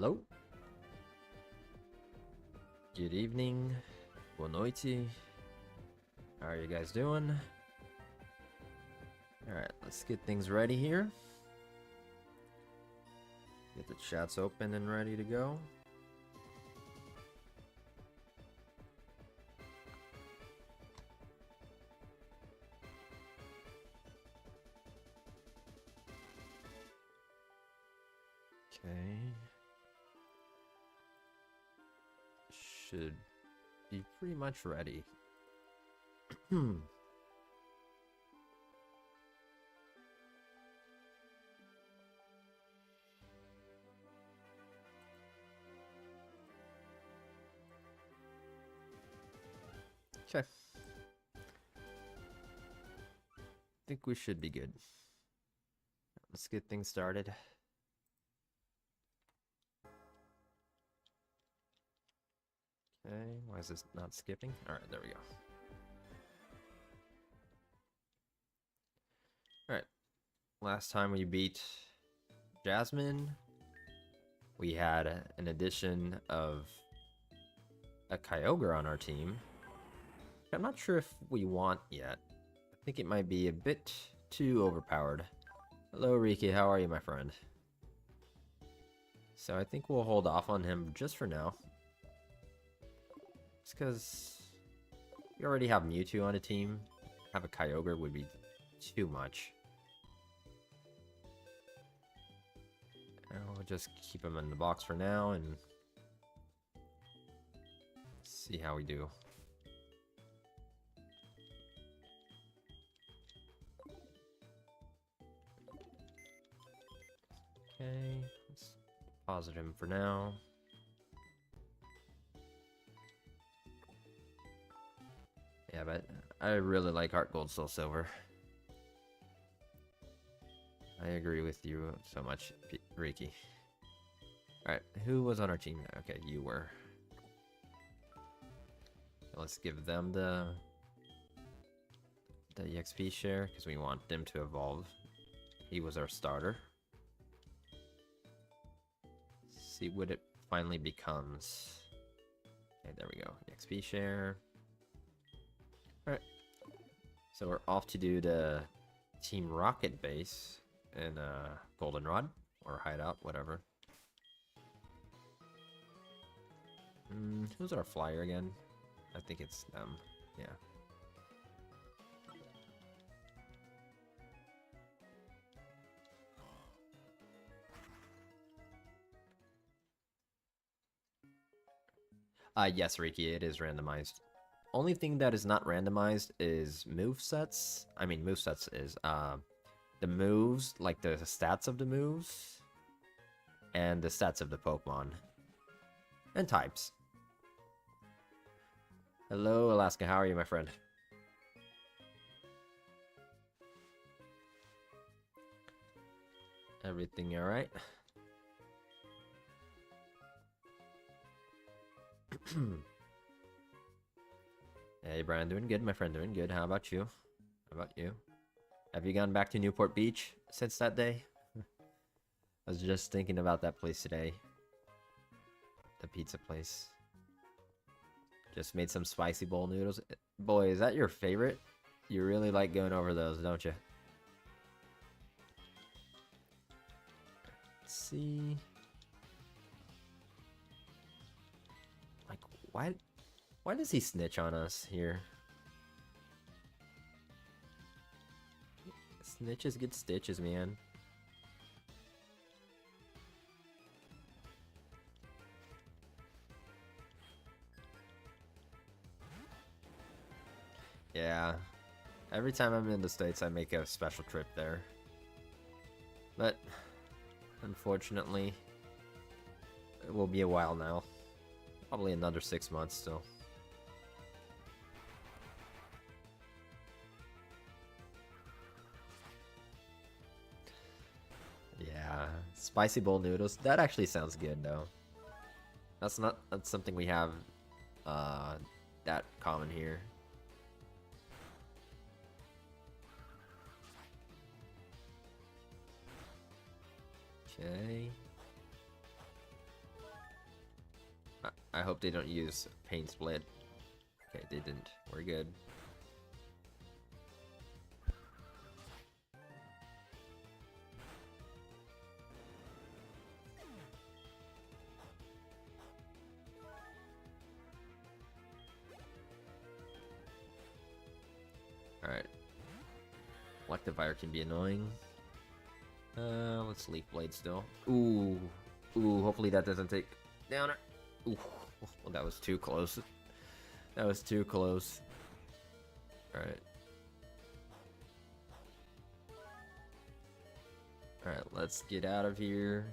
Hello. Good evening. Boa noite. How are you guys doing? Alright, let's get things ready here. Get the chats open and ready to go. Okay. Should be pretty much ready. Okay. Think we should be good. Let's get things started. Okay, why is this not skipping? Alright, there we go. Alright. Last time we beat Jasmine, we had an addition of a Kyogre on our team. I'm not sure if we want yet. I think it might be a bit too overpowered. Hello, Riki. How are you, my friend? So I think we'll hold off on him just for now. Just because we already have Mewtwo on a team. Have a Kyogre would be too much. And we'll just keep him in the box for now and see how we do. Okay, let's deposit him for now. Yeah, but I really like HeartGold Soul Silver. I agree with you so much, Riki. Alright, who was on our team? Okay, you were. Let's give them the EXP share, because we want them to evolve. He was our starter. See what it finally becomes. Okay, there we go. EXP share. Alright. So we're off to do the Team Rocket base in Goldenrod or Hideout, whatever. Who's our flyer again? I think it's them. Yeah. Yes, Riki, it is randomized. Only thing that is not randomized is movesets. I mean, movesets is the moves, like the stats of the moves, and the stats of the Pokemon, and types. Hello, Alaska. How are you, my friend? Everything all right? Hey, Brian, doing good, my friend, doing good. How about you? How about you? Have you gone back to Newport Beach since that day? I was just thinking about that place today. The pizza place. Just made some spicy bowl noodles. Boy, is that your favorite? You really like going over those, don't you? Let's see. Like, why does he snitch on us here? Snitches get stitches, man. Yeah. Every time I'm in the States, I make a special trip there. But, unfortunately, it will be a while now. Probably another 6 months still. Yeah, spicy bowl noodles. That actually sounds good, though. That's something we have that common here. Okay. I hope they don't use Pain Split. Okay, they didn't. We're good. Alright. Electivire can be annoying. Let's Leaf Blade still. Ooh. Ooh, hopefully that doesn't take downer. Ooh. Well, that was too close. That was too close. Alright. Alright, let's get out of here.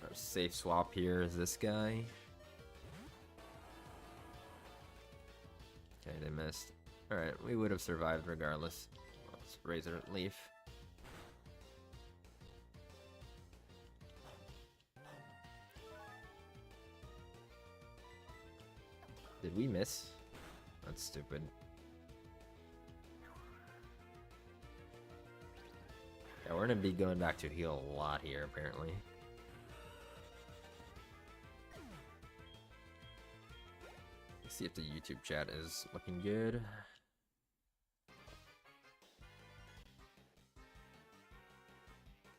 Our safe swap here is this guy. Okay, they missed. Alright, we would have survived regardless. Let's Razor Leaf. Did we miss? That's stupid. Yeah, we're gonna be going back to heal a lot here, apparently. Let's see if the YouTube chat is looking good.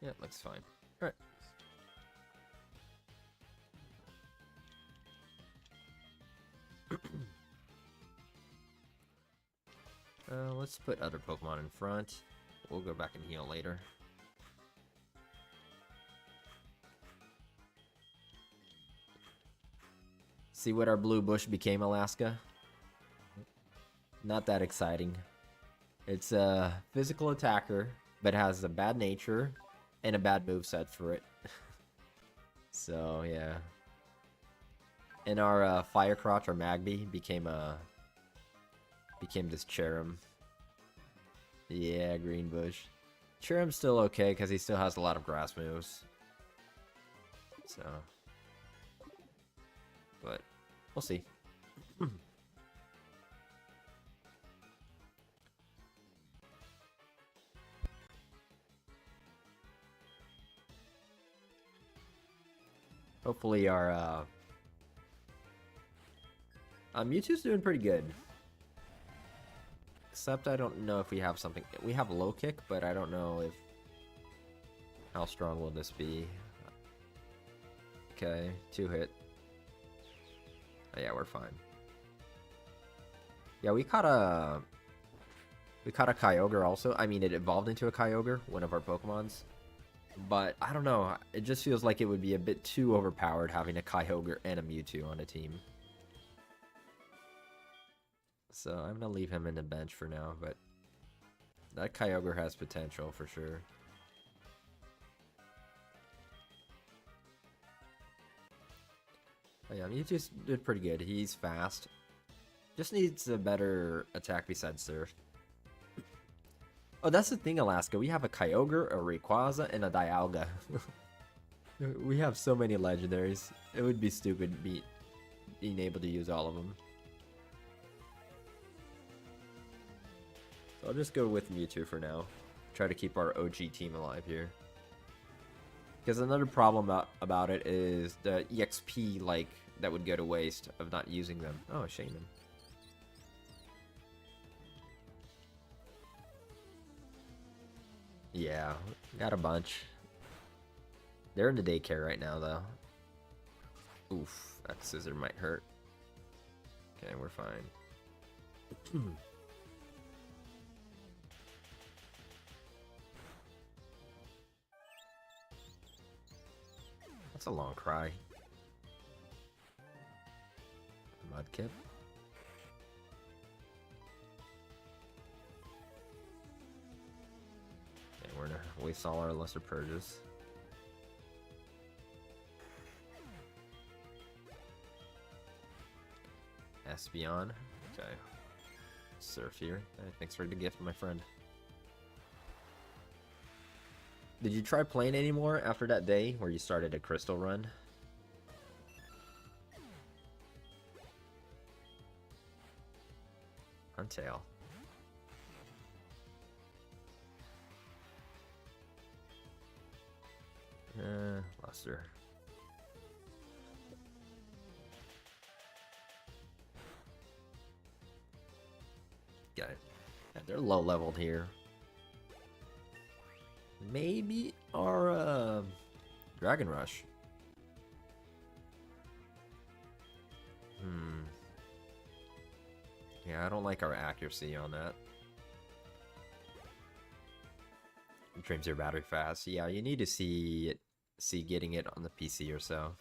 Yeah, it looks fine. Alright. Let's put other Pokemon in front. We'll go back and heal later. See what our blue bush became, Alaska? Not that exciting. It's a physical attacker, but has a bad nature and a bad moveset for it. So, yeah. And our Fire Crotch, or Magby, became this Cherim. Yeah, Green Bush. Cherim's still okay because he still has a lot of grass moves. So, but we'll see. Hopefully our Mewtwo's doing pretty good. Except I don't know if we have something. We have low kick, but I don't know if how strong will this be. Okay, 2-hit. Oh, yeah, we're fine. Yeah, we caught a Kyogre also. I mean, it evolved into a Kyogre, one of our Pokemons. But I don't know. It just feels like it would be a bit too overpowered having a Kyogre and a Mewtwo on a team. So I'm gonna leave him in the bench for now, but that Kyogre has potential for sure. Oh yeah, Mewtwo did pretty good. He's fast. Just needs a better attack besides Surf. Oh, that's the thing, Alaska. We have a Kyogre, a Rayquaza, and a Dialga. We have so many legendaries. It would be stupid being able to use all of them. So I'll just go with Mewtwo for now. Try to keep our OG team alive here. Because another problem about it is the EXP, like, that would go to waste of not using them. Oh, Shaman. Yeah, got a bunch. They're in the daycare right now, though. Oof, that scissor might hurt. Okay, we're fine. That's a long cry. Mudkip. Okay, we're gonna waste all our lesser purges. Espeon. Okay. Surf here. Hey, thanks for the gift, my friend. Did you try playing anymore after that day where you started a crystal run? Huntail. Luster. Okay. Yeah, they're low leveled here. Maybe our Dragon Rush. Yeah, I don't like our accuracy on that. It drains your battery fast. Yeah, you need to see getting it on the PC or so.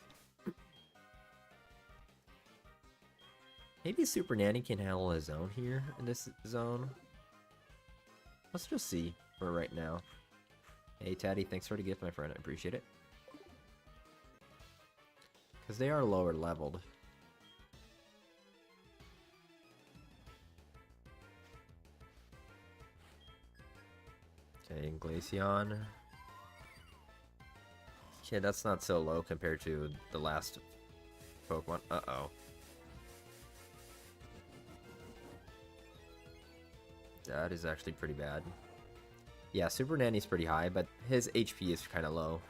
Maybe Super Nanny can handle his own here in this zone. Let's just see for right now. Hey, Taddy, thanks for the gift, my friend. I appreciate it. Because they are lower leveled. Okay, Glaceon. Okay, that's not so low compared to the last Pokemon. Uh-oh. That is actually pretty bad. Yeah, Super Nanny's pretty high, but his HP is kind of low.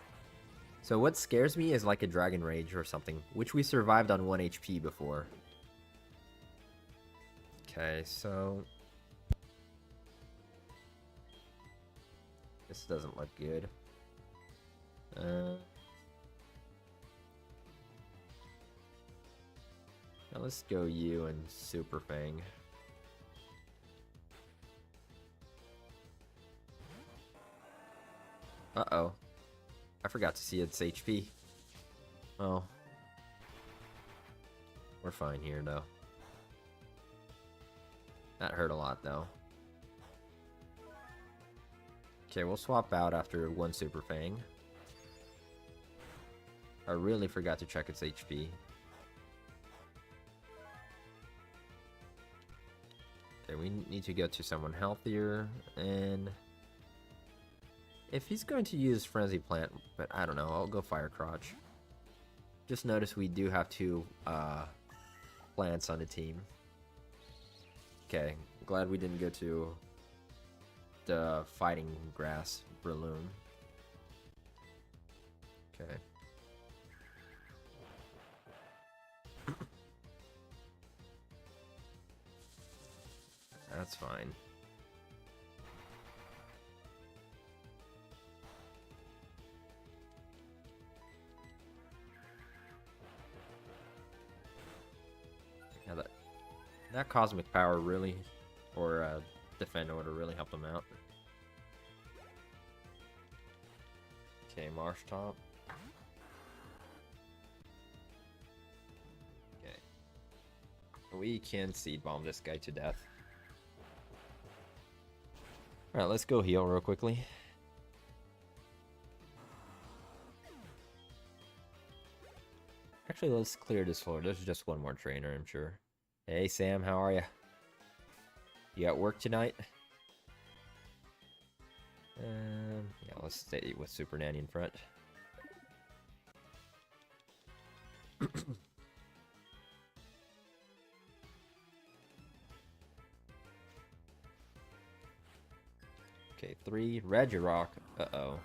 So what scares me is like a Dragon Rage or something, which we survived on 1 HP before. Okay, so... this doesn't look good. Now let's go you and Super Fang. Uh-oh. I forgot to see its HP. Oh. We're fine here, though. That hurt a lot, though. Okay, we'll swap out after 1 Super Fang. I really forgot to check its HP. Okay, we need to go to someone healthier, and... if he's going to use Frenzy Plant, but I don't know, I'll go Fire Crotch. Just notice we do have 2 plants on the team. Okay, glad we didn't go to the Fighting Grass Breloom. Okay. That's fine. Yeah, that Cosmic Power really, or Defend Order really helped them out. Okay, Marsh Top. Okay. We can Seed Bomb this guy to death. Alright, let's go heal real quickly. Actually, let's clear this floor. There's just one more trainer, I'm sure. Hey, Sam, how are you? You at work tonight? Yeah, let's stay with Super Nanny in front. Okay, 3. Regirock. Uh-oh.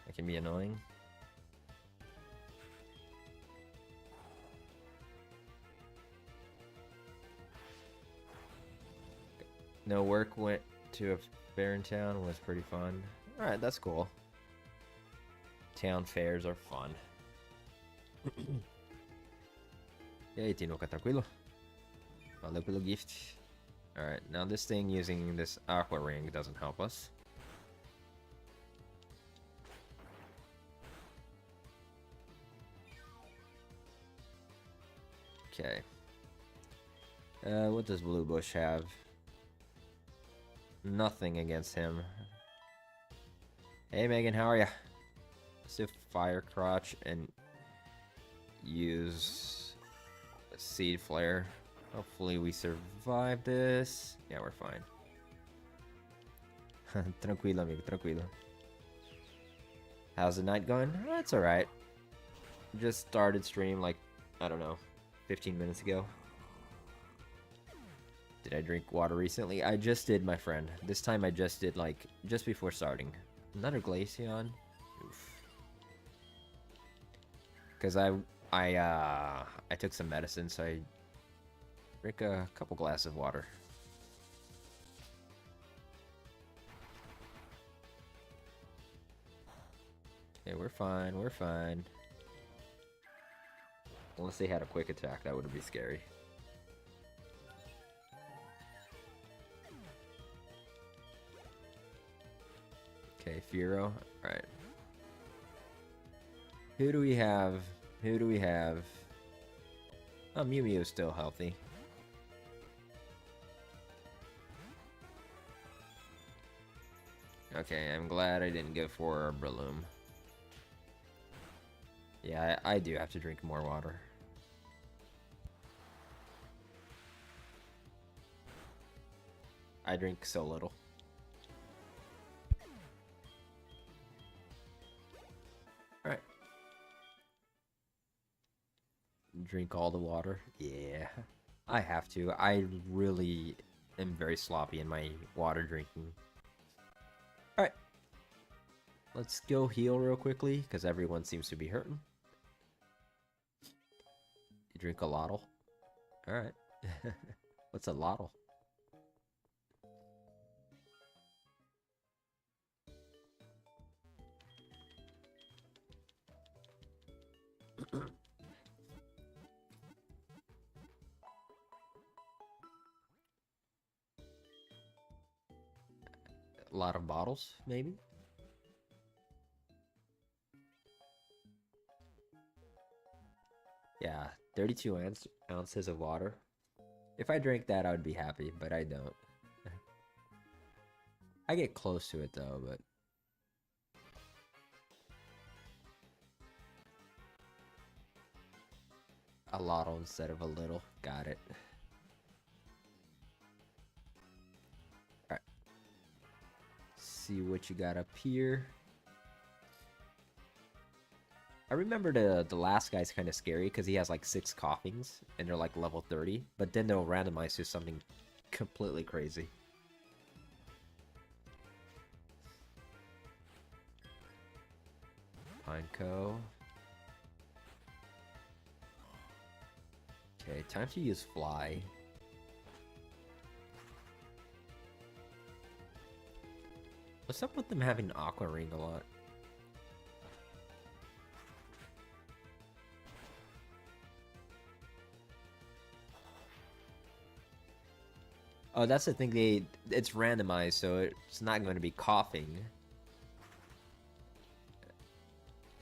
That can be annoying. No work, went to a fair in town, was pretty fun. Alright, that's cool. Town fairs are fun. E aí, Tinoca, tranquilo? Valeu pelo gift. Alright, now this thing using this Aqua Ring doesn't help us. Okay. What does Blue Bush have? Nothing against him. Hey Megan, how are ya? Let's do Fire Crotch and use a Seed Flare. Hopefully we survive this. Yeah, we're fine. Tranquilo, amigo, tranquilo. How's the night going? It's alright. Just started stream like, I don't know, 15 minutes ago. Did I drink water recently? I just did, my friend. This time I just did, like, just before starting. Another Glaceon? Oof. Because I took some medicine, so I drank a couple glasses of water. Okay, we're fine, we're fine. Unless they had a quick attack, that would be scary. Okay, Furo. Alright. Who do we have? Who do we have? Oh, Mew Mew is still healthy. Okay, I'm glad I didn't go for Breloom. Yeah, I do have to drink more water. I drink so little. Alright. Drink all the water. Yeah. I have to. I really am very sloppy in my water drinking. Alright. Let's go heal real quickly, because everyone seems to be hurting. You drink a lottle? Alright. What's a lottle? A lot of bottles, maybe? Yeah, 32 ounces of water. If I drank that, I would be happy, but I don't. I get close to it, though, but... A lottle instead of a little. Got it. Alright. See what you got up here. I remember the last guy's kind of scary because he has like 6 coughings and they're like level 30, but then they'll randomize to something completely crazy. Pineco. Okay, time to use Fly. What's up with them having Aqua Ring a lot? Oh, that's the thing, it's randomized, so it's not going to be coughing.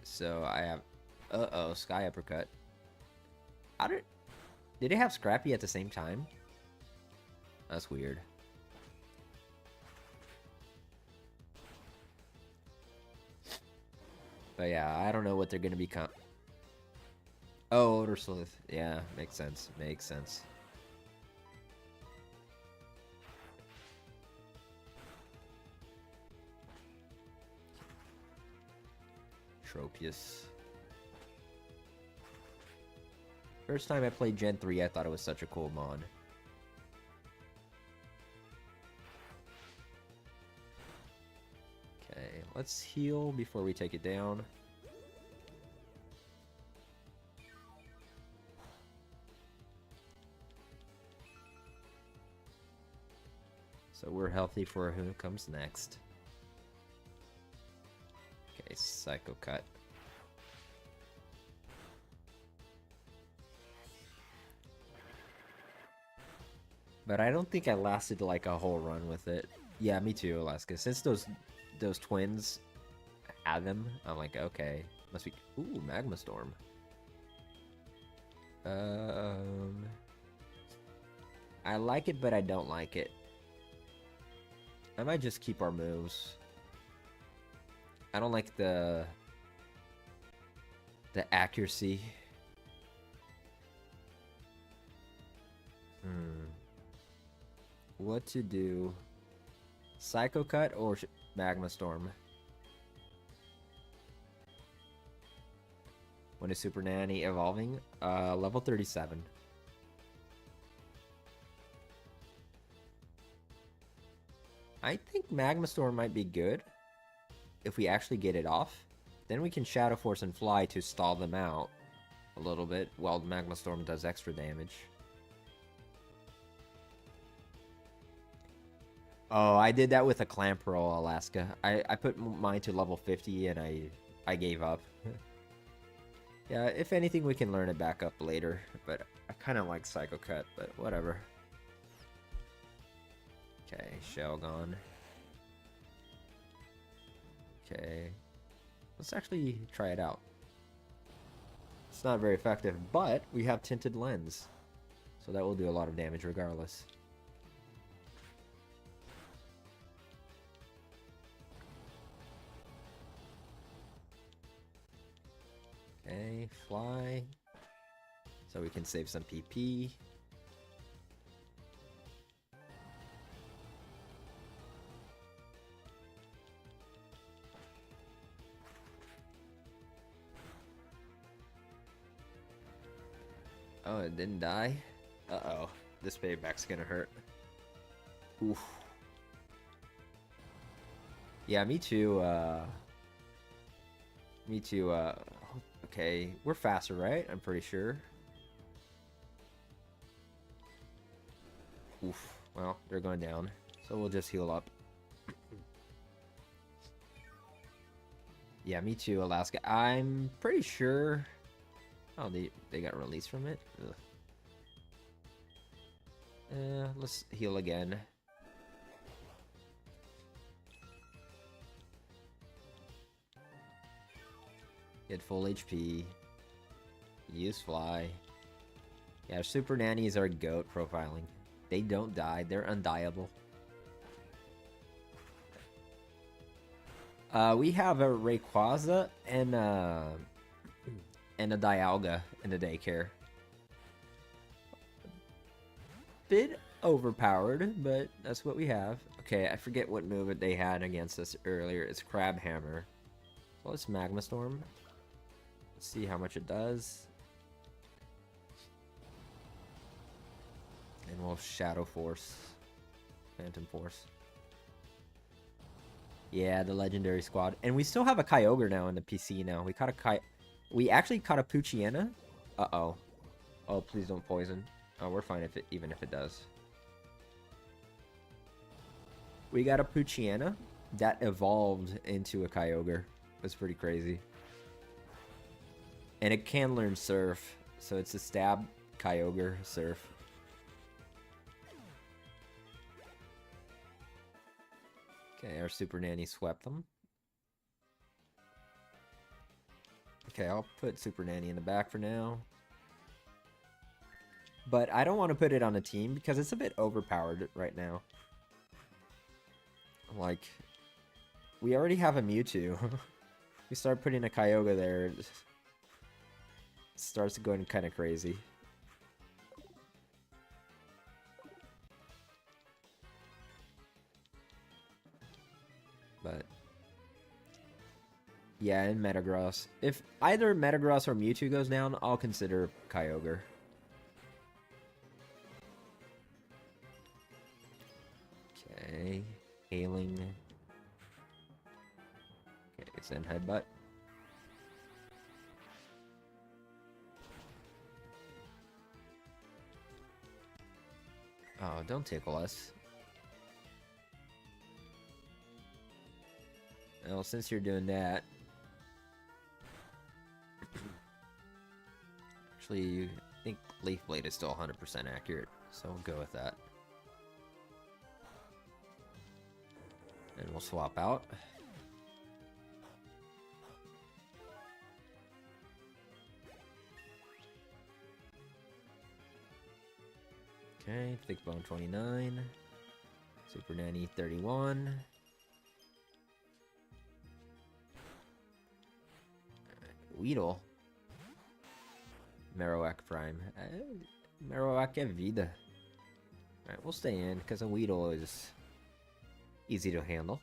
So I have... Uh-oh, Sky Uppercut. Did it have Scrappy at the same time? That's weird. But yeah, I don't know what they're going to become. Oh, Odor Sleuth. Yeah, makes sense. Makes sense. Tropius. First time I played Gen 3, I thought it was such a cool mod. Okay, let's heal before we take it down. So we're healthy for who comes next. Okay, Psycho Cut. But I don't think I lasted like a whole run with it. Yeah, me too, Alaska. Since those twins had them, I'm like, okay, must be. Ooh, Magma Storm. I like it, but I don't like it. I might just keep our moves. I don't like the accuracy. What to do? Psycho Cut or Magma Storm? When is Super Nanny evolving? Level 37. I think Magma Storm might be good if we actually get it off. Then we can Shadow Force and Fly to stall them out a little bit while Magma Storm does extra damage. Oh, I did that with a Clamperl, Alaska. I put mine to level 50 and I I gave up. Yeah, if anything, we can learn it back up later. But I kind of like Psycho Cut, but whatever. Okay, shell gone. Okay. Let's actually try it out. It's not very effective, but we have Tinted Lens. So that will do a lot of damage regardless. Okay, fly. So we can save some PP. Oh, it didn't die? Uh-oh. This payback's gonna hurt. Oof. Yeah, me too, Me too, okay. We're faster, right? I'm pretty sure. Oof. Well, they're going down. So we'll just heal up. Yeah, me too, Alaska. I'm pretty sure... Oh, they got released from it? Ugh. Let's heal again. Get full HP. Use fly. Yeah, super nannies are goat profiling. They don't die. They're undiable. We have a Rayquaza and a Dialga in the daycare. Bit overpowered, but that's what we have. Okay, I forget what move they had against us earlier. It's Crab Hammer. So let's Magma Storm. Let's see how much it does. And we'll Shadow Force. Phantom Force. Yeah, the Legendary Squad. And we still have a Kyogre now in the PC now. We actually caught a Poochyena. Uh-oh. Oh, please don't poison. Oh, we're fine even if it does. We got a Poochyena that evolved into a Kyogre. That's pretty crazy. And it can learn Surf. So it's a stab Kyogre Surf. Okay, our Super Nanny swept them. Okay, I'll put Super Nanny in the back for now. But I don't want to put it on a team because it's a bit overpowered right now. Like, we already have a Mewtwo. We start putting a Kyogre there, it starts going kind of crazy. But yeah, and Metagross. If either Metagross or Mewtwo goes down, I'll consider Kyogre. Okay, Hailing. Okay, send Headbutt. Oh, don't tickle us. Well, since you're doing that... Actually, I think Leaf Blade is still 100% accurate, so we'll go with that. And we'll swap out. Okay, Thick Bone 29. Super Nanny 31. Weedle. Marowak Prime. Marowak é vida. Alright, we'll stay in because a Weedle is easy to handle.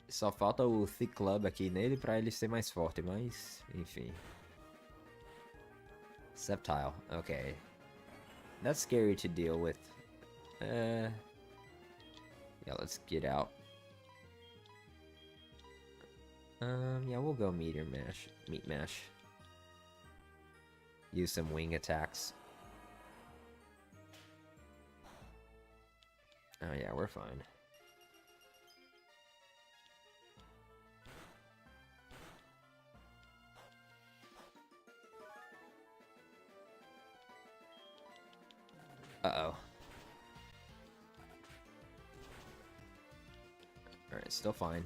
Só falta o Thick Club aqui nele pra ele ser mais forte, mas enfim. Sceptile, okay. That's scary to deal with. Yeah, let's get out. Yeah, we'll go Meteor Mash. Meat Mash. Use some wing attacks. Oh yeah, we're fine. Uh-oh. Alright, still fine.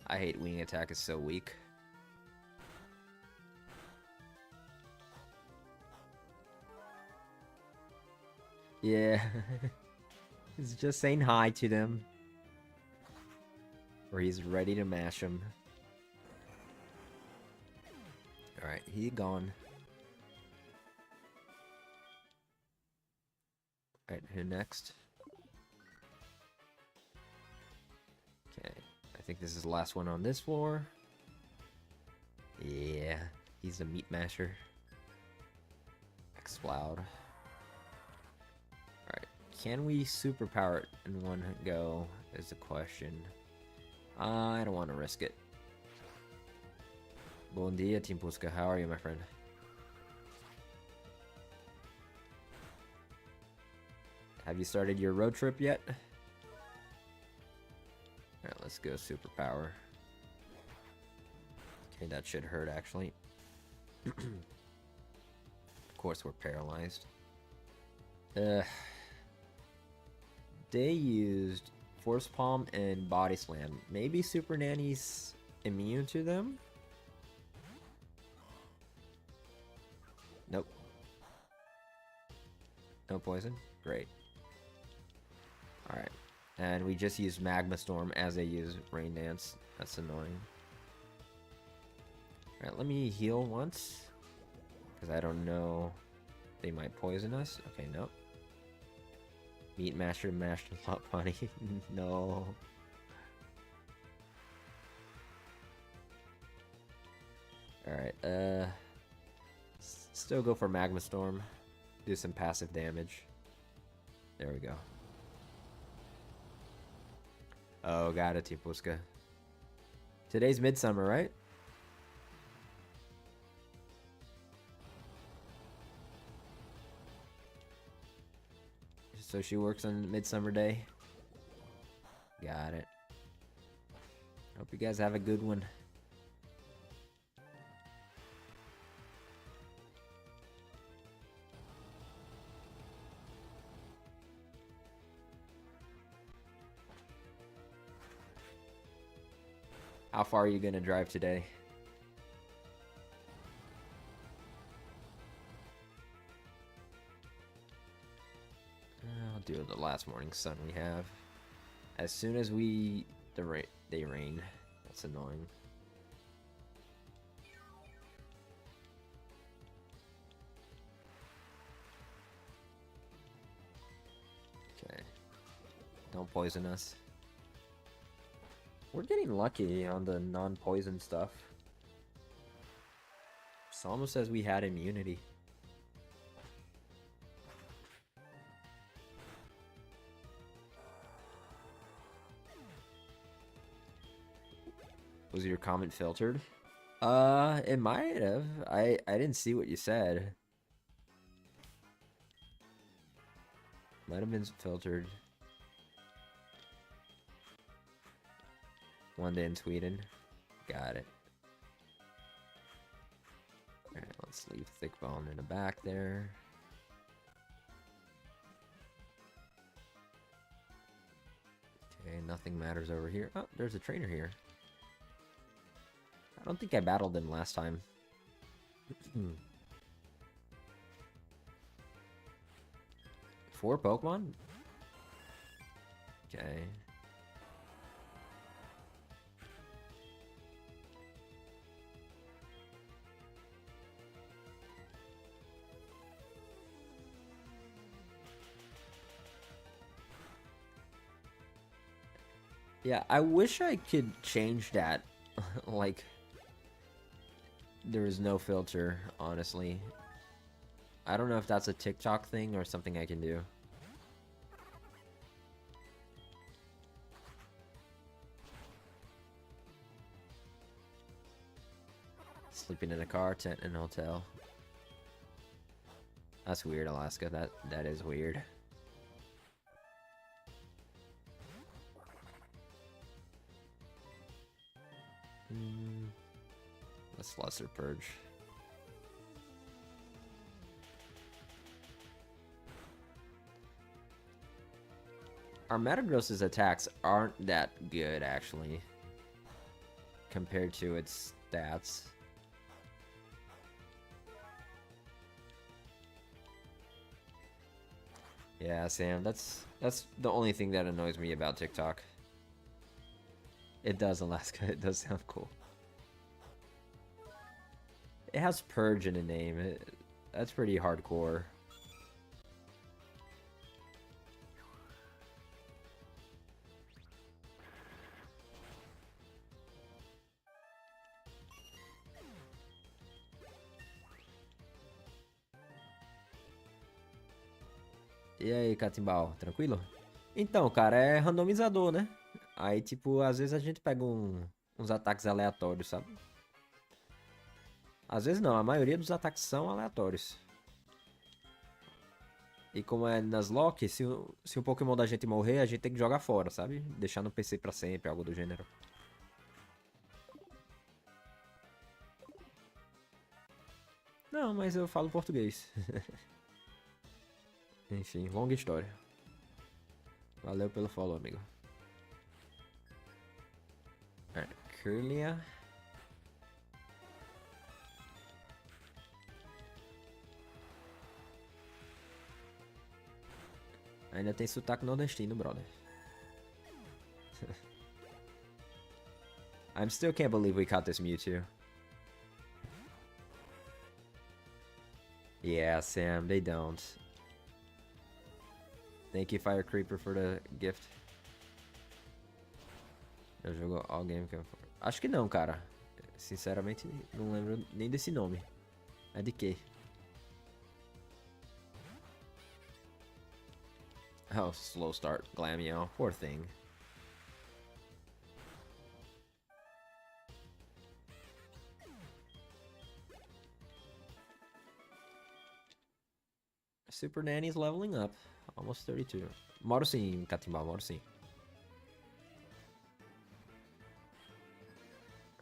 I hate wing attack, is so weak. Yeah. He's just saying hi to them. Or he's ready to mash them. Alright, he gone. Alright, who next? Okay, I think this is the last one on this floor. Yeah, he's the meat masher. Explode. Alright, can we superpower it in one go is the question. I don't want to risk it. Bon dia, Team Puska. How are you, my friend? Have you started your road trip yet? Alright, let's go superpower. Okay, that should hurt, actually. Of course, we're paralyzed. They used Force Palm and Body Slam. Maybe Super Nanny's immune to them? Nope. No poison? Great. Alright. And we just use Magma Storm as they use Rain Dance. That's annoying. Alright, let me heal once. Because I don't know. They might poison us. Okay, nope. Meat Masher mashed a lot funny. No. Alright, still go for Magma Storm. Do some passive damage. There we go. Oh, got it, Tipuska. Today's Midsummer, right? So she works on Midsummer Day. Got it. Hope you guys have a good one. How far are you gonna drive today? I'll do the last morning sun we have. As soon as they rain. That's annoying. Okay. Don't poison us. We're getting lucky on the non-poison stuff. It's almost as we had immunity. Was your comment filtered? It might have. I didn't see what you said. Might have been filtered. One day in Sweden. Got it. Alright, let's leave Thick Bone in the back there. Okay, nothing matters over here. Oh, there's a trainer here. I don't think I battled him last time. 4 Pokemon? Okay. Yeah, I wish I could change that. Like, there is no filter, honestly. I don't know if that's a TikTok thing or something I can do. Sleeping in a car, tent, and hotel. That's weird, Alaska. That is weird. Let's Lesser Purge. Our Metagross's attacks aren't that good, actually, compared to its stats. Yeah, Sam, that's the only thing that annoys me about TikTok. It does, Alaska. It does sound cool. It has Purge in the name. That's pretty hardcore. E aí, Catimbau, tranquilo? Então, cara, é randomizador, né? Aí, tipo, às vezes a gente pega uns ataques aleatórios, sabe? Às vezes não, a maioria dos ataques são aleatórios. E como é Nuzlocke, se o Pokémon da gente morrer, a gente tem que jogar fora, sabe? Deixar no PC pra sempre, algo do gênero. Não, mas eu falo português. Enfim, longa história. Valeu pelo follow, amigo. Curlia. Ainda tem sotaque nordestino, brother. I still can't believe we caught this Mewtwo. Yeah, Sam, they don't. Thank you, Fire Creeper, for the gift. Eu jogo All Game Camp. Acho que não, cara. Sinceramente, não lembro nem desse nome. É de quê? Oh, slow start. Glameow. Poor thing. Super Nanny's leveling up. Almost 32. Moro sim, Katimbau, moro sim.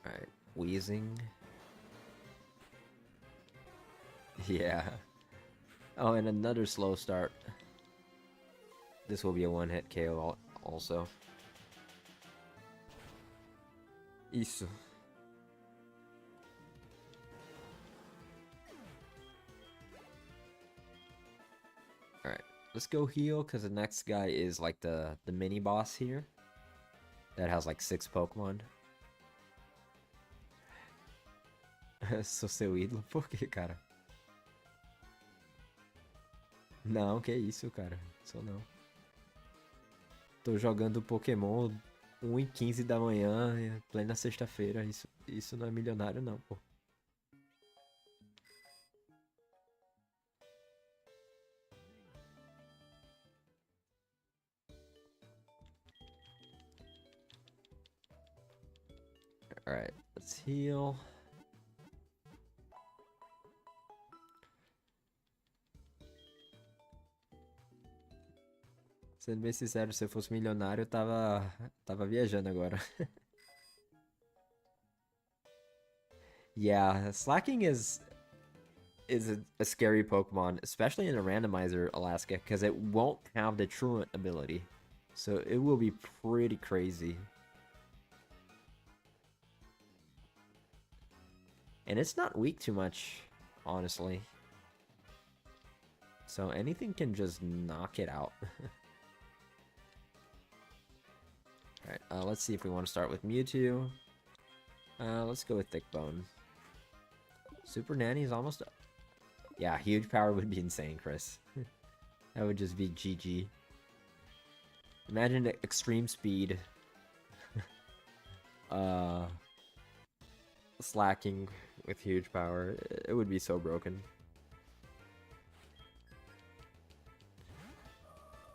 Alright, Wheezing. Yeah. Oh, and another slow start. This will be a one-hit KO also. Isso. Alright, let's go heal, because the next guy is like the mini boss here. That has like 6 Pokemon. Sou seu ídolo? Por que, cara? Não, que isso, cara. Sou não. Tô jogando Pokémon 1h15 da manhã, plena sexta-feira. Isso não é milionário, não, pô. Alright, let's heal. Sendo bem sincero, se eu fosse milionário, eu tava viajando agora. Yeah, Slacking is a scary Pokemon, especially in a Randomizer, Alaska, because it won't have the Truant ability. So it will be pretty crazy. And it's not weak too much, honestly. So anything can just knock it out. Alright, let's see if we want to start with Mewtwo. Let's go with Thick Bone. Super Nanny is almost up. Yeah, huge power would be insane, Chris. That would just be GG. Imagine the extreme speed. Slacking with huge power. It would be so broken.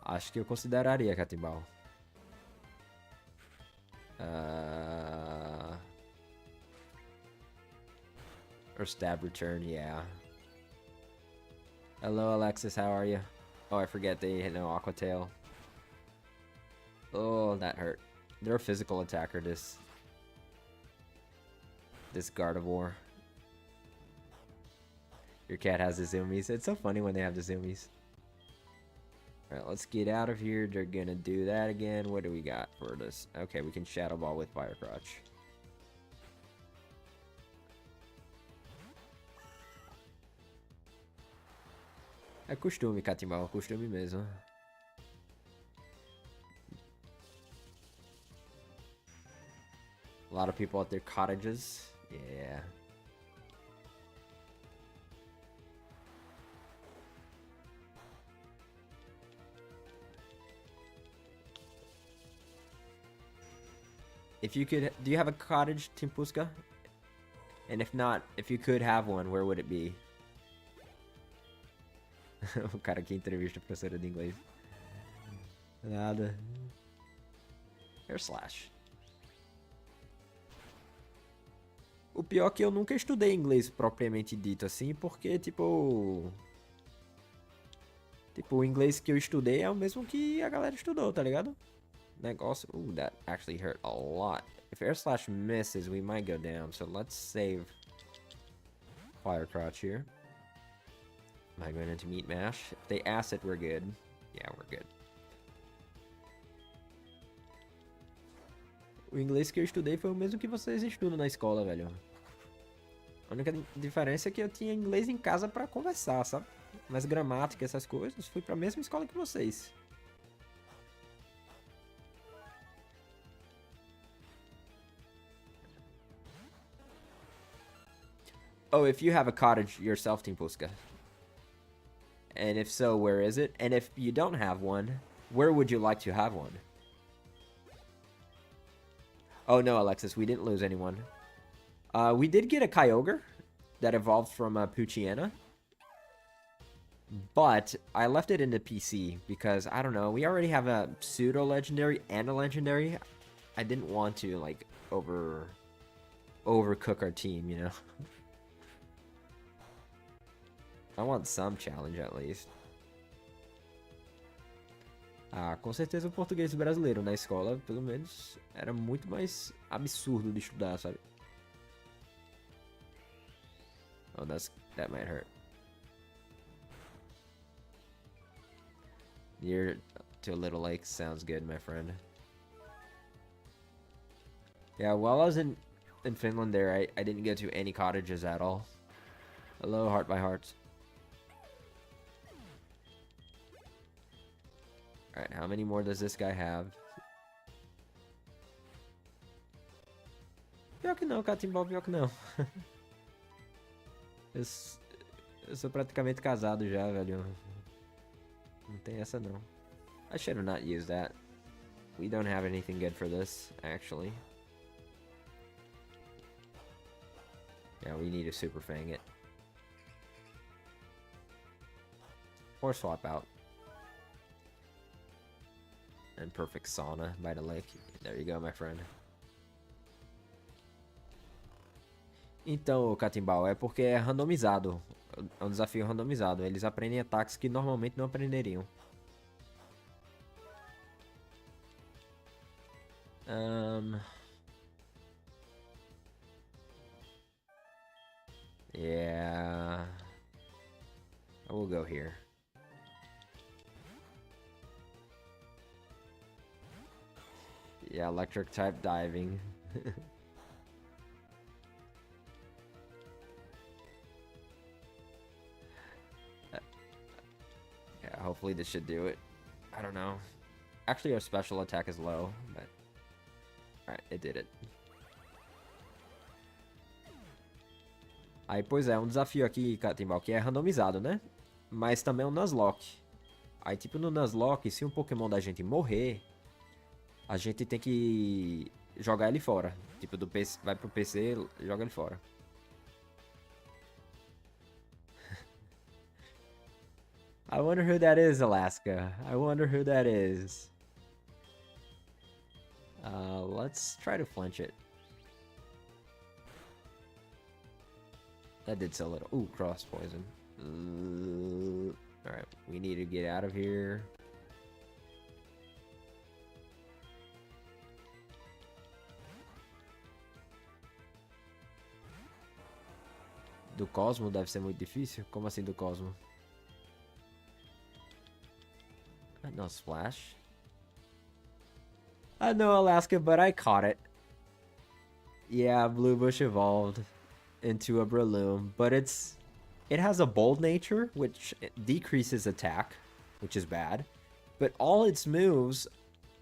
Acho que eu consideraria, Catimbau. Or Stab Return, yeah. Hello, Alexis. How are you? Oh, I forget they hit no Aqua Tail. Oh, that hurt. They're a physical attacker, this Gardevoir. Your cat has the zoomies. It's so funny when they have the zoomies. Alright, let's get out of here. They're gonna do that again. What do we got for this? Okay, we can Shadow Ball with Fire Crotch. É costume, Catimbau. É costume mesmo. A lot of people at their cottages. Yeah. If you could, do you have a cottage, Timpuska? And if not, if you could have one, where would it be? O cara que entrevista a professora de inglês. Nada. Air Slash. O pior é que eu nunca estudei inglês propriamente dito assim, porque, tipo... Tipo, o inglês que eu estudei é o mesmo que a galera estudou, tá ligado? Negócio... Ooh, that actually hurt a lot. If Air Slash misses, we might go down. So let's save Fire Crotch here. Am I going into Meat Mash? If they Acid, we're good. Yeah, we're good. O inglês que eu estudei foi o mesmo que vocês estudam na escola, velho. A única diferença é que eu tinha inglês em casa pra conversar, sabe? Mas gramática, essas coisas, fui pra mesma escola que vocês. Oh, if you have a cottage yourself, Timpuska. And if so, where is it? And if you don't have one, where would you like to have one? Oh no, Alexis, we didn't lose anyone. We did get a Kyogre that evolved from Poochyena. But I left it in the PC because, I don't know, we already have a pseudo-legendary and a legendary. I didn't want to, like, overcook our team, you know? I want some challenge at least. Ah, com certeza o português brasileiro na escola, pelo menos, era muito mais absurdo de estudar, sabe? Oh, that might hurt. Near to a little lake sounds good, my friend. Yeah, while I was in Finland there, I didn't go to any cottages at all. Hello, Heart by Hearts. Alright, how many more does this guy have? Pior que não, Catimbau, pior que não. Eu sou praticamente casado já, velho. Não tem essa não. I should have not used that. We don't have anything good for this, actually. Yeah, we need to Super Fang it. Or swap out. And perfect sauna by the lake. There you go, my friend. Então, Catimbau, é porque é randomizado. É um desafio randomizado. Eles aprendem ataques que normalmente não aprenderiam. Yeah. I will go here. Yeah, electric type diving. Yeah, hopefully this should do it. I don't know. Actually, our special attack is low, but... Alright, it did it. Aí, pois é, um desafio aqui, Catimbau, que é randomizado, né? Mas também é um Nuzlocke. Aí, tipo, no Nuzlocke, se um Pokémon da gente morrer, a gente tem que jogar ele fora. Tipo, do PC, vai pro PC, joga ele fora. I wonder who that is, Alaska. I wonder who that is. Let's try to flinch it. That did so little. Ooh, cross poison. we need to get out of here. Do Cosmo deve ser muito difícil? Como assim do Cosmo? No splash. I know Alaska, but I caught it. Yeah, Blue Bush evolved into a Breloom, but it has a bold nature, which decreases attack, which is bad. But all its moves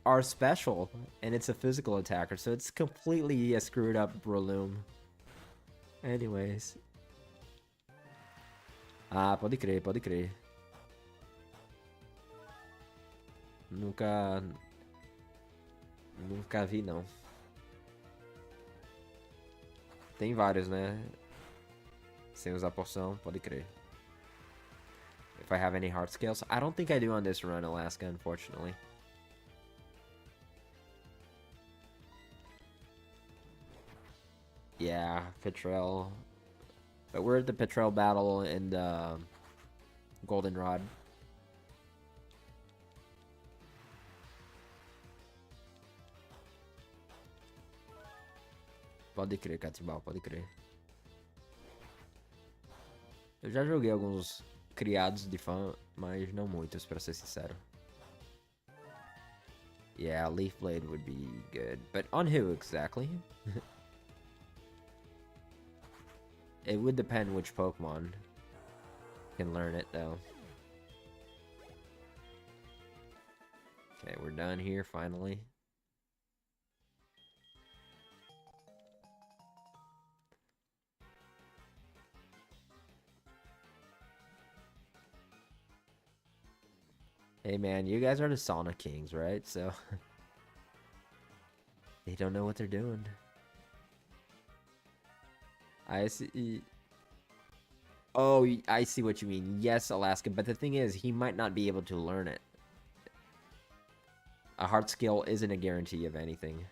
are special, and it's a physical attacker, so it's completely a screwed up Breloom. Anyways. Ah, pode crer, pode crer. Nunca vi, não. Tem vários, né? Sem usar poção, pode crer. If I have any heart scales. I don't think I do on this run, Alaska, unfortunately. Yeah, Petrel. But we're at the Petrel battle in the Goldenrod. Pode crer, Catimbau, pode crer. Eu já joguei alguns criados de fã, mas não muitos, pra ser sincero. Yeah, Leaf Blade would be good. But on who exactly? It would depend which Pokemon can learn it, though. Okay, we're done here, finally. Hey man, you guys are the Sonic Kings, right? So they don't know what they're doing. I see. Oh, I see what you mean. Yes, Alaska, but the thing is, he might not be able to learn it. A heart skill isn't a guarantee of anything.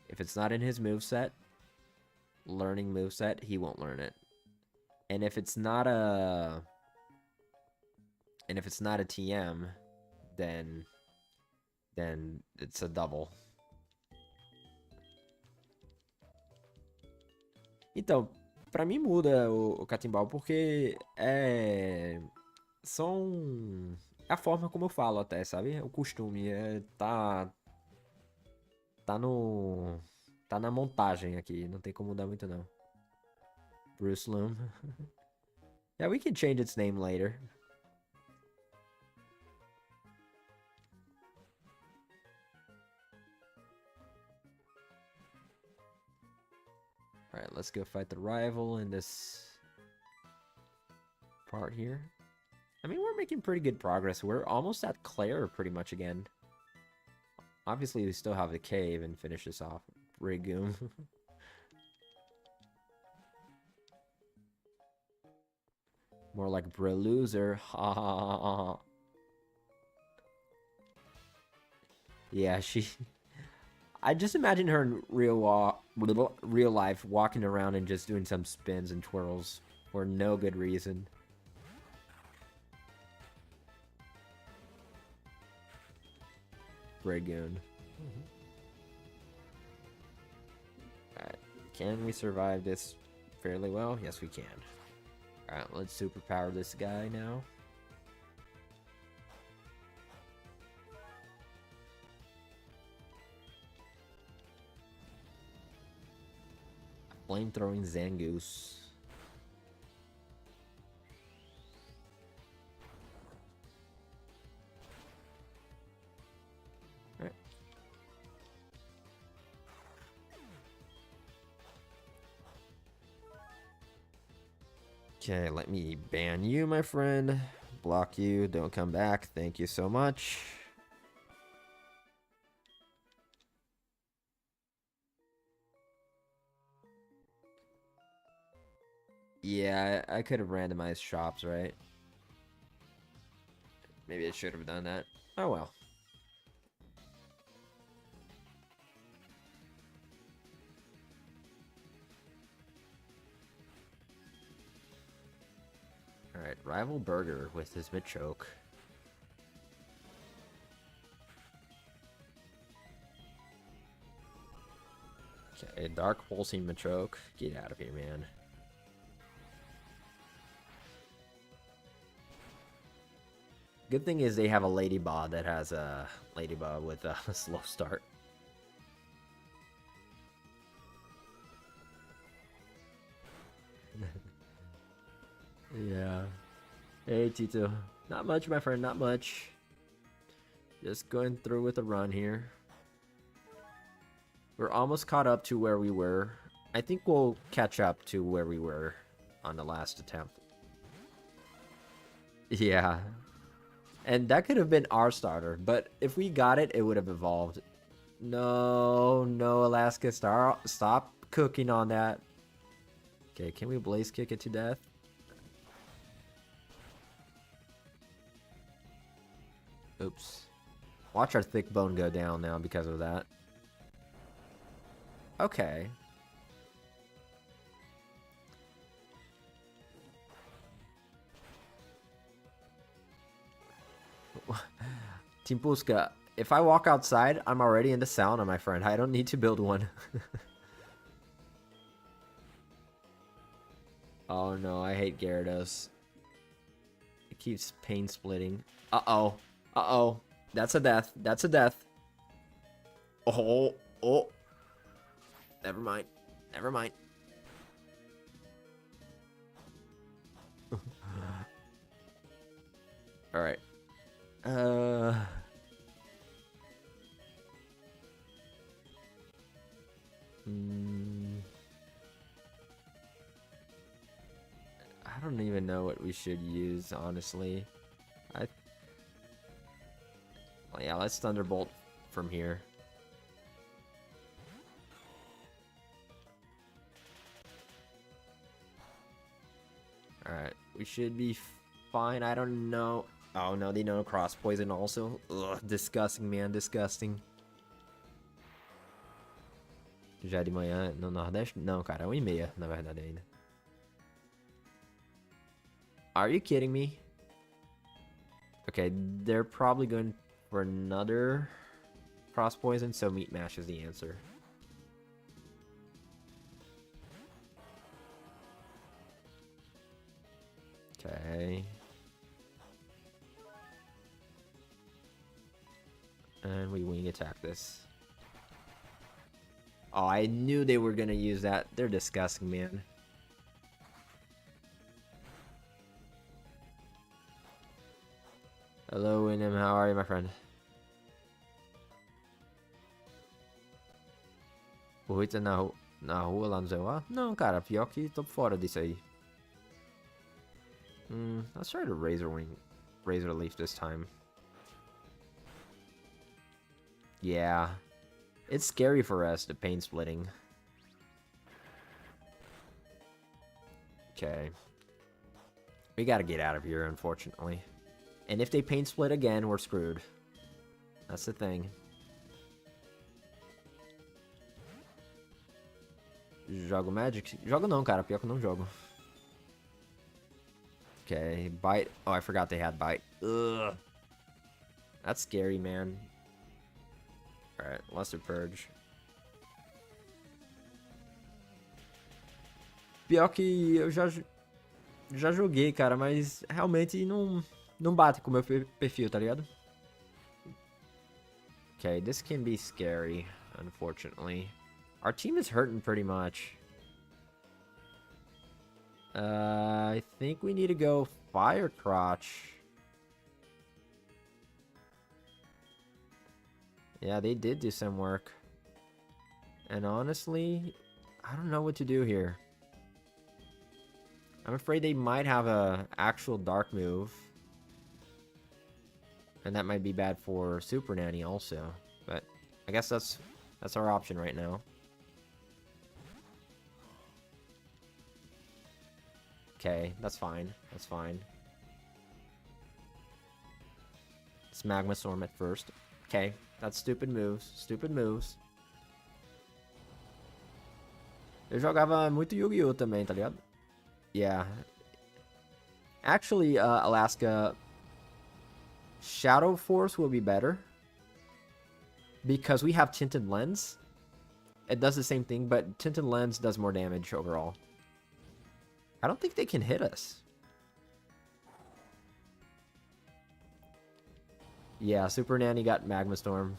If it's not in his moveset, learning moveset, he won't learn it. And if it's not a TM, then it's a double. Então, pra mim muda o Catimbau, porque são a forma como eu falo até, sabe? O costume tá na montagem aqui, não tem como mudar muito não. Bruce Loom. Yeah, we can change its name later. Alright, let's go fight the rival in this part here. I mean, we're making pretty good progress. We're almost at Claire pretty much again. Obviously, we still have the cave and finish this off. Rigoom. More like Breloser. Ha ha ha. Yeah, she... I just imagine her in real life walking around and just doing some spins and twirls for no good reason. Dragoon. Alright, can we survive this fairly well? Yes, we can. Alright, let's superpower this guy now. Flamethrowing Zangoose. Alright. Okay, let me ban you, my friend. Block you. Don't come back. Thank you so much. Yeah, I could have randomized shops, right? Maybe I should have done that. Oh well. Alright, Rival Burger with his mid-choke. Okay, Dark Pulsing mid-choke. Get out of here, man. Good thing is they have a Ladybug that has a Ladybug with a slow start. Yeah. Hey, Tito. Not much, my friend, not much. Just going through with a run here. We're almost caught up to where we were. I think we'll catch up to where we were on the last attempt. Yeah. And that could have been our starter, but if we got it, it would have evolved. No, no, Alaska Star. Stop cooking on that. Okay, can we blaze kick it to death? Oops. Watch our thick bone go down now because of that. Okay. Team Puska, if I walk outside, I'm already in the sauna, my friend. I don't need to build one. Oh no, I hate Gyarados. It keeps pain splitting. Uh-oh. Uh-oh. That's a death. That's a death. Oh. Oh. Never mind. Never mind. Alright. I don't even know what we should use, honestly. Well, yeah, let's Thunderbolt from here. Alright, we should be fine. I don't know. Oh no, they know cross poison also. Ugh, disgusting, man, disgusting. Já de manhã no Nordeste? Não, cara, 1h30 na verdade ainda. Are you kidding me? Okay, they're probably going for another cross poison, so Meat Mash is the answer. Okay. And we wing attack this. Oh, I knew they were gonna use that. They're disgusting, man. Hello, Winem. How are you, my friend? O Rui tá na rua lá no Zeuá? Não, cara, pior que tô fora disso aí. Let's try to Razor Leaf this time. Yeah. It's scary for us, the pain splitting. Okay. We gotta get out of here, unfortunately. And if they pain split again, we're screwed. That's the thing. Jogo Magic? Jogo não, cara. Pior que eu não jogo. Okay, Bite. Oh, I forgot they had Bite. Ugh. That's scary, man. Alright, Lesser Purge. Pior que eu já joguei, cara, mas realmente não bate com o meu perfil, tá ligado? Okay, this can be scary, unfortunately. Our team is hurting pretty much. I think we need to go Fire Crotch. Yeah, they did do some work. And honestly, I don't know what to do here. I'm afraid they might have a actual dark move. And that might be bad for Super Nanny also. But I guess that's our option right now. Okay, that's fine. That's fine. It's Magma Storm at first. Okay, that's stupid moves. Stupid moves. Eu jogava muito Yu-Gi-Oh! Também, tá ligado? Yeah. Actually, Alaska, Shadow Force will be better. Because we have Tinted Lens. It does the same thing, but Tinted Lens does more damage overall. I don't think they can hit us. Yeah, Super Nanny got Magma Storm.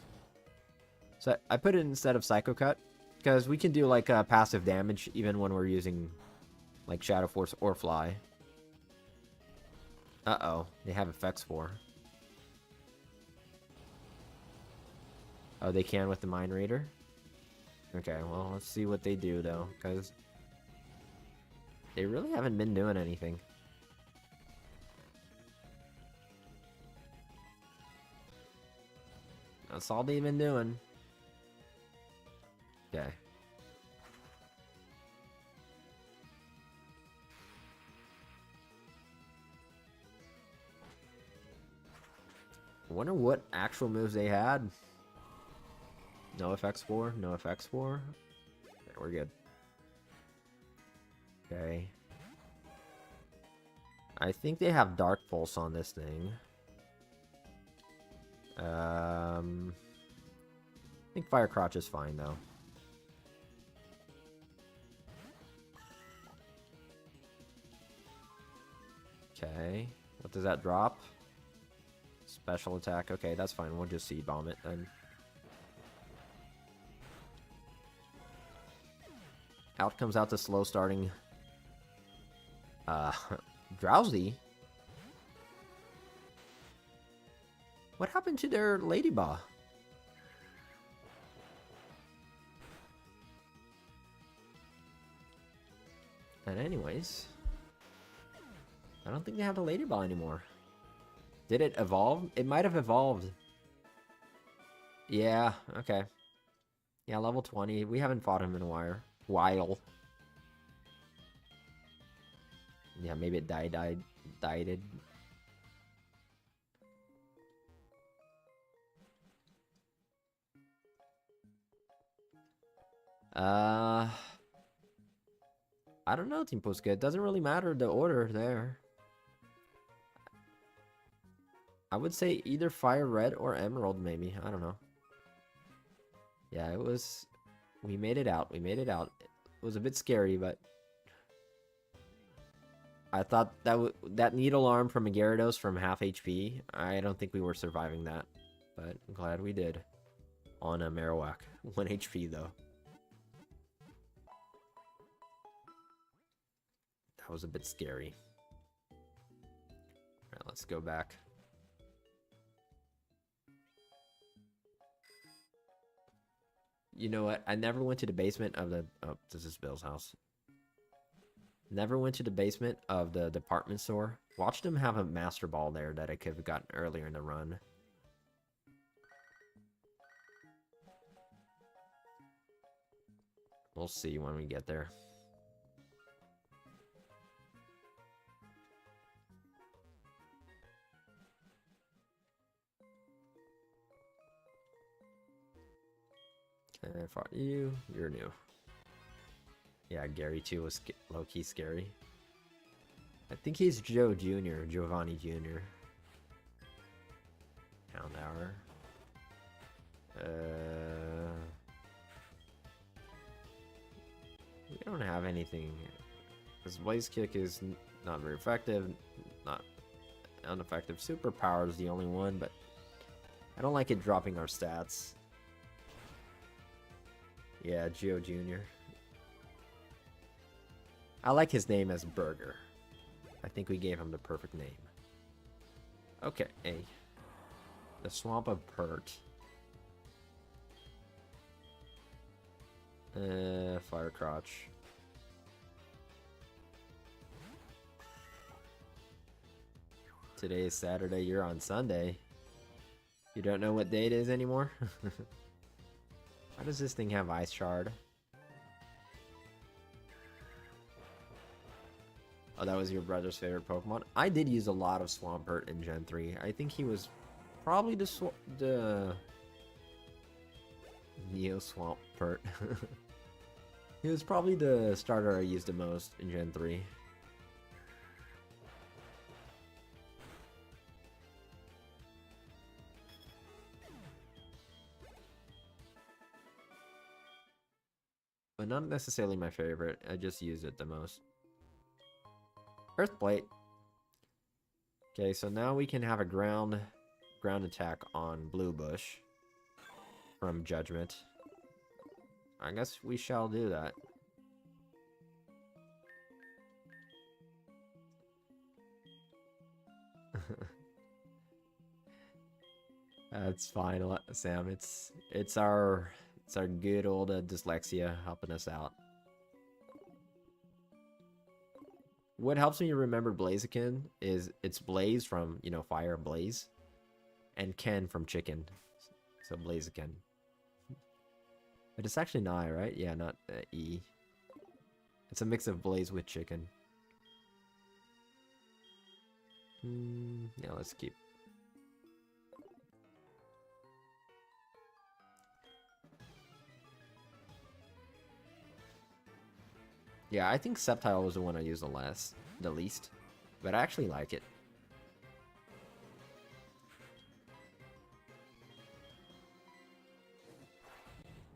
So I put it instead of Psycho Cut. Because we can do like passive damage even when we're using like Shadow Force or Fly. Uh-oh, they have effects for. Oh, they can with the Mind Raider? Okay, well, let's see what they do, though, because they really haven't been doing anything. That's all they've been doing. Okay. I wonder what actual moves they had. No FX4, no FX4. Okay, we're good. Okay. I think they have Dark Pulse on this thing. I think Fire Crotch is fine, though. Okay. What does that drop? Special attack. Okay, that's fine. We'll just Seed Bomb it then. Out comes out the slow starting. Drowsy? What happened to their Ladyba? And anyways, I don't think they have the Ladyball anymore. Did it evolve? It might have evolved. Yeah, okay. Yeah, level 20. We haven't fought him in a while. Yeah, maybe it died. I don't know, Team Puska. It doesn't really matter the order there. I would say either Fire Red or Emerald, maybe. I don't know. Yeah, it was... We made it out. We made it out. It was a bit scary, but... I thought that Needle Arm from a Gyarados from half HP, I don't think we were surviving that. But I'm glad we did. On a Marowak. 1 HP, though. That was a bit scary. Alright, let's go back. You know what? I never went to the basement of the... Oh, this is Bill's house. Never went to the basement of the department store. Watched them have a Master Ball there that I could have gotten earlier in the run. We'll see when we get there. I fought you. You're new. Yeah, Gary too was low-key scary. I think he's Joe Jr., Giovanni Jr. Pound Hour. We don't have anything. His Blaze Kick is not very effective. Not ineffective. Superpower is the only one, but I don't like it dropping our stats. Yeah, Geo Jr. I like his name as Burger. I think we gave him the perfect name. Okay, the Swamp of Pert. Fire Crotch. Today is Saturday, you're on Sunday. You don't know what day it is anymore? Why does this thing have Ice Shard? Oh, that was your brother's favorite Pokemon? I did use a lot of Swampert in Gen 3. I think he was probably the Neo Swampert. He was probably the starter I used the most in Gen 3. but not necessarily my favorite. I just use it the most. Earth Plate. Okay, so now we can have a ground attack on Blue Bush from Judgment. I guess we shall do that. That's fine, Sam. It's our good old dyslexia helping us out. What helps me remember Blaziken is it's Blaze from, you know, Fire Blaze, and Ken from Chicken. So Blaziken. But it's actually not I, right? Yeah, not E. It's a mix of Blaze with Chicken. Yeah, let's keep. Yeah, I think Sceptile was the one I used the least, but I actually like it.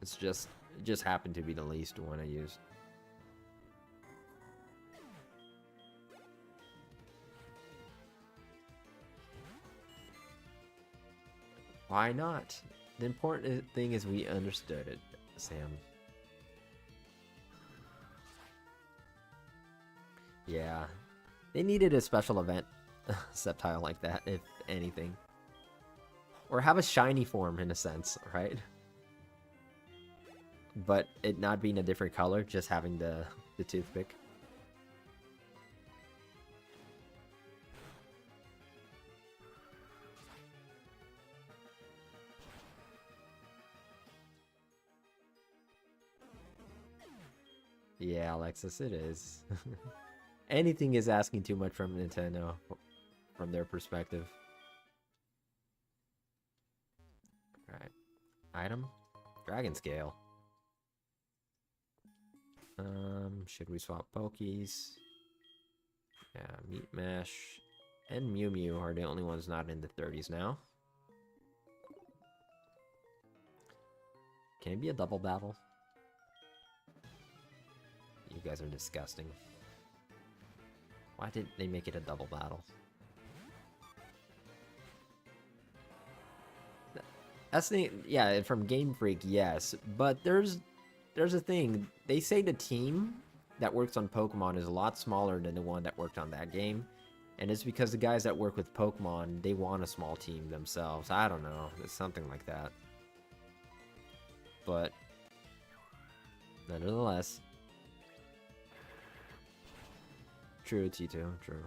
It just happened to be the least one I used. Why not? The important thing is we understood it, Sam. Yeah. They needed a special event Sceptile like that, if anything. Or have a shiny form in a sense, right? But it not being a different color, just having the toothpick. Yeah, Alexis, it is. Anything is asking too much from Nintendo, from their perspective. Alright. Item? Dragon Scale. Should we swap Pokies? Yeah, Meat Mesh and Mew Mew are the only ones not in the 30s now. Can it be a double battle? You guys are disgusting. Why didn't they make it a double battle? That's the yeah, from Game Freak, yes, but there's a thing. They say the team that works on Pokemon is a lot smaller than the one that worked on that game, and it's because the guys that work with Pokemon, they want a small team themselves. I don't know, it's something like that. But nonetheless, true, T2, true.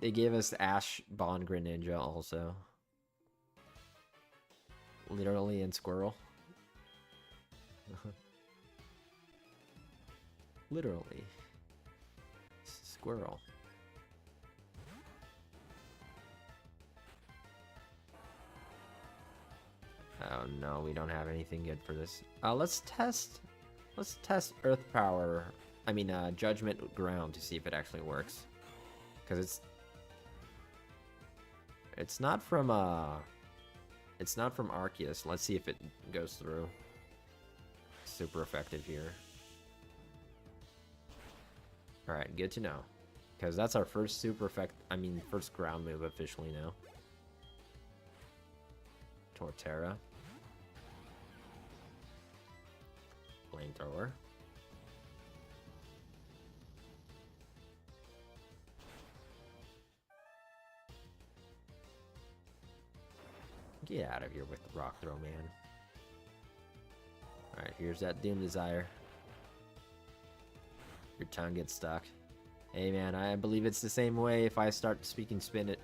They gave us Ash Bond Greninja also. Literally in Squirrel. Literally. Squirrel. Oh no, we don't have anything good for this. Let's test Earth Power. I mean, Judgment Ground to see if it actually works. Because it's not from Arceus. Let's see if it goes through. Super effective here. Alright, good to know. Because that's our first first ground move officially now. Torterra. Flamethrower. Get out of here with the rock throw, man. Alright, here's that Doom Desire. Your tongue gets stuck. Hey man, I believe it's the same way if I start speaking Finnish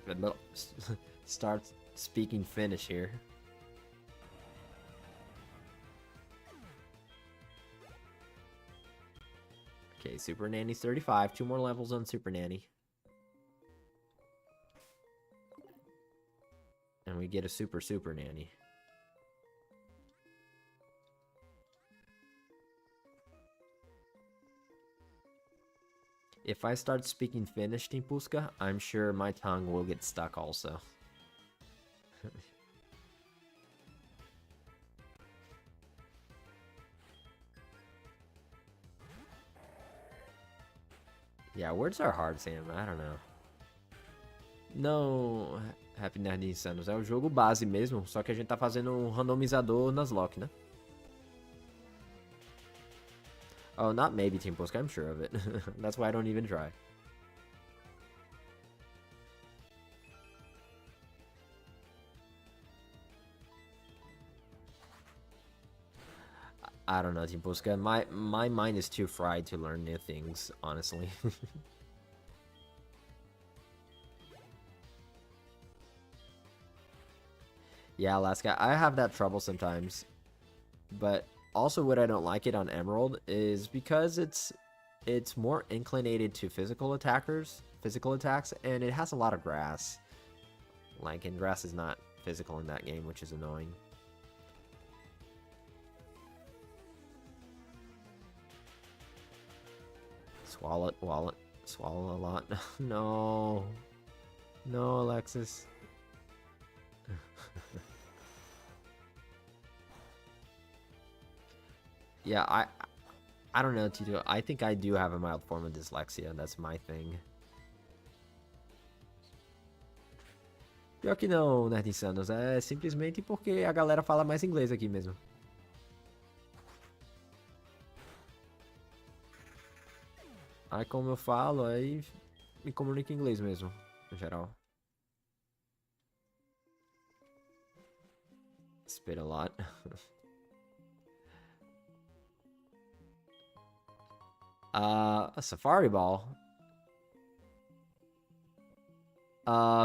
here. Okay, Super Nanny's 35. 2 more levels on Super Nanny. And we get a Super Nanny. If I start speaking Finnish, Team Puska, I'm sure my tongue will get stuck also. Yeah, words are hard, Sam. I don't know. Não, Happy Nerd Insanos. É o jogo base mesmo, só que a gente tá fazendo um randomizador Nuzlocke, né? Oh, not maybe, Team Polska. I'm sure of it. That's why I don't even try. I don't know, Team Polska. My mind is too fried to learn new things, honestly. Yeah, last guy. I have that trouble sometimes. But also what I don't like it on Emerald is because it's more inclinated to physical attacks, and it has a lot of grass. Like, and grass is not physical in that game, which is annoying. Swallow it, swallow a lot. No. No, Alexis. Yeah, I don't know, Tito. I think I do have a mild form of dyslexia. That's my thing. Pior que não, Nerdinsanos. É simplesmente porque a galera fala mais inglês aqui mesmo. Aí como eu falo, aí me comunico em inglês mesmo, no geral. Spit a lot. A Safari Ball.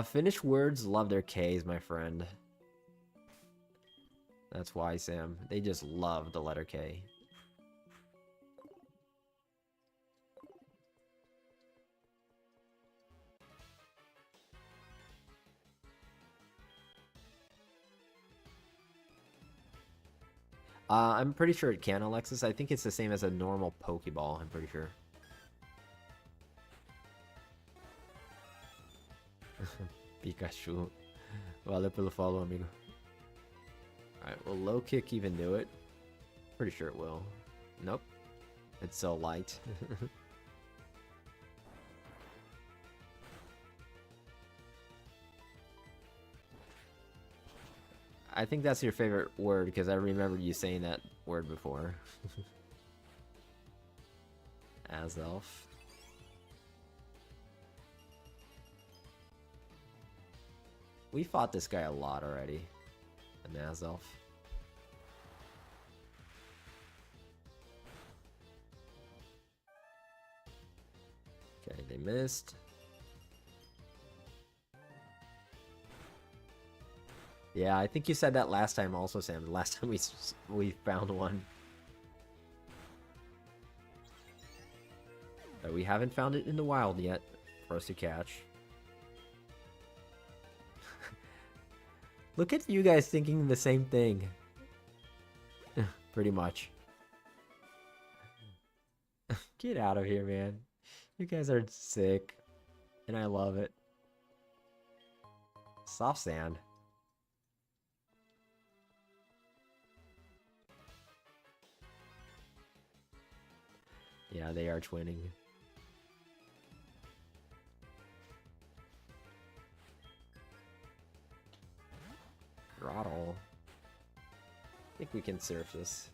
Finnish words love their K's, my friend. That's why, Sam. They just love the letter K. I'm pretty sure it can, Alexis. I think it's the same as a normal Pokeball, I'm pretty sure. Pikachu. Valeu pelo follow, amigo. Alright, will low kick even do it? Pretty sure it will. Nope. It's so light. I think that's your favorite word because I remember you saying that word before. Azelf. We fought this guy a lot already. An Azelf. Okay, they missed. Yeah, I think you said that last time also, Sam. The last time we found one. But we haven't found it in the wild yet for us to catch. Look at you guys thinking the same thing. Pretty much. Get out of here, man. You guys are sick. And I love it. Soft sand. Yeah, they are twinning. Throttle. I think we can surf this.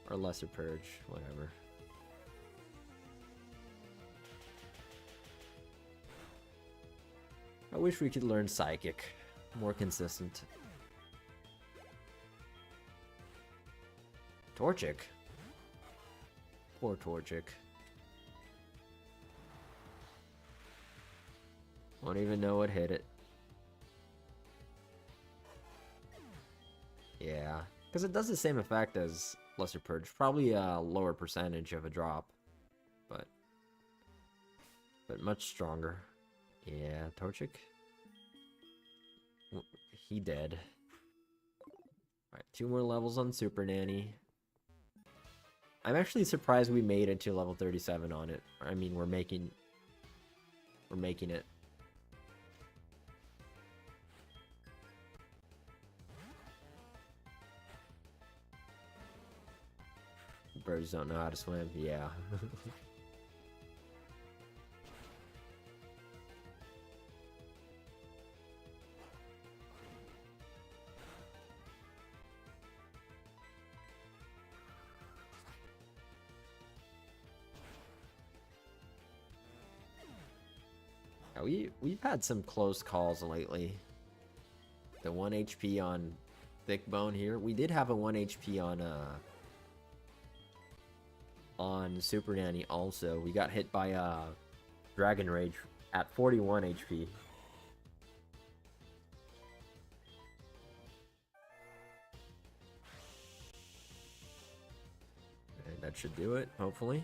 Or lesser purge, whatever. I wish we could learn Psychic. More consistent. Torchic. Poor Torchic. Won't even know what hit it. Yeah, because it does the same effect as Lesser Purge. Probably a lower percentage of a drop, but much stronger. Yeah, Torchic. He dead. Alright, 2 more levels on Super Nanny. I'm actually surprised we made it to level 37 on it. I mean, we're making it. Birds don't know how to swim. Yeah. Yeah, we've had some close calls lately. The 1 HP on Thick Bone here. We did have a 1 HP on Super Nanny also. We got hit by Dragon Rage at 41 HP. And that should do it, hopefully.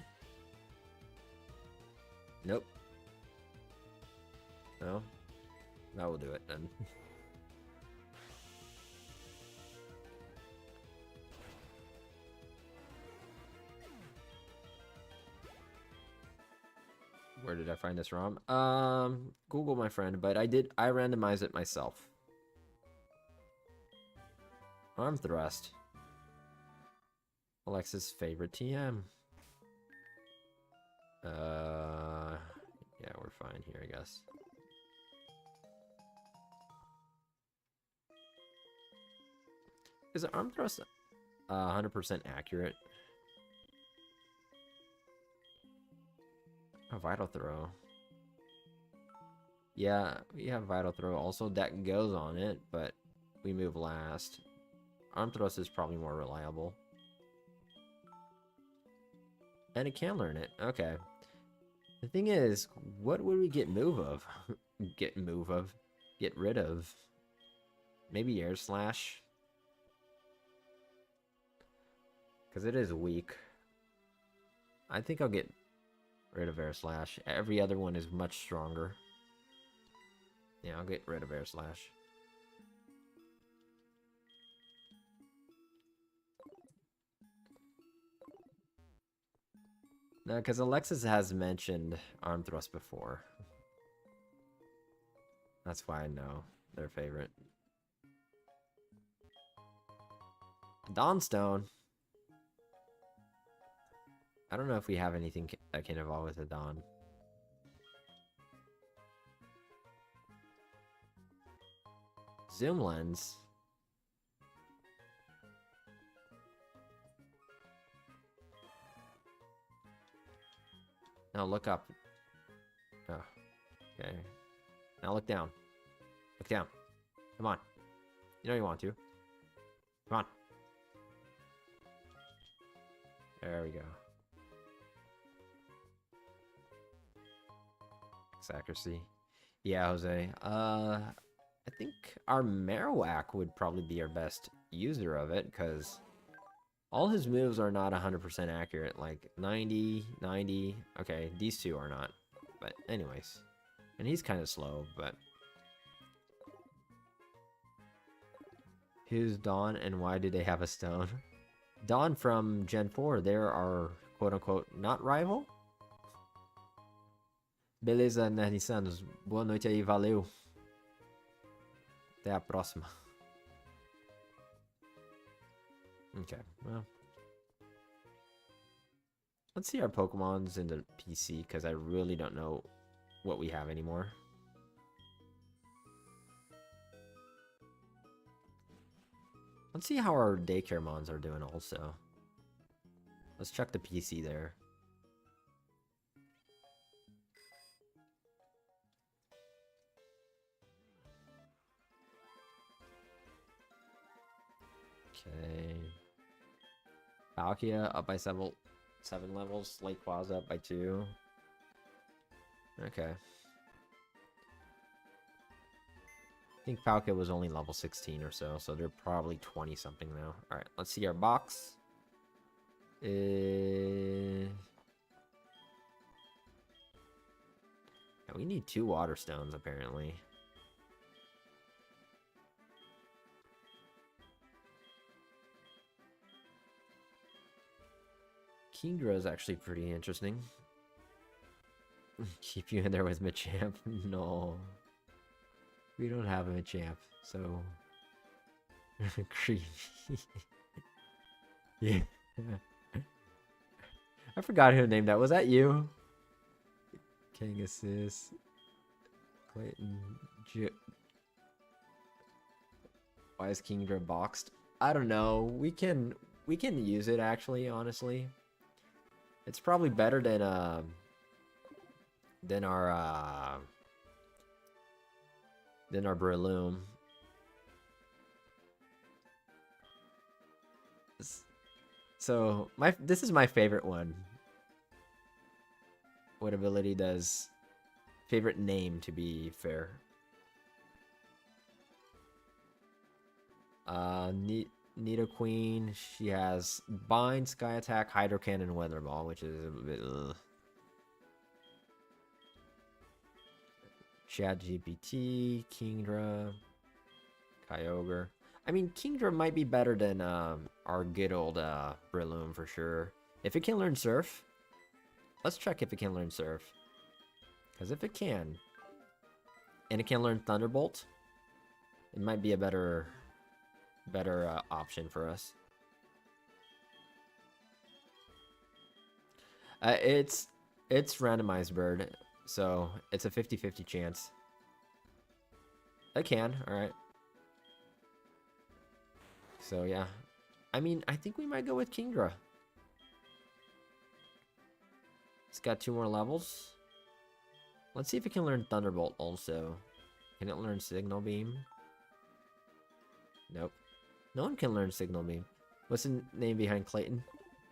Nope. No? That will do it then. Where did I find this ROM? Google, my friend, but I randomized it myself. Arm thrust. Alexa's favorite TM. Yeah, we're fine here, I guess. Is the arm thrust 100% accurate? A vital throw. Yeah, we have vital throw. Also, that goes on it, but we move last. Arm thrust is probably more reliable. And it can learn it. Okay. The thing is, what would we get move of? Get rid of? Maybe air slash? Because it is weak. I think I'll get rid of air slash. Every other one is much stronger. Yeah, I'll get rid of air slash. No, because Alexis has mentioned arm thrust before. That's why I know their favorite. Dawnstone. I don't know if we have anything that can evolve with a Dawn. Zoom lens. Now look up. Oh, okay. Now look down. Look down. Come on. You know you want to. Come on. There we go. Accuracy. Yeah, Jose. I think our Marowak would probably be our best user of it, because all his moves are not 100% accurate. Like 90, 90. Okay, these two are not. But anyways. And he's kind of slow, but... Who's Dawn and why do they have a stone? Dawn from Gen 4, they're our quote-unquote not rival? Beleza, Nerdisanos. Boa noite aí, valeu. Até a próxima. Okay, well. Let's see our Pokemons in the PC, because I really don't know what we have anymore. Let's see how our daycare mons are doing also. Let's check the PC there. Okay. Palkia up by 7 levels. Slayquaza up by 2. Okay. I think Palkia was only level 16 or so, so they're probably 20 something now. Alright, let's see our box. Yeah, we need 2 water stones apparently. Kingdra is actually pretty interesting. Keep you in there with Machamp? No. We don't have a Machamp, so... Creepy. Yeah. I forgot who named that. Was that you? King Assist. Clayton. Why is Kingdra boxed? I don't know. We can use it actually, honestly. It's probably better than our Then our Breloom. So this is my favorite one. What ability does? Favorite name, to be fair. Nidoqueen. She has Bind, Sky Attack, Hydro Cannon, Weather Ball, which is a bit. Chat GPT, Kingdra, Kyogre. I mean, Kingdra might be better than our good old Breloom for sure. If it can learn Surf, let's check if it can learn Surf. Because if it can, and it can learn Thunderbolt, it might be a better option for us. It's randomized bird, so it's a 50-50 chance. I can, alright. So yeah. I mean, I think we might go with Kingdra. It's got 2 more levels. Let's see if it can learn Thunderbolt also. Can it learn Signal Beam? Nope. No one can learn Signal Beam. What's the name behind Clayton?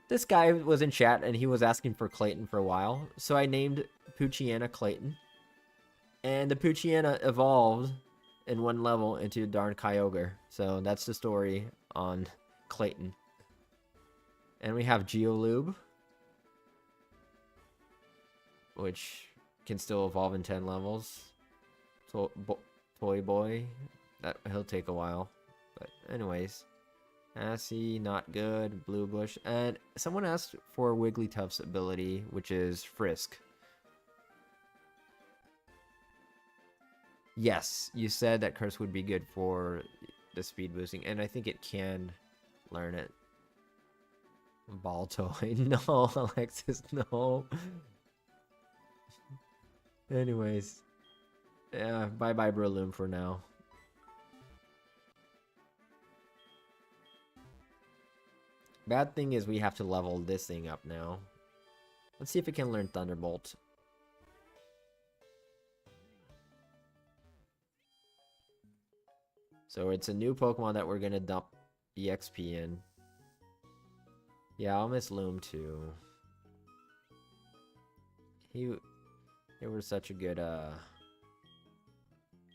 This guy was in chat and he was asking for Clayton for a while. So I named Poochyena Clayton. And the Poochyena evolved in 1 level into a darn Kyogre. So that's the story on Clayton. And we have Geolube, which can still evolve in 10 levels. Toy Boy, that he'll take a while. But anyways, Assy, not good. Blue Bush, and someone asked for Wigglytuff's ability, which is Frisk. Yes, you said that Curse would be good for the speed boosting, and I think it can learn it. Ball Toy, no, Alexis, no. Anyways, yeah, bye-bye Breloom for now. Bad thing is we have to level this thing up now. Let's see if it can learn Thunderbolt. So it's a new Pokemon that we're gonna dump EXP in. Yeah, I'll miss Loom too. They were such a good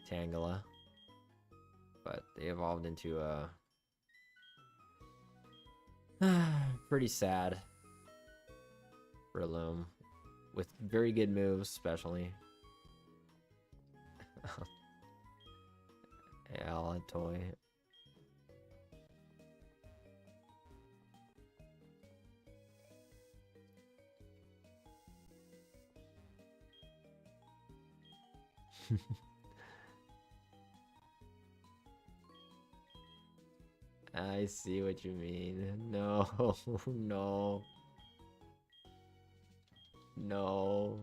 Tangela, but they evolved into a pretty sad Breloom with very good moves, especially. Alatoy. I see what you mean. No, no. No.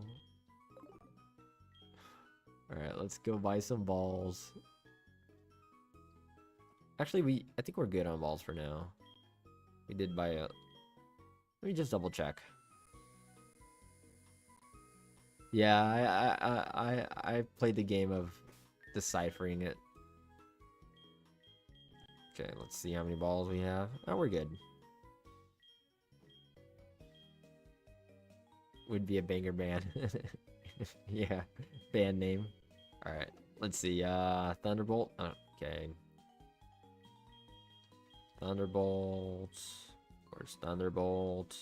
Alright, let's go buy some balls. Actually, I think we're good on balls for now. We did buy a... Let me just double check. Yeah, I played the game of deciphering it. Okay, let's see how many balls we have. Oh, we're good. Would be a banger band. Yeah, band name. Alright, let's see. Thunderbolt. Okay. Thunderbolt. Where's Thunderbolt?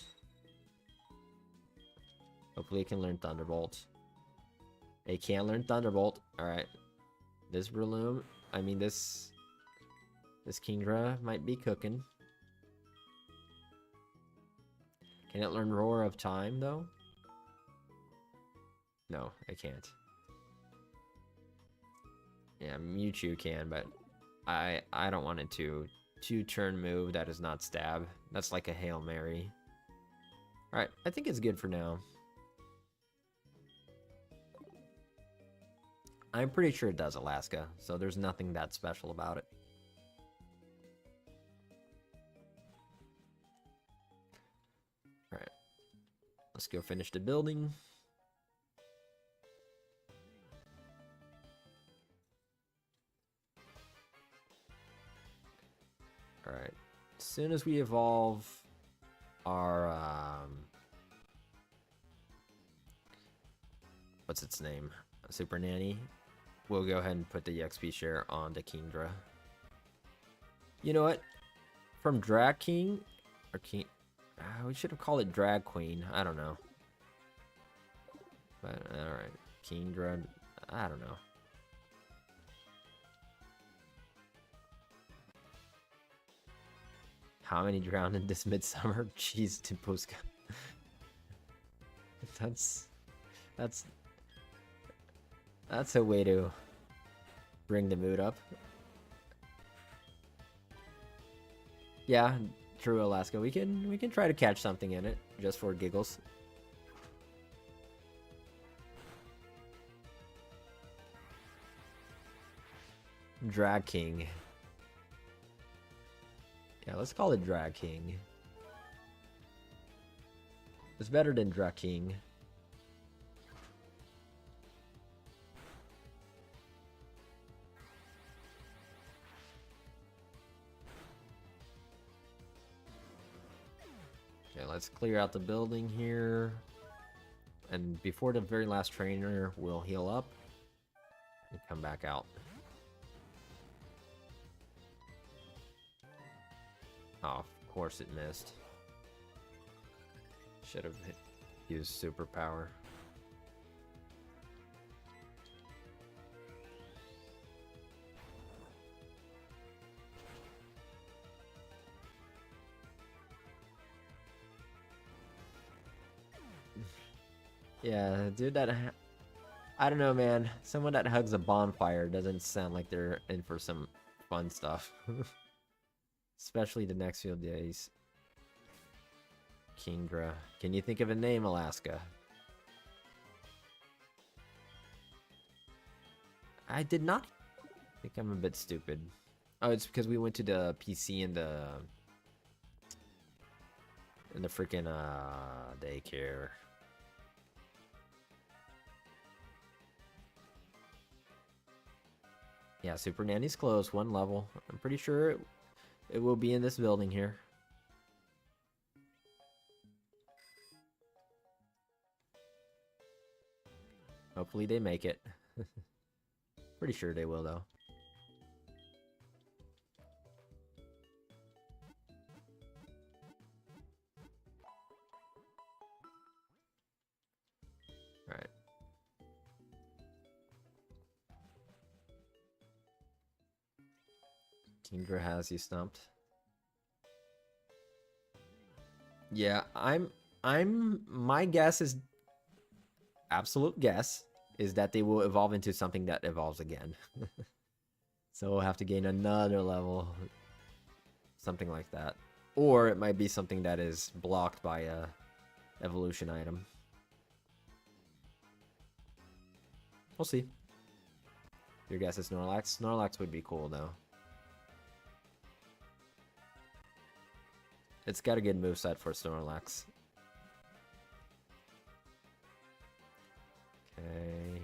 Hopefully it can learn Thunderbolt. It can learn Thunderbolt. Alright. This Breloom, I mean this Kingdra might be cooking. Can it learn Roar of Time though? No, it can't. Yeah, Mewtwo can, but I don't want it to. 2-turn move that is not stab. That's like a Hail Mary. Alright, I think it's good for now. I'm pretty sure it does Alaska, so there's nothing that special about it. Alright. Let's go finish the building. Alright. As soon as we evolve our what's its name? Super Nanny, we'll go ahead and put the XP share on the Kingdra. You know what? From Drag King or King, we should have called it Drag Queen. I don't know. But alright, Kingdra. I don't know. How many drowned in this midsummer? Jeez, Timpuska. That's a way to bring the mood up. Yeah, true, Alaska. We can try to catch something in it just for giggles. Drag King. Yeah, let's call it Drag King. It's better than Drag King. Okay, let's clear out the building here. And before the very last trainer, we'll heal up and come back out. Oh, of course it missed. Should have used superpower. Yeah, dude, I don't know, man. Someone that hugs a bonfire doesn't sound like they're in for some fun stuff. Especially the next few days. Kingdra. Can you think of a name, Alaska? I did not. I think I'm a bit stupid. Oh, it's because we went to the PC and the freaking daycare. Yeah, Super Nanny's close, one level. I'm pretty sure it will be in this building here. Hopefully they make it. Pretty sure they will, though. Alright. Kingdra has you stumped. Yeah, my guess is, absolute guess, is that they will evolve into something that evolves again. So we'll have to gain another level. Something like that. Or it might be something that is blocked by a evolution item. We'll see. Your guess is Snorlax? Snorlax would be cool, though. It's got a good moveset for Snorlax. Okay.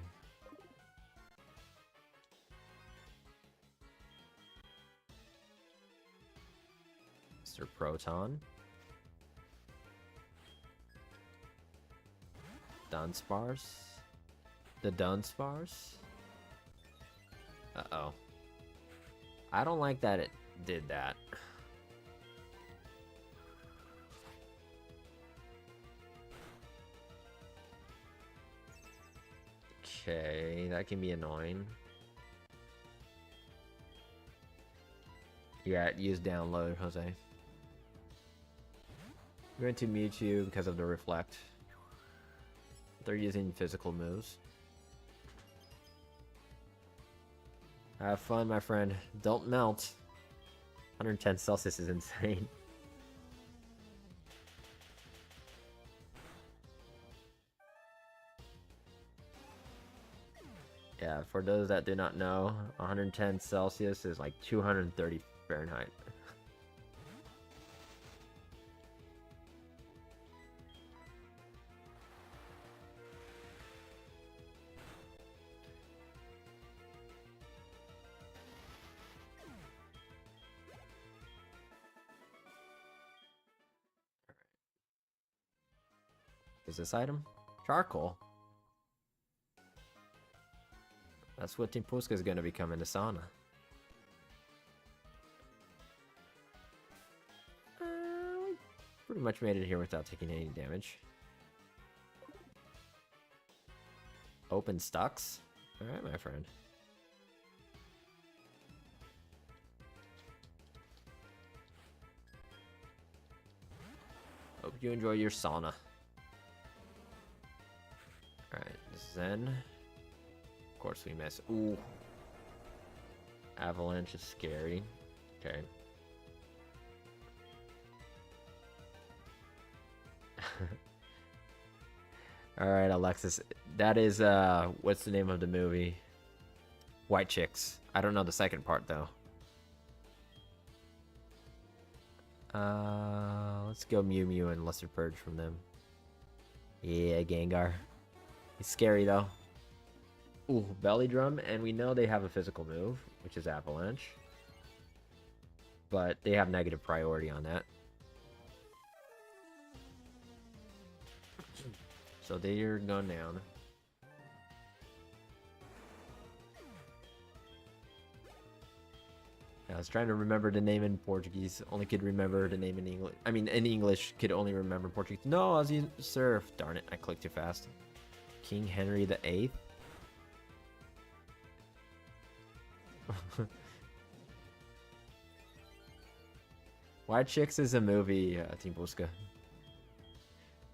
Mr. Proton. Dunsparce. The Dunsparce? Uh-oh. I don't like that it did that. Okay, that can be annoying. Yeah, use download, Jose. We're going to Mewtwo because of the Reflect. They're using physical moves. Have fun, my friend. Don't melt. 110 Celsius is insane. Yeah, for those that do not know, 110 Celsius is like 230 Fahrenheit. is this item? Charcoal. That's what Team Puska is going to become in the sauna. We pretty much made it here without taking any damage. Open stocks. Alright, my friend. Hope you enjoy your sauna. Alright, Zen. Of course we miss. Ooh. Avalanche is scary. Okay. Alright, Alexis. That is, what's the name of the movie? White Chicks. I don't know the second part, though. Let's go Mew Mew and Lesser Purge from them. Yeah, Gengar. He's scary, though. Ooh, Belly Drum, and we know they have a physical move, which is Avalanche. But they have negative priority on that. So they're going down. I was trying to remember the name in Portuguese. Only could remember the name in English. I mean, in English, could only remember Portuguese. No, I was using Surf. Darn it, I clicked too fast. King Henry the Eighth. White Chicks is a movie, Team Puska.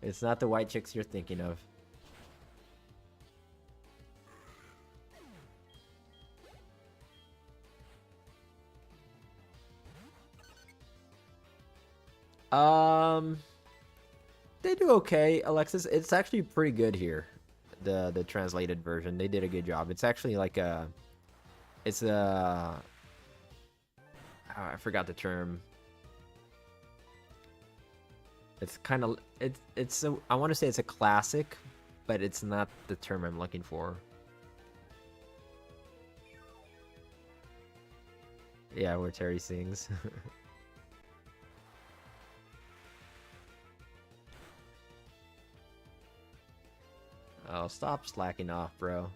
It's not the White Chicks you're thinking of. They do okay, Alexis. It's actually pretty good here. The translated version. They did a good job. It's actually like a... It's a... Oh, I forgot the term. It's kind of... It's a, I want to say it's a classic, but it's not the term I'm looking for. Yeah, where Terry sings. Oh, stop slacking off, bro.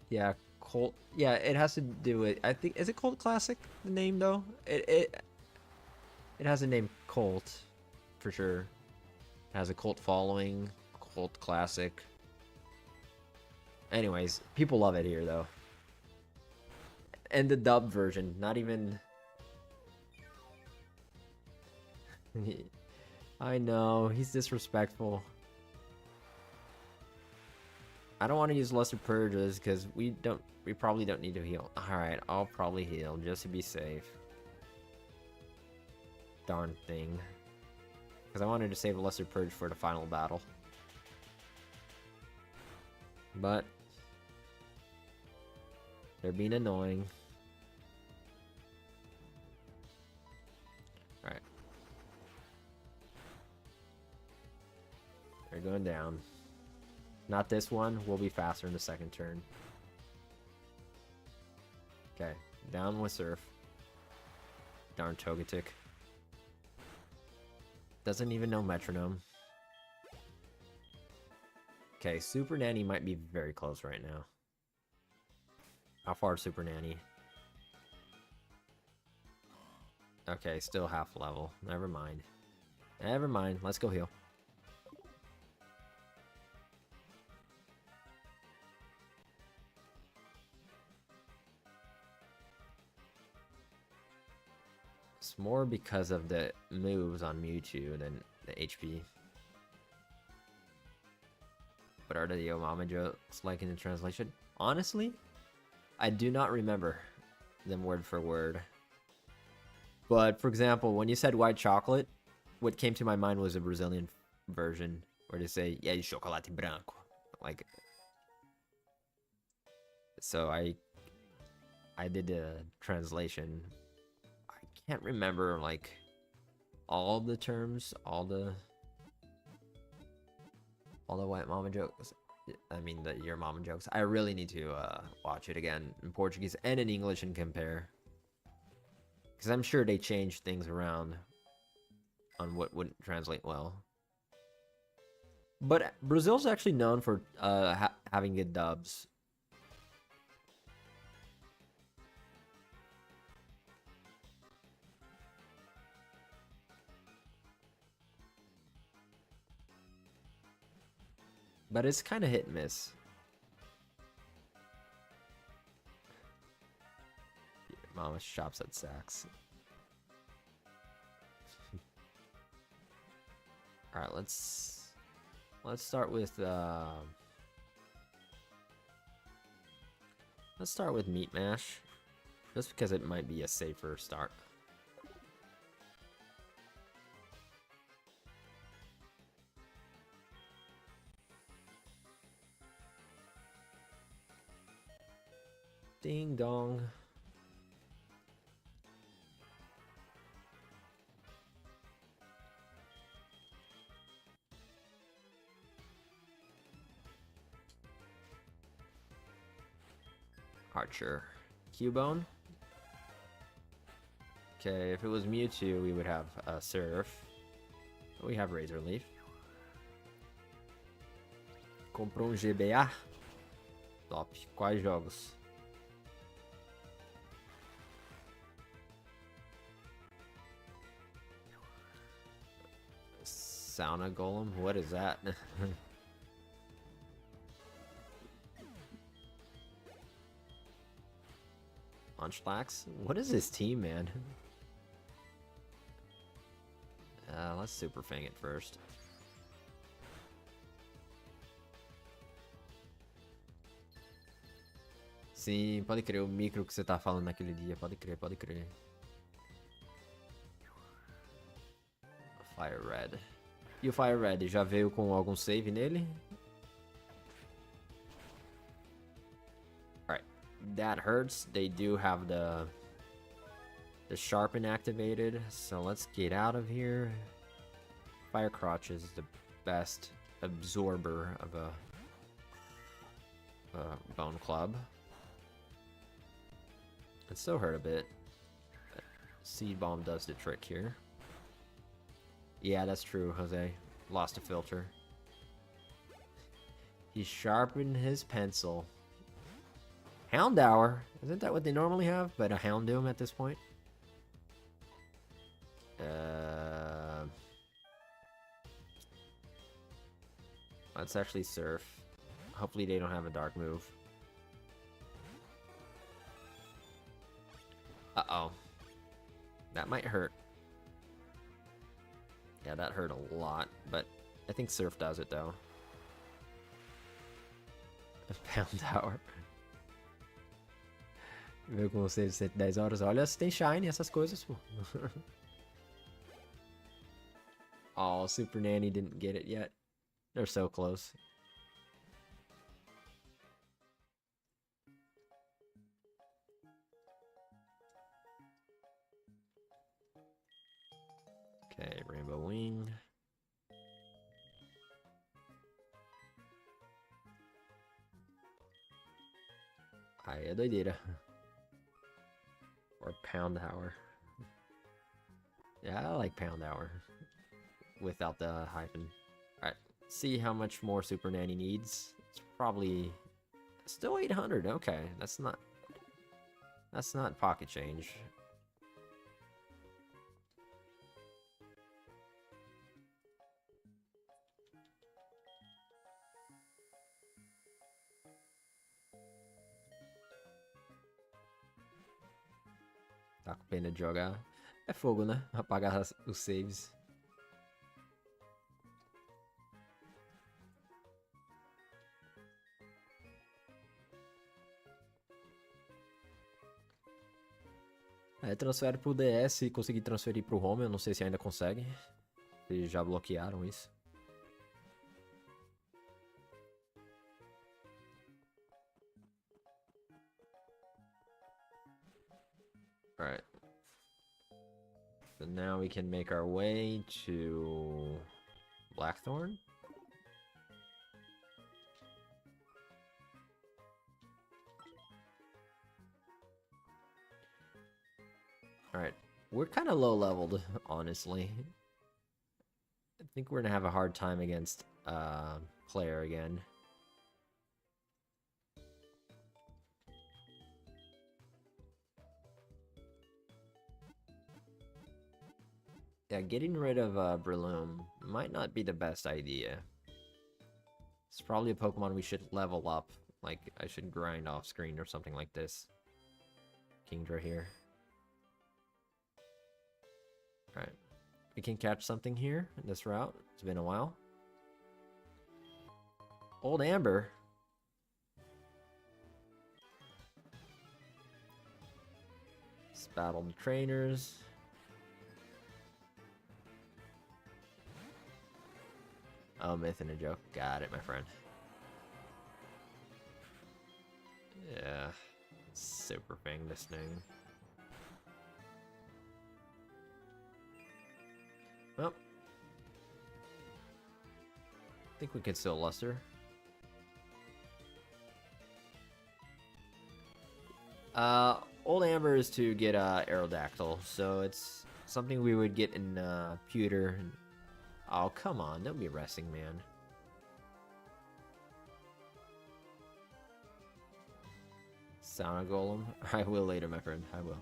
Yeah, Colt. Yeah, it has to do with... I think... Is it Colt Classic, the name, though? It has a name, Colt, for sure. It has a cult following. Colt Classic. Anyways, people love it here, though. And the dub version, not even... I know, he's disrespectful. I don't want to use Lesser Purges because we probably don't need to heal. Alright, I'll probably heal just to be safe. Darn thing. Because I wanted to save a Lesser Purge for the final battle. But they're being annoying. Alright. They're going down. Not this one. We'll be faster in the second turn. Okay. Down with Surf. Darn Togetic. Doesn't even know Metronome. Okay, Super Nanny might be very close right now. How far is Super Nanny? Okay, still half level. Never mind. Never mind. Let's go heal. It's more because of the moves on Mewtwo than the HP. What are the Yo Mama jokes like in the translation? Honestly, I do not remember them word for word. But for example, when you said white chocolate, what came to my mind was a Brazilian version where they say, "Yeah, chocolate branco." Like, so I did the translation. I can't remember like all the terms, all the white mama jokes. I mean, your mama jokes. I really need to watch it again in Portuguese and in English and compare. Because I'm sure they changed things around on what wouldn't translate well. But Brazil's actually known for having good dubs. But it's kind of hit and miss. Mama shops at Saks. All right, let's start with meat mash, just because it might be a safer start. Ding dong. Archer. Cubone. Okay, if it was Mewtwo, we would have Surf. We have Razor Leaf. Comprou GBA. Top. Quais jogos? Sauna Golem? What is that? Munchlax? What is this team, man? Let's Super Fang it first. Sim, pode crer, o micro que você tá falando naquele dia. Pode crer, pode crer. Fire Red. E o Fire Red já veio com algum save nele? Alright. That hurts. They do have the Sharpen activated. So let's get out of here. Fire Crotch is the best absorber of a Bone Club. It still hurt a bit. Seed Bomb does the trick here. Yeah, that's true, Jose. Lost a filter. He sharpened his pencil. Houndour. Isn't that what they normally have? But a Houndoom at this point? Let's actually Surf. Hopefully they don't have a dark move. Uh-oh. That might hurt. Yeah, that hurt a lot, but I think Surf does it, though. Pound Hour. Veio com você de 110 horas. Olha se tem Shine, essas coisas, pô. Oh, Super Nanny didn't get it yet. They're so close. Okay, Rainbow Wing. Aí é doideira. Or Pound Hour. Yeah, I like Pound Hour. Without the hyphen. Alright, see how much more Super Nanny needs. It's probably still 800. Okay, that's not pocket change. Tá com pena de jogar. É fogo, né? Apagar os saves. É, transfere pro DS e conseguir transferir pro home, eu não sei se ainda consegue. Eles já bloquearam isso. Alright. So now we can make our way to Blackthorn. Alright. We're kind of low leveled, honestly. I think we're gonna have a hard time against player again. Yeah, getting rid of Breloom might not be the best idea. It's probably a Pokemon we should level up. Like, I should grind off screen or something like this. Kingdra here. Alright. We can catch something here in this route. It's been a while. Old Amber. Let's battle the trainers. Oh, myth and a joke. Got it, my friend. Yeah. Super Fang this thing. Well. I think we can still Luster. Old Amber is to get Aerodactyl, so it's something we would get in Pewter. Oh, come on, don't be resting, man. Sauna Golem? I will later, my friend. I will.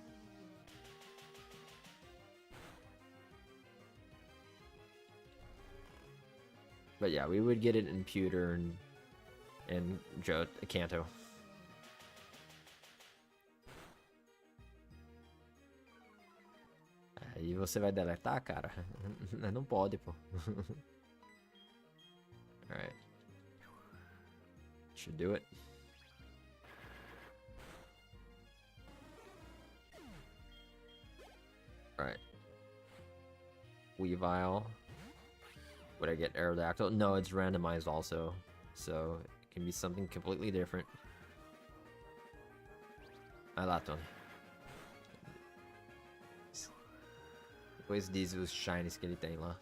But yeah, we would get it in Pewter and Kanto. Aí você vai deletar, cara? Não pode, pô. Alright. Should do it. Alright. Weavile. Would I get Aerodactyl? No, it's randomized also. So, it can be something completely different. I laughed on. Depois diz os shinies que ele tem lá.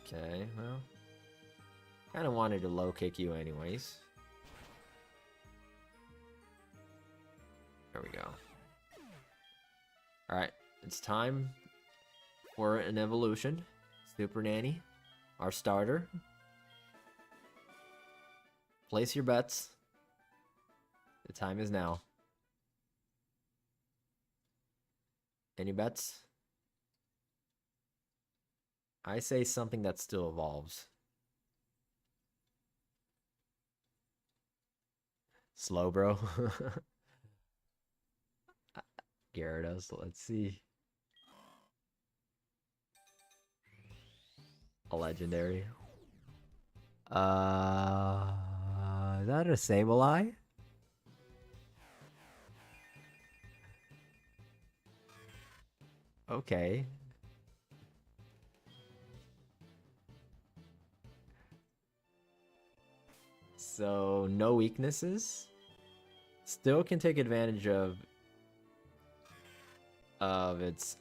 Okay, well. Kinda wanted to low kick you anyways. There we go. Alright, it's time for an evolution. Super Nanny, our starter. Place your bets. The time is now. Any bets? I say something that still evolves. Slow, bro. Gyarados, let's see. A legendary. Is that a Sableye? Okay. So, no weaknesses. Still can take advantage of its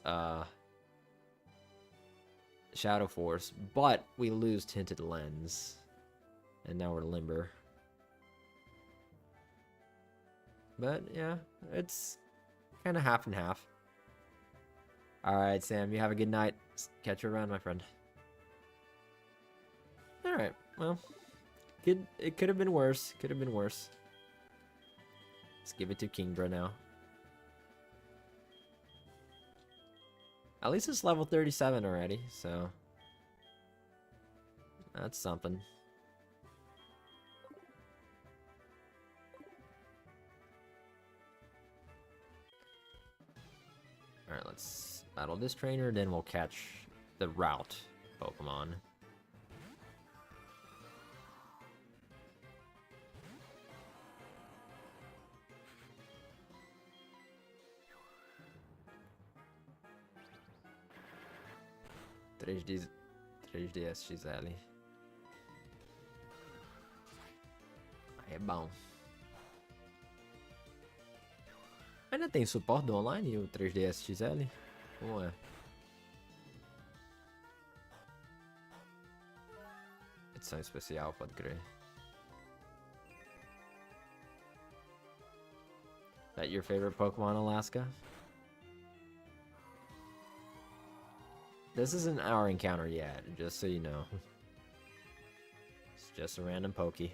Shadow Force, but we lose Tinted Lens. And now we're Limber. But yeah, it's kind of half and half. Alright, Sam, you have a good night. Catch you around, my friend. Alright, well, it could have been worse. Could have been worse. Let's give it to Kingdra now. At least it's level 37 already, so that's something. Alright, let's battle this trainer, then we'll catch the route Pokemon. Três DS XL. É bom. Ainda tem suporte do online o 3DS XL? Como é? Edição especial, pode crer. That your favorite Pokemon, Alaska? This isn't our encounter yet, just so you know. It's just a random pokey.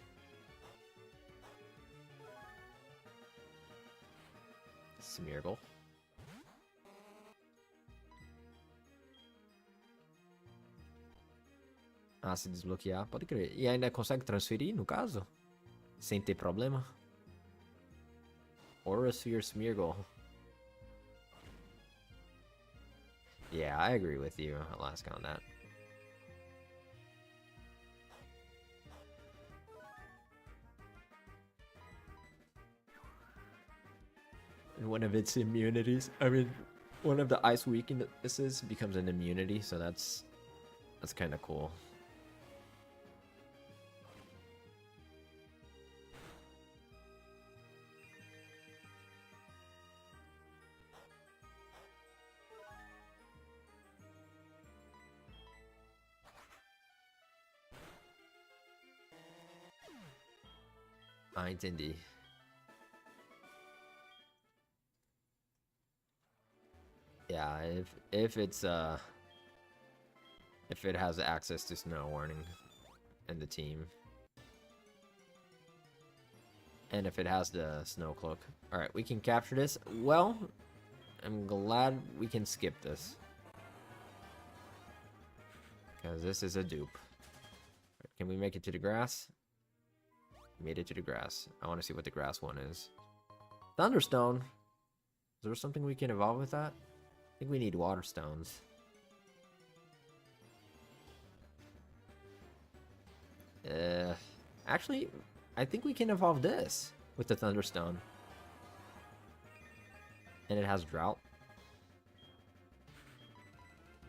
Smeargle. Ah, se desbloquear, pode crer. E ainda consegue transferir, no caso? Sem ter problema? Aura Sphere Smeargle. Yeah, I agree with you, Alaska, on that. And one of its immunities, I mean, one of the ice weaknesses becomes an immunity, so that's kind of cool. Ah, entendi. Yeah, if it's if it has access to snow warning in the team. And if it has the snow cloak. Alright, we can capture this. Well, I'm glad we can skip this. Because this is a dupe. Can we make it to the grass? Made it to the grass. I want to see what the grass one is. Thunderstone. Is there something we can evolve with that? I think we need water stones. Actually, I think we can evolve this with the Thunderstone. And it has drought.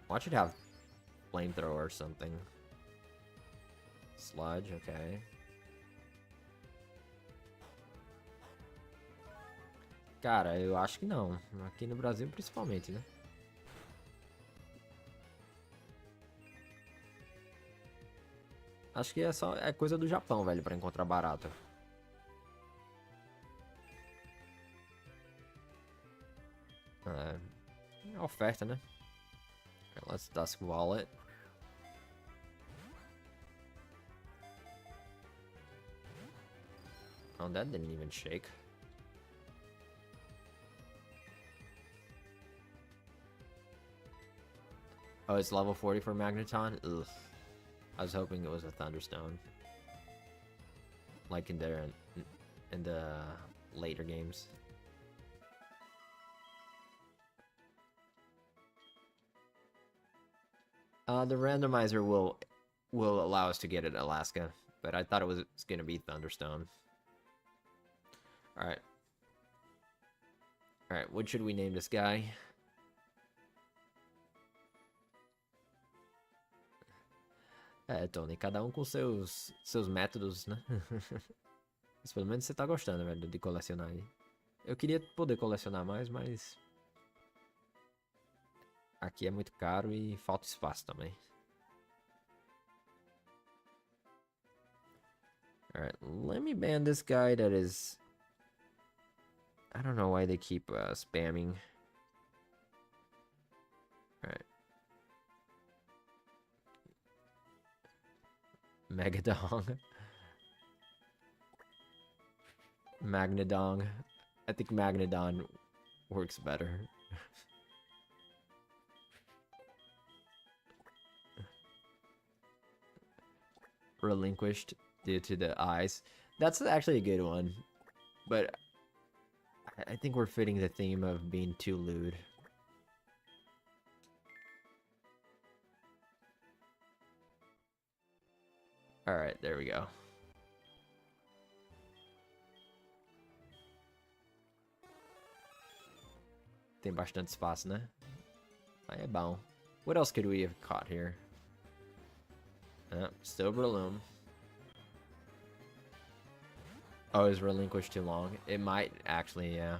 Watch it have flamethrower or something. Sludge, okay. Cara, eu acho que não. Aqui no Brasil, principalmente, né? Acho que é coisa do Japão, velho, pra encontrar barato. É oferta, né? Let's Dusk Wallet. Oh, that didn't even shake. Oh, it's level 40 for Magneton? Ugh. I was hoping it was a Thunderstone. Like in the later games. The randomizer will allow us to get it Alaska, but I thought it was gonna be Thunderstone. Alright. Alright, what should we name this guy? Tony, cada um com seus métodos, né? Mas pelo menos você tá gostando, velho, de colecionar aí. Eu queria poder colecionar mais, mas... aqui é muito caro e falta espaço também. Alright, let me ban this guy that is... I don't know why they keep spamming. Alright. Megadong. Magnadong. I think Magnadon works better. Relinquished due to the eyes. That's actually a good one. But I think we're fitting the theme of being too lewd. Alright, there we go. Tem bastante espaço, né? Aí é bom. What else could we have caught here? Still Breloom. Oh, is relinquished too long? It might actually, yeah.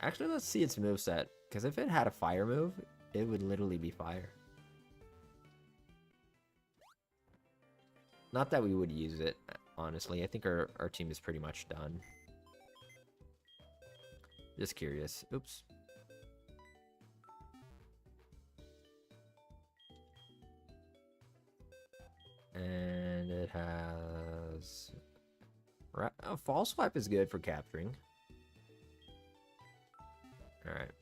Actually, let's see its moveset. Because if it had a fire move, it would literally be fire. Not that we would use it, honestly. I think our team is pretty much done. Just curious. Oops. has... Fall swipe is good for capturing. Alright.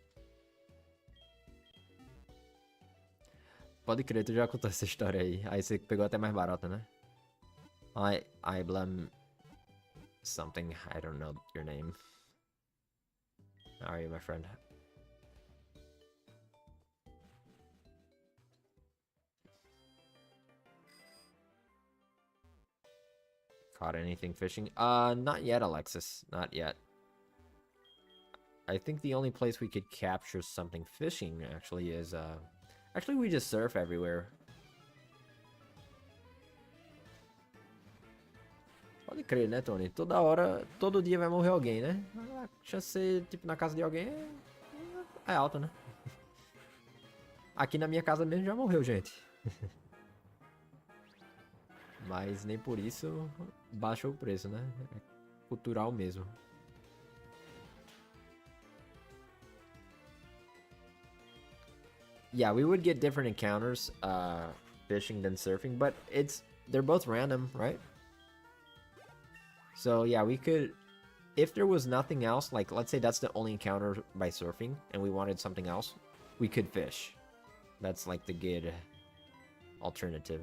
Pode crer, tu já contou essa história aí. Aí você pegou até mais barato, né? I blame... something. I don't know your name. How are you, my friend? Caught anything fishing? Not yet, Alexis. Not yet. I think the only place we could capture something fishing actually is actually we just surf everywhere. Pode crer, né, Tony? Toda hora, todo dia vai morrer alguém, né? A chance de ser, tipo, na casa de alguém é alta, né? Aqui na minha casa mesmo já morreu gente. Mas nem por isso baixa o preço, né? É cultural mesmo. Yeah, we would get different encounters fishing than surfing, but they're both random, right? So yeah, we could, if there was nothing else, like let's say that's the only encounter by surfing and we wanted something else, we could fish. That's like the good alternative.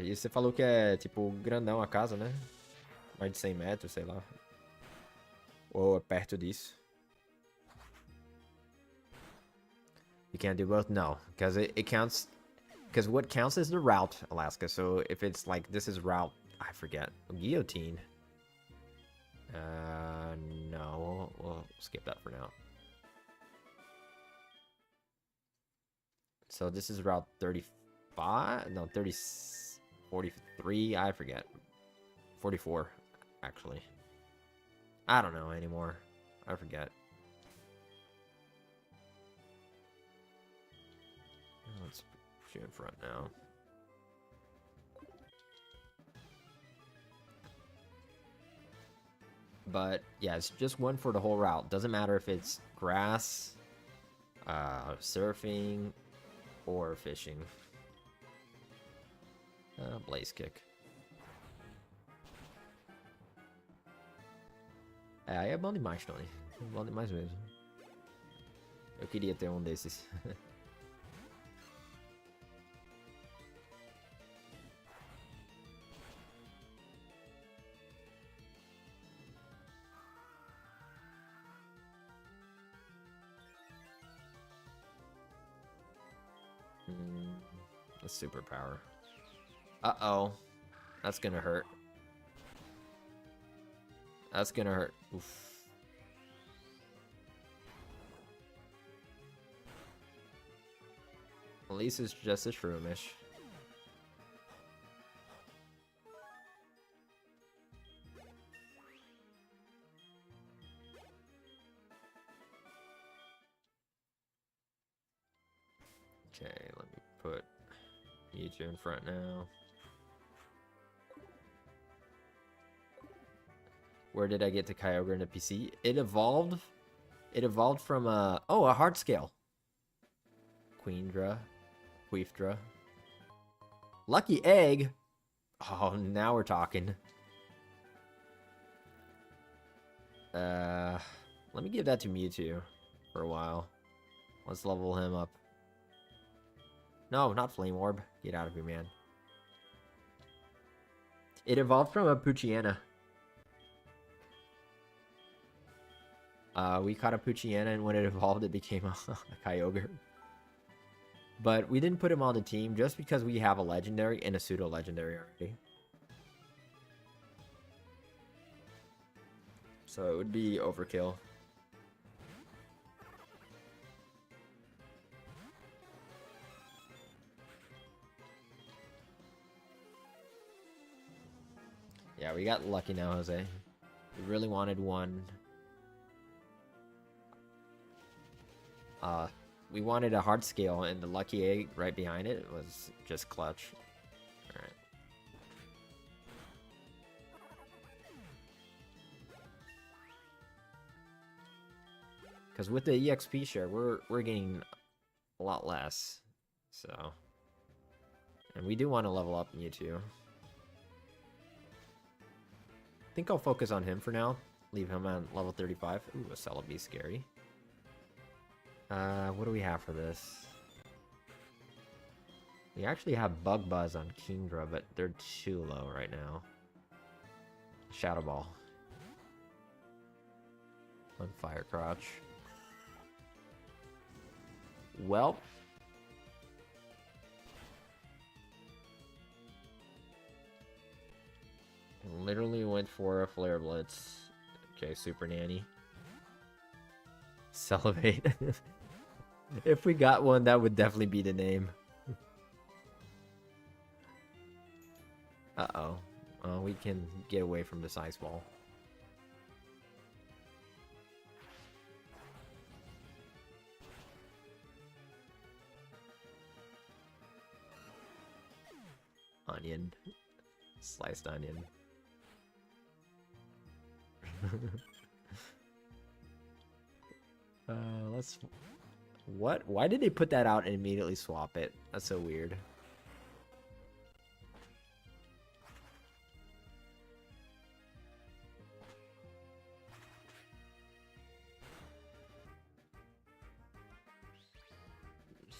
E você falou que é tipo grandão a casa, né? Mais de 100 metros, sei lá. Ou é perto disso. You can't do both? No, because it counts. Because what counts is the route, Alaska. So if it's like this is route, I forget. Guillotine. No, we'll skip that for now. So this is route 35? No, 30, 43, I forget. 44, actually. I don't know anymore. I forget. Let's shoot in front now. But yeah, it's just one for the whole route. Doesn't matter if it's grass, surfing, or fishing. Blaze kick. Aí é bom demais, Tony. É bom demais mesmo. Eu queria ter um desses. A superpower. Uh-oh. That's gonna hurt. That's gonna hurt. Oof. At least it's just a shroomish. Okay, let me put you two in front now. Where did I get to Kyogre in the PC? It evolved. It evolved from a heart scale. Queendra, Queefdra. Lucky egg. Oh, now we're talking. Let me give that to Mewtwo for a while. Let's level him up. No, not Flame Orb. Get out of here, man. It evolved from a Poochyena. We caught a Poochyena, and when it evolved, it became a Kyogre. But we didn't put him on the team just because we have a legendary and a pseudo-legendary already. So it would be overkill. Yeah, we got lucky now, Jose. We really wanted one. We wanted a hard scale, and the lucky egg right behind it was just clutch. Alright. Because with the EXP share, we're getting a lot less. So, and we do want to level up Mewtwo. I think I'll focus on him for now. Leave him at level 35. Ooh, a Celebi, scary. What do we have for this? We actually have Bug Buzz on Kingdra, but they're too low right now. Shadow Ball. On Fire Crotch. Well. Literally went for a Flare Blitz. Okay, Super Nanny. Salivate. If we got one, that would definitely be the name. Uh-oh. We can get away from this Ice Ball. Onion. Sliced onion. Let's... What? Why did they put that out and immediately swap it? That's so weird.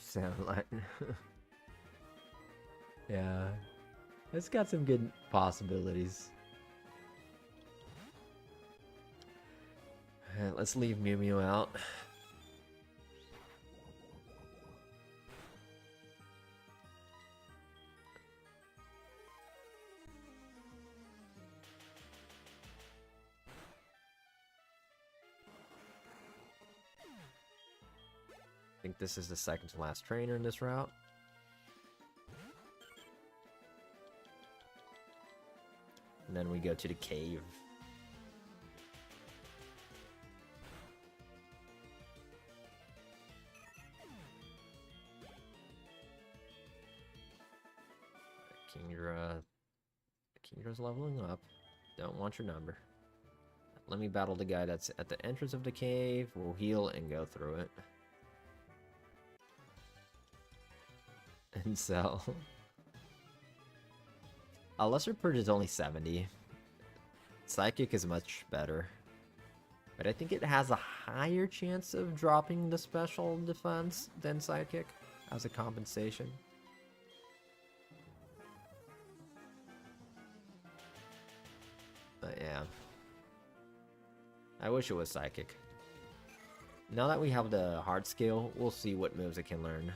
Sound like... Yeah. It's got some good possibilities. Alright, let's leave Mew Mew out. I think this is the second to last trainer in this route. And then we go to the cave. Kindra's leveling up. Don't want your number. Let me battle the guy that's at the entrance of the cave. We'll heal and go through it. And so... Lesser Purge is only 70. Psychic is much better. But I think it has a higher chance of dropping the special defense than Psychic as a compensation. But yeah. I wish it was Psychic. Now that we have the hard skill, we'll see what moves it can learn.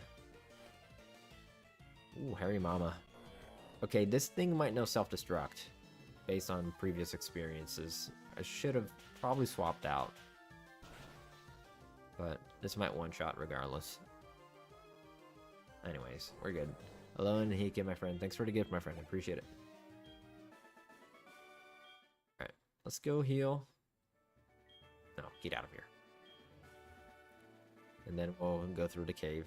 Ooh, Harry Mama. Okay, this thing might know self-destruct based on previous experiences. I should have probably swapped out. But this might one-shot regardless. Anyways, we're good. Hello, Nahike, my friend. Thanks for the gift, my friend. I appreciate it. Alright, let's go heal. No, get out of here. And then we'll go through the cave.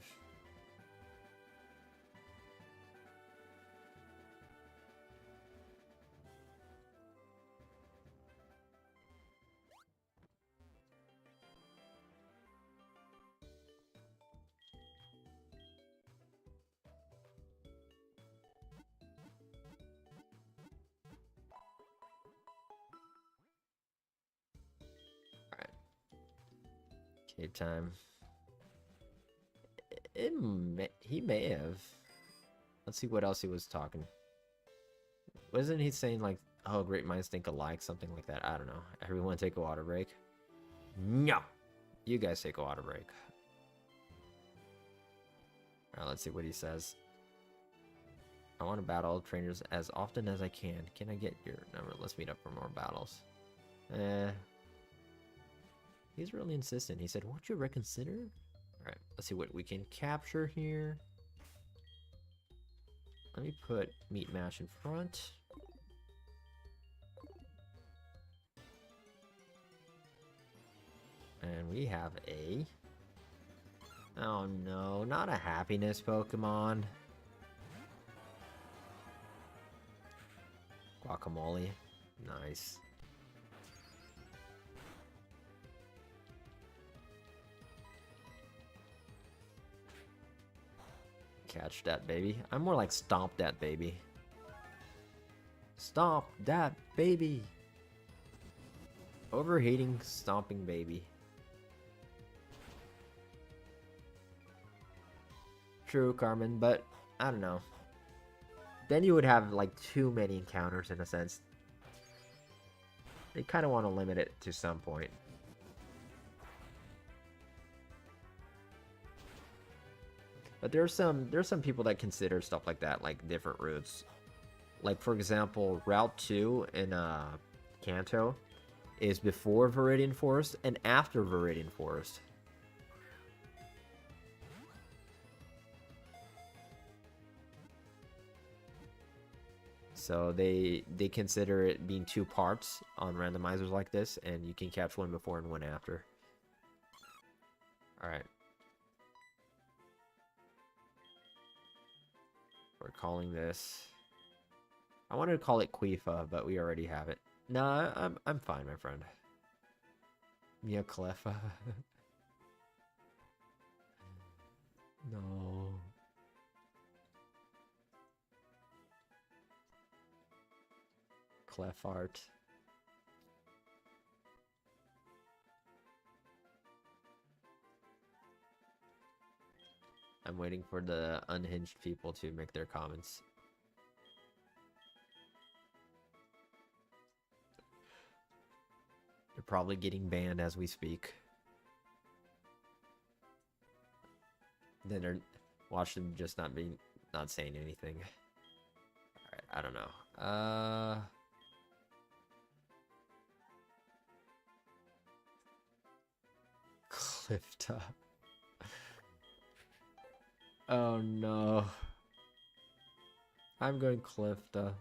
Cave time. He may have. Let's see what else he was talking. Wasn't he saying like, oh, great minds think alike, something like that? I don't know. Everyone take a water break. No! You guys take a water break. Alright, let's see what he says. I want to battle trainers as often as I can. Can I get your number? Let's meet up for more battles. He's really insistent. He said, won't you reconsider? Alright, let's see what we can capture here. Let me put Meat Mash in front. And we have a... Oh no, not a happiness Pokemon. Guacamole. Nice. Catch that baby. I'm more like stomp that baby. Stomp that baby. Overheating, stomping baby. True, Carmen, but I don't know. Then you would have like too many encounters in a sense. They kind of want to limit it to some point. But there's some people that consider stuff like that like different routes. Like for example, Route 2 in Kanto is before Viridian Forest and after Viridian Forest. So they consider it being two parts on randomizers like this, and you can catch one before and one after. Alright. We're calling this... I wanted to call it Quifa, but we already have it. No, I'm fine, my friend. Mia Clefa. No. Clefart. I'm waiting for the unhinged people to make their comments. They're probably getting banned as we speak. Then they're watch them just not saying anything. Alright, I don't know. Clifta. Oh no. I'm going Clifta.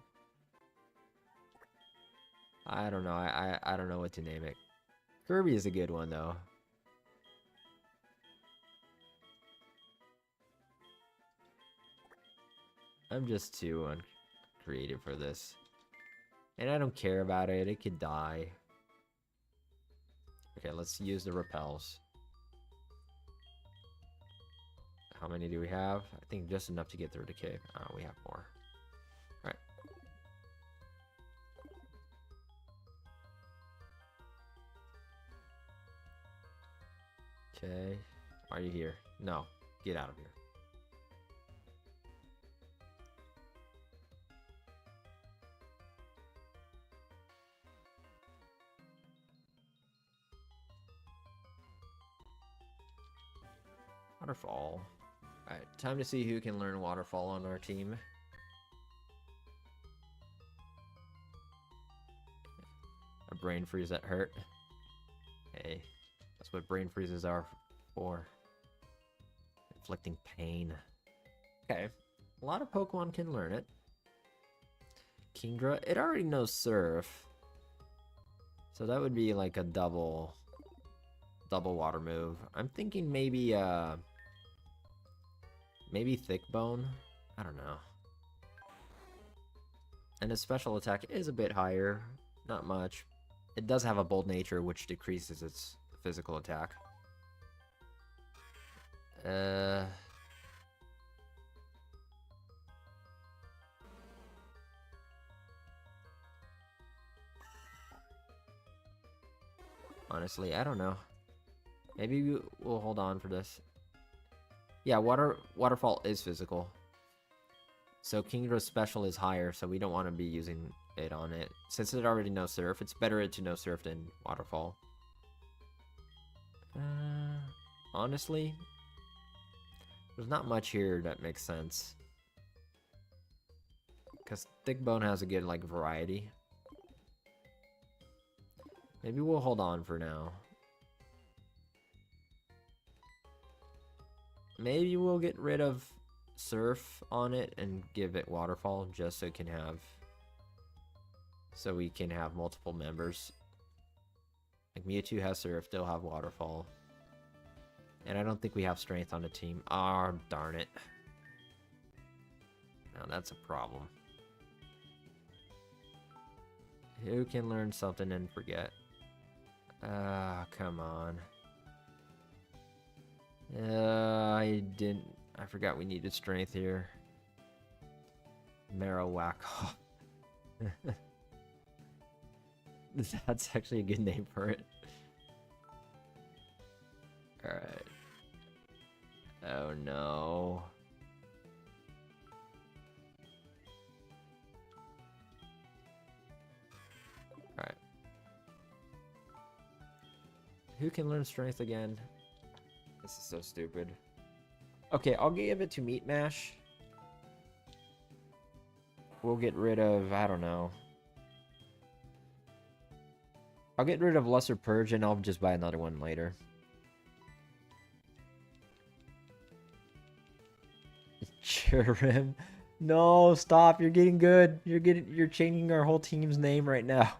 I don't know. I don't know what to name it. Kirby is a good one though. I'm just too uncreative for this. And I don't care about it. It could die. Okay, let's use the repels. How many do we have? I think just enough to get through the cave. Oh, we have more. Alright. Okay. Why are you here? No. Get out of here. Waterfall. Alright, time to see who can learn Waterfall on our team. A brain freeze that hurt. Hey, that's what brain freezes are for. Inflicting pain. Okay, a lot of Pokemon can learn it. Kingdra, it already knows Surf. So that would be like a double water move. I'm thinking maybe maybe Thick Bone. I don't know. And its special attack is a bit higher. Not much. It does have a bold nature, which decreases its physical attack. Honestly, I don't know. Maybe we'll hold on for this. Yeah, Waterfall is physical. So Kingdra's special is higher, so we don't want to be using it on it. Since it already knows Surf, it's better to know Surf than Waterfall. Honestly, there's not much here that makes sense. Because Thick Bone has a good, like, variety. Maybe we'll hold on for now. Maybe we'll get rid of Surf on it and give it Waterfall just so it can have... So we can have multiple members. Like Mewtwo has Surf, they'll have Waterfall. And I don't think we have Strength on the team. Ah, darn it. Now that's a problem. Who can learn something and forget? Ah, come on. I I forgot we needed strength here. Marowak. That's actually a good name for it. Alright. Oh no. Alright. Who can learn strength again? This is so stupid. Okay, I'll give it to Meat Mash. We'll get rid of, I don't know. I'll get rid of Lesser Purge and I'll just buy another one later. Cherim. No, stop. You're getting good. You're changing our whole team's name right now.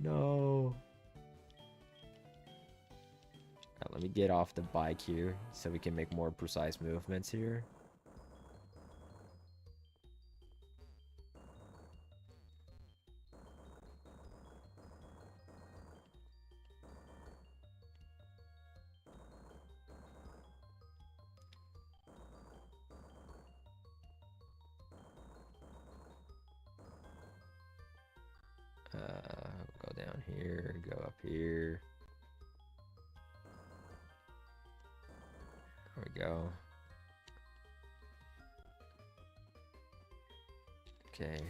No. Right, let me get off the bike here so we can make more precise movements here. Go down here, go up here. There we go. Okay.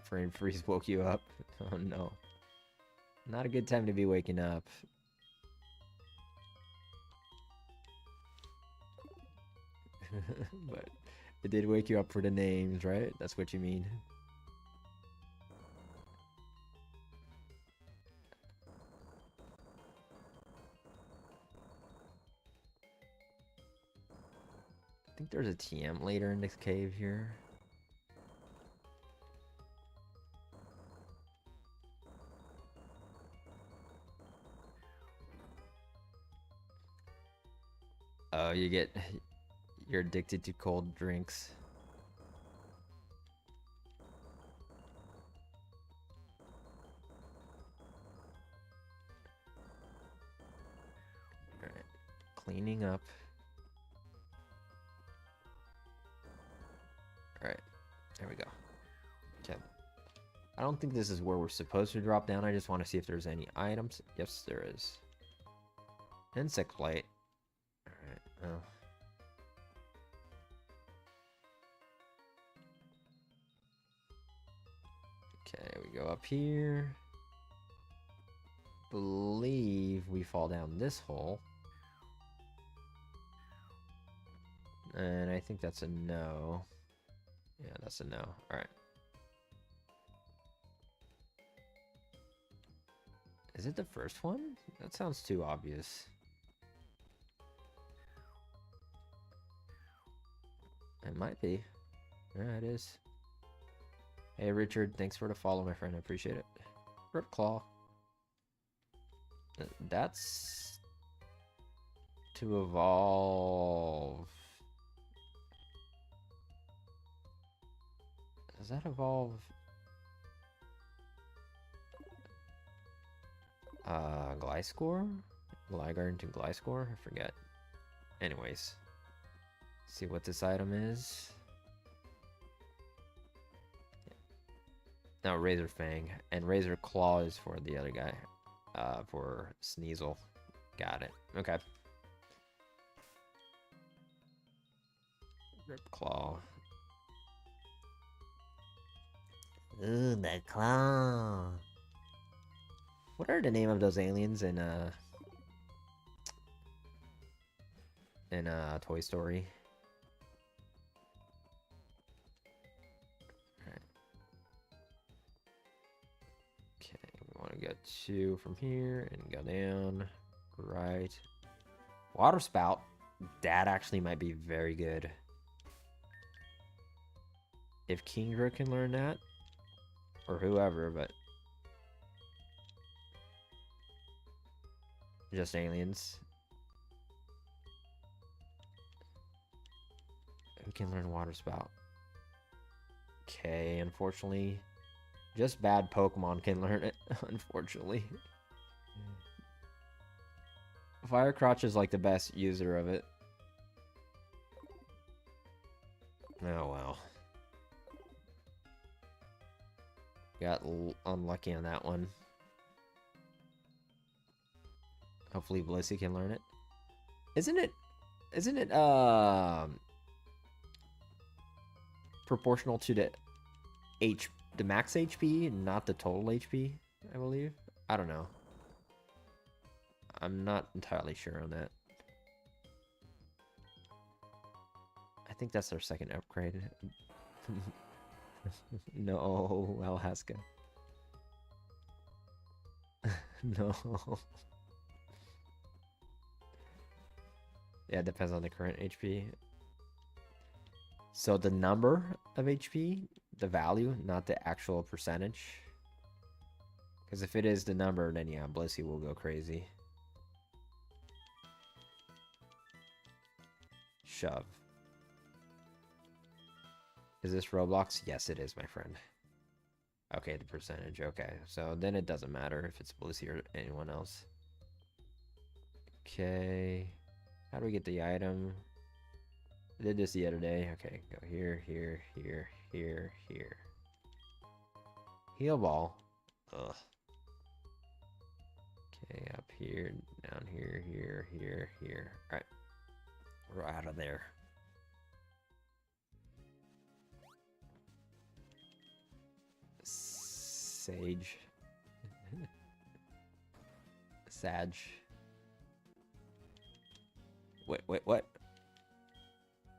Frame freeze woke you up. Oh no. Not a good time to be waking up. But it did wake you up for the names, right? That's what you mean. I think there's a TM later in this cave here. Oh, you're addicted to cold drinks. All right, cleaning up. All right, there we go. Okay. I don't think this is where we're supposed to drop down. I just want to see if there's any items. Yes, there is. Insect flight. All right. Oh. Okay, we go up here. Believe we fall down this hole. And I think that's a no. Yeah, that's a no. Alright. Is it the first one? That sounds too obvious. It might be. Yeah, it is. Hey, Richard, thanks for the follow, my friend. I appreciate it. Rip Claw. That's to evolve. Does that evolve? Gliscor? Gligar into Gliscor? I forget. Anyways. See what this item is. No, Razor Fang. And Razor Claw is for the other guy. For Sneasel. Got it. Okay. Rip Claw. Ooh, the claw. What are the name of those aliens in Toy Story? Alright. Okay, we want to get 2 from here and go down. Right. Water Spout. That actually might be very good. If Kingdra can learn that. Or whoever, but just aliens. Who can learn Water Spout? Okay, unfortunately, Just bad Pokemon can learn it, unfortunately. Firecrotch is like the best user of it. Oh well. Got unlucky on that one. Hopefully Blissey can learn it. Isn't it proportional to the max HP, not the total HP, I believe? I don't know. I'm not entirely sure on that. I think that's our second upgrade. No, Alhaska. No. Yeah, it depends on the current HP. So the number of HP, the value, not the actual percentage. Because if it is the number, then yeah, Blissey will go crazy. Shove. Is this Roblox? Yes, it is, my friend. Okay, the percentage. Okay, so then it doesn't matter if it's Blissey or anyone else. Okay. How do we get the item? I did this the other day. Okay, go here, here, here, here, here. Heal ball. Ugh. Okay, up here, down here, here, here, here. Alright. We're out of there. Sage. Sag. Wait, what?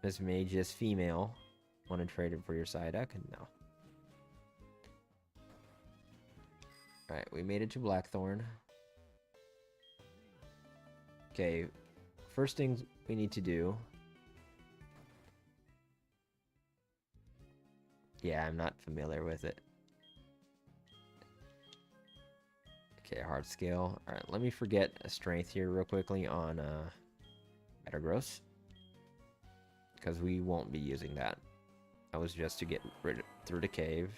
This mage is female. Want to trade it for your Psyduck? No. Alright, we made it to Blackthorn. Okay, first things we need to do. Yeah, I'm not familiar with it. Okay, hard scale. Alright, let me forget a strength here real quickly on Metagross. Because we won't be using that. That was just to get rid of, through the cave.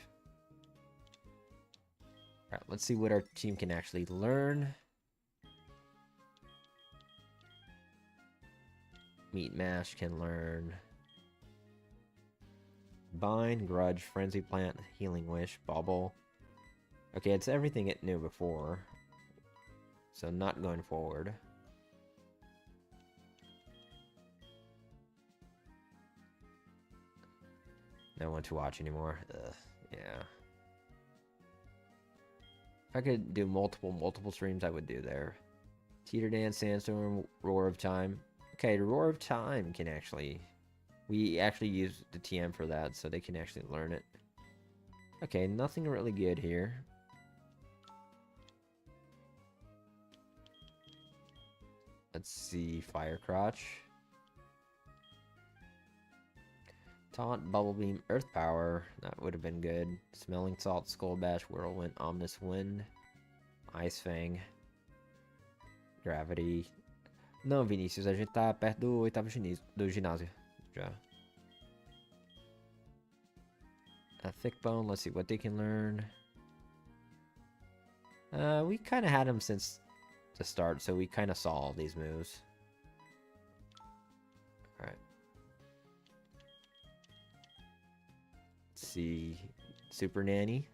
Alright, let's see what our team can actually learn. Meat Mash can learn Bind, Grudge, Frenzy Plant, Healing Wish, Bubble. Okay, it's everything it knew before. So not going forward. No one to watch anymore. Ugh, yeah. If I could do multiple streams, I would do there. Teeter Dance, Sandstorm, Roar of Time. Okay, the Roar of Time can actually... We actually use the TM for that, so they can actually learn it. Okay, nothing really good here. Let's see, Firecrotch. Taunt, Bubble Beam, Earth Power. That would have been good. Smelling Salt, Skull Bash, Whirlwind, Ominous Wind. Ice Fang. Gravity. Não, Vinícius, a gente tá perto do oitavo do ginásio. Já. A Thick Bone, let's see what they can learn. We kind of had them since the start, so we kind of saw all these moves. Alright. Let's see. Super Nanny.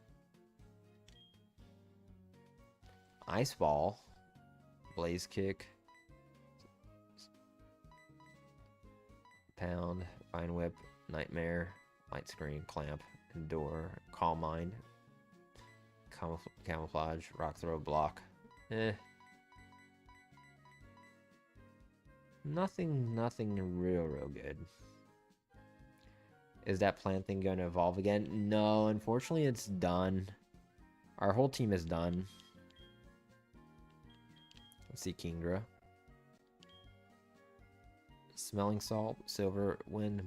Ice Ball. Blaze Kick. Pound. Vine Whip. Nightmare. Light Screen. Clamp. Endure. Calm Mind. Camouflage. Rock Throw. Block. Nothing real good. Is that plant thing going to evolve again? No, unfortunately it's done. Our whole team is done. Let's see, Kingdra. Smelling Salt, Silver Wind,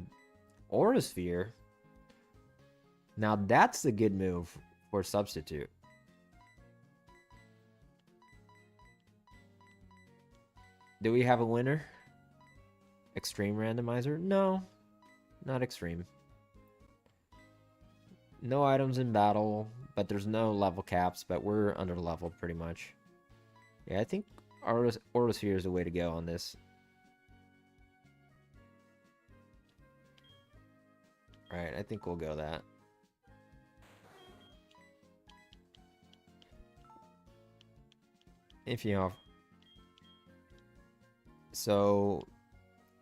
Aura Sphere. Now that's a good move for Substitute. Do we have a winner? Extreme Randomizer? No, not Extreme. No items in battle, but there's no level caps, but we're under leveled pretty much. Yeah, I think Ordosphere is the way to go on this. Alright, I think we'll go that. If you know. So,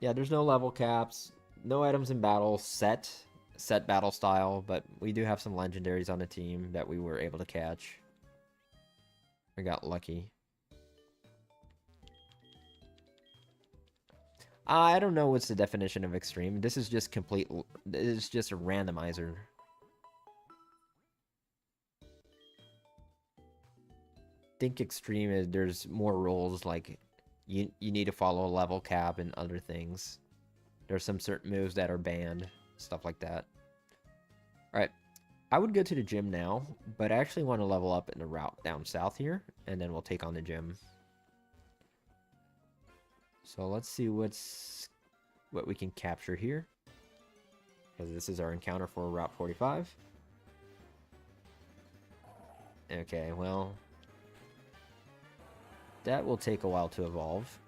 yeah, there's no level caps. No items in battle set battle style, but we do have some legendaries on the team that we were able to catch. We got lucky. I don't know what's the definition of extreme. This is just complete. This is just a randomizer. Think extreme is there's more rules, like you need to follow a level cap and other things. There's some certain moves that are banned, stuff like that. All right, I would go to the gym now, but I actually want to level up in the route down south here, and then we'll take on the gym. So let's see what we can capture here, because this is our encounter for Route 45. Okay, well, that will take a while to evolve.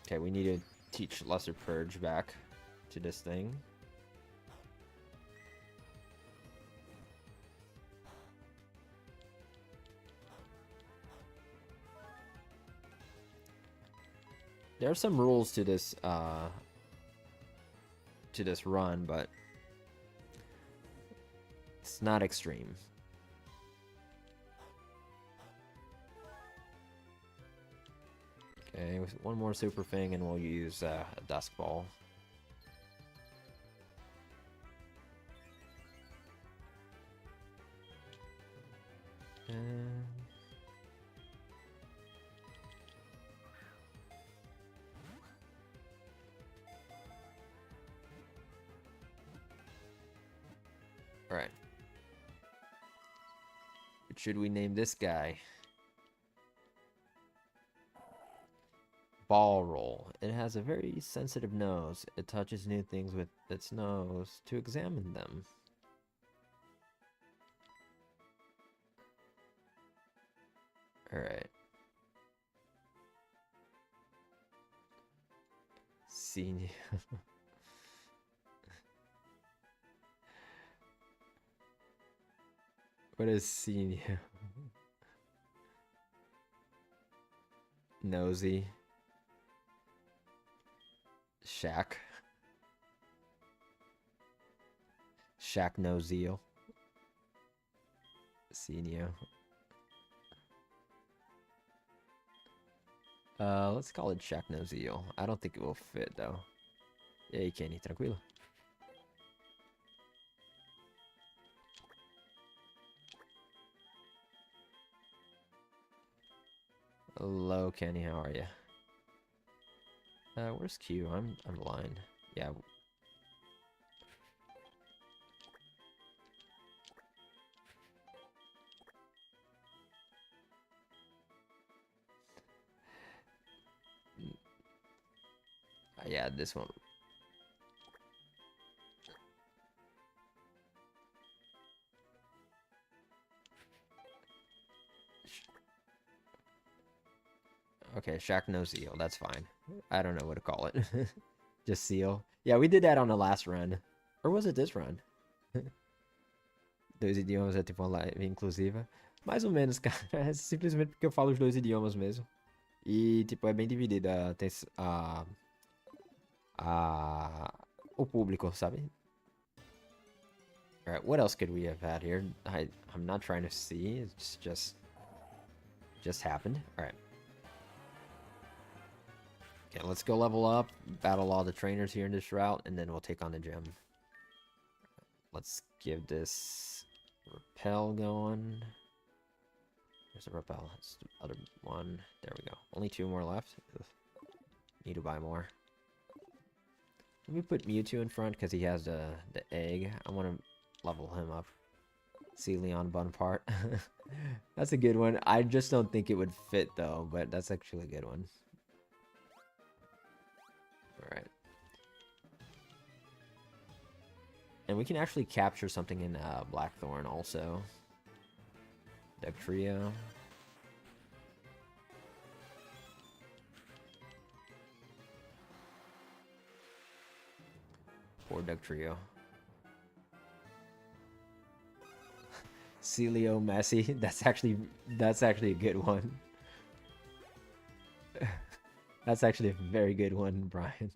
Okay, we need to teach Lesser Purge back to this thing. There are some rules to this run, but it's not extreme. Okay, with one more super thing, and we'll use a Dusk Ball. Alright. What should we name this guy? Ball roll. It has a very sensitive nose. It touches new things with its nose to examine them. Alright. Senior. What is senior? Nosy. Shack. Shack Nozio. Senior. Let's call it Shack Nozio. I don't think it will fit though. E aí, Kenny, tranquilo? Hello, Kenny. How are you? Where's Q? I'm blind. Yeah. Yeah, this one. Okay, Shack no Seal. That's fine. I don't know what to call it. Just Seal. Yeah, we did that on the last run. Or was it this run? Dois idiomas é tipo uma live inclusiva. Mais ou menos, cara. É simplesmente porque eu falo os dois idiomas mesmo. E, tipo, é bem dividida. Tem o público, sabe? Alright, what else could we have had here? I'm not trying to see. It's just happened. Alright. Okay, let's go level up, battle all the trainers here in this route, and then we'll take on the gym. Let's give this repel going. There's a repel. It's the other one. There we go. Only 2 more left. Ugh. Need to buy more. Let me put Mewtwo in front because he has the egg. I want to level him up. See Leon Bonaparte. That's a good one. I just don't think it would fit though, but that's actually a good one. Alright. And we can actually capture something in Blackthorn also. Deck Trio. Poor Deck Trio. Celio Messi. That's actually a good one. That's actually a very good one, Brian.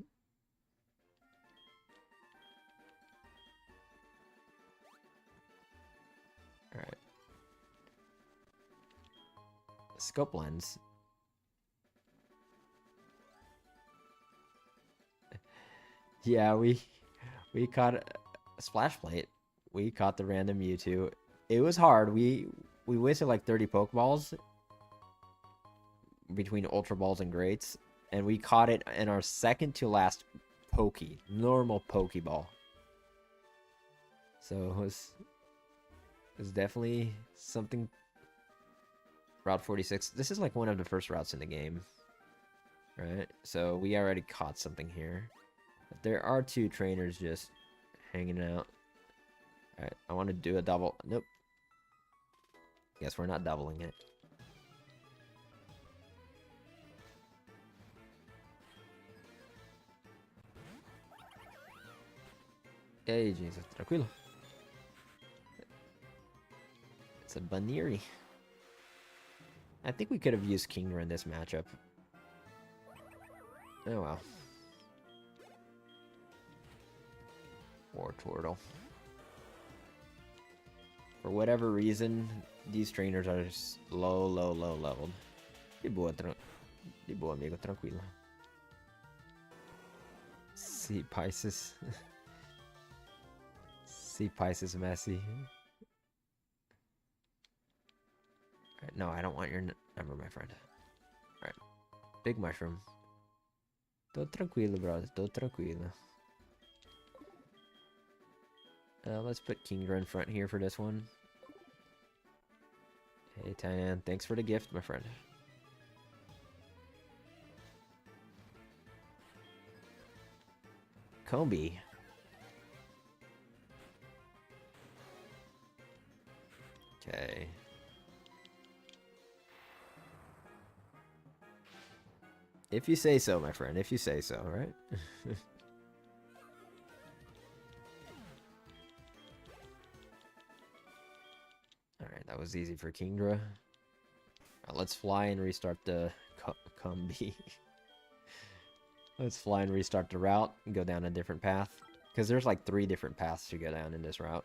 Alright. Scope lens. Yeah, we caught a splash plate. We caught the random Mewtwo. It was hard. We wasted like 30 Pokeballs between Ultra Balls and Greats, and we caught it in our second to last normal Pokeball. So it was definitely something. Route 46. This is like one of the first routes in the game, right? So we already caught something here. But there are two trainers just hanging out. Alright, I want to do a double. Nope. Guess we're not doubling it. Hey, Jesus. Tranquilo. It's a Baniri. I think we could have used Kingdra in this matchup. Oh well. War Turtle. For whatever reason, these trainers are just low leveled. De boa, amigo, tranquilo. See Pisces. See Pisces Messi. Right, no, I don't want your number, my friend. Alright. Big mushroom. Tô tranquilo, brother. Tô tranquilo. Let's put Kingdra in front here for this one. Hey, Tainan. Thanks for the gift, my friend. Combi. Okay. If you say so, my friend. If you say so, right? Alright, that was easy for Kingdra. Let's fly and restart the Combi. Let's fly and restart the route and go down a different path. Because there's like 3 different paths to go down in this route.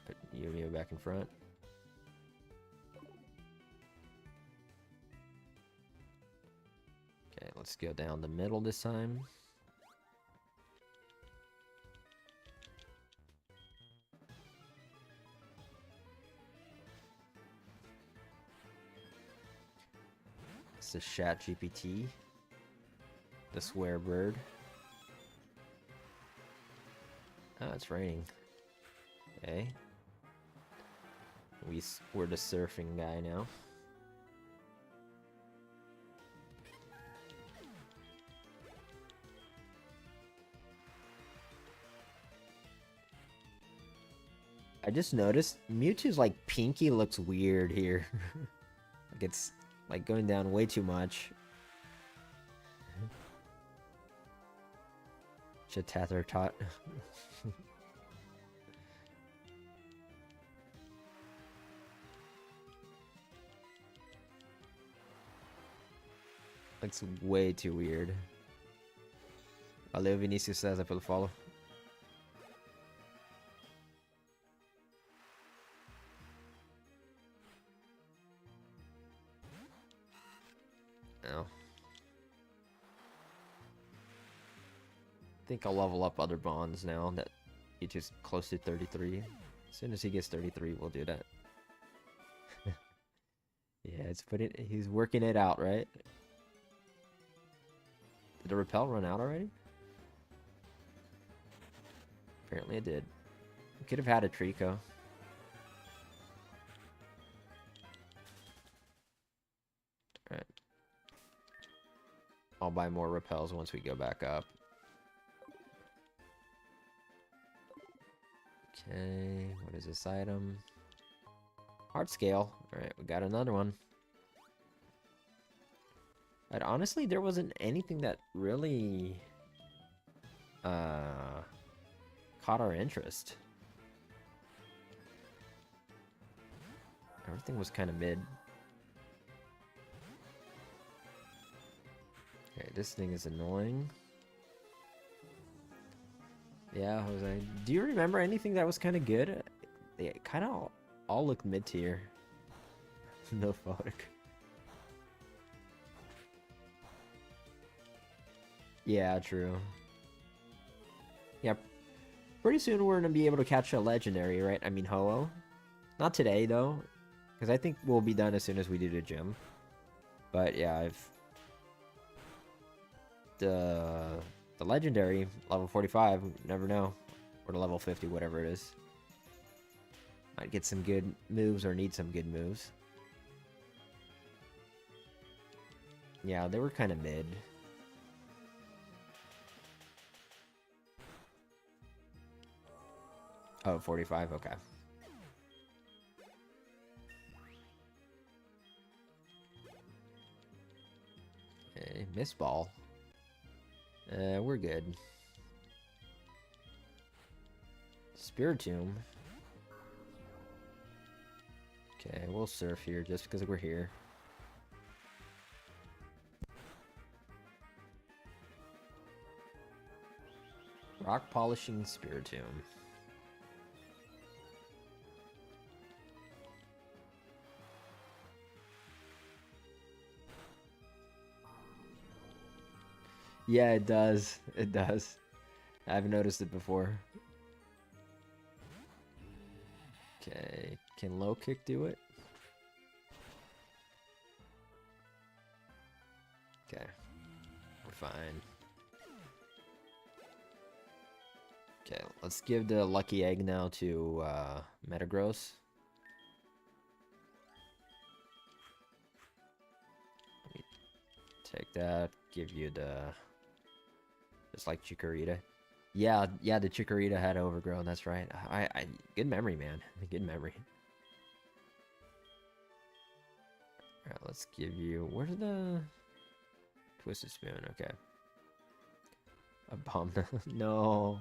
Put Yumio back in front. Okay, let's go down the middle this time. This is ChatGPT, the swear bird. Oh, it's raining. Okay. We're the surfing guy now. I just noticed Mewtwo's like pinky looks weird here. Like it's like going down way too much. Chatather tot. Looks way too weird. Valeu, Vinicius César, pelo follow. No. I think I'll level up other bonds now that he's just close to 33. As soon as he gets 33, we'll do that. Yeah, he's working it out, right? Did the repel run out already? Apparently it did. We could have had a Trico. I'll buy more repels once we go back up. Okay, what is this item? Heart scale. Alright, we got another one. But honestly, there wasn't anything that really caught our interest. Everything was kind of mid. Okay, this thing is annoying. Yeah, Jose. Do you remember anything that was kind of good? They kind of all looked mid-tier. No photic. Yeah, true. Yeah, pretty soon we're going to be able to catch a legendary, right? I mean, Ho-Oh. Not today, though. Because I think we'll be done as soon as we do the gym. But yeah, the legendary, level 45, never know. Or to level 50, whatever it is. Might get some good moves or need some good moves. Yeah, they were kind of mid. Oh, 45, okay. Okay, miss ball. We're good. Spiritomb. Okay, we'll surf here just because we're here. Rock polishing Spiritomb. Yeah, it does. It does. I've noticed it before. Okay, can low kick do it? Okay, we're fine. Okay, let's give the lucky egg now to Metagross. Let me take that, give you the... Just like Chikorita. Yeah, the Chikorita had overgrown, that's right. Good memory, man. Good memory. Alright, let's give you... Where's the... Twisted Spoon, okay. A bomb. No.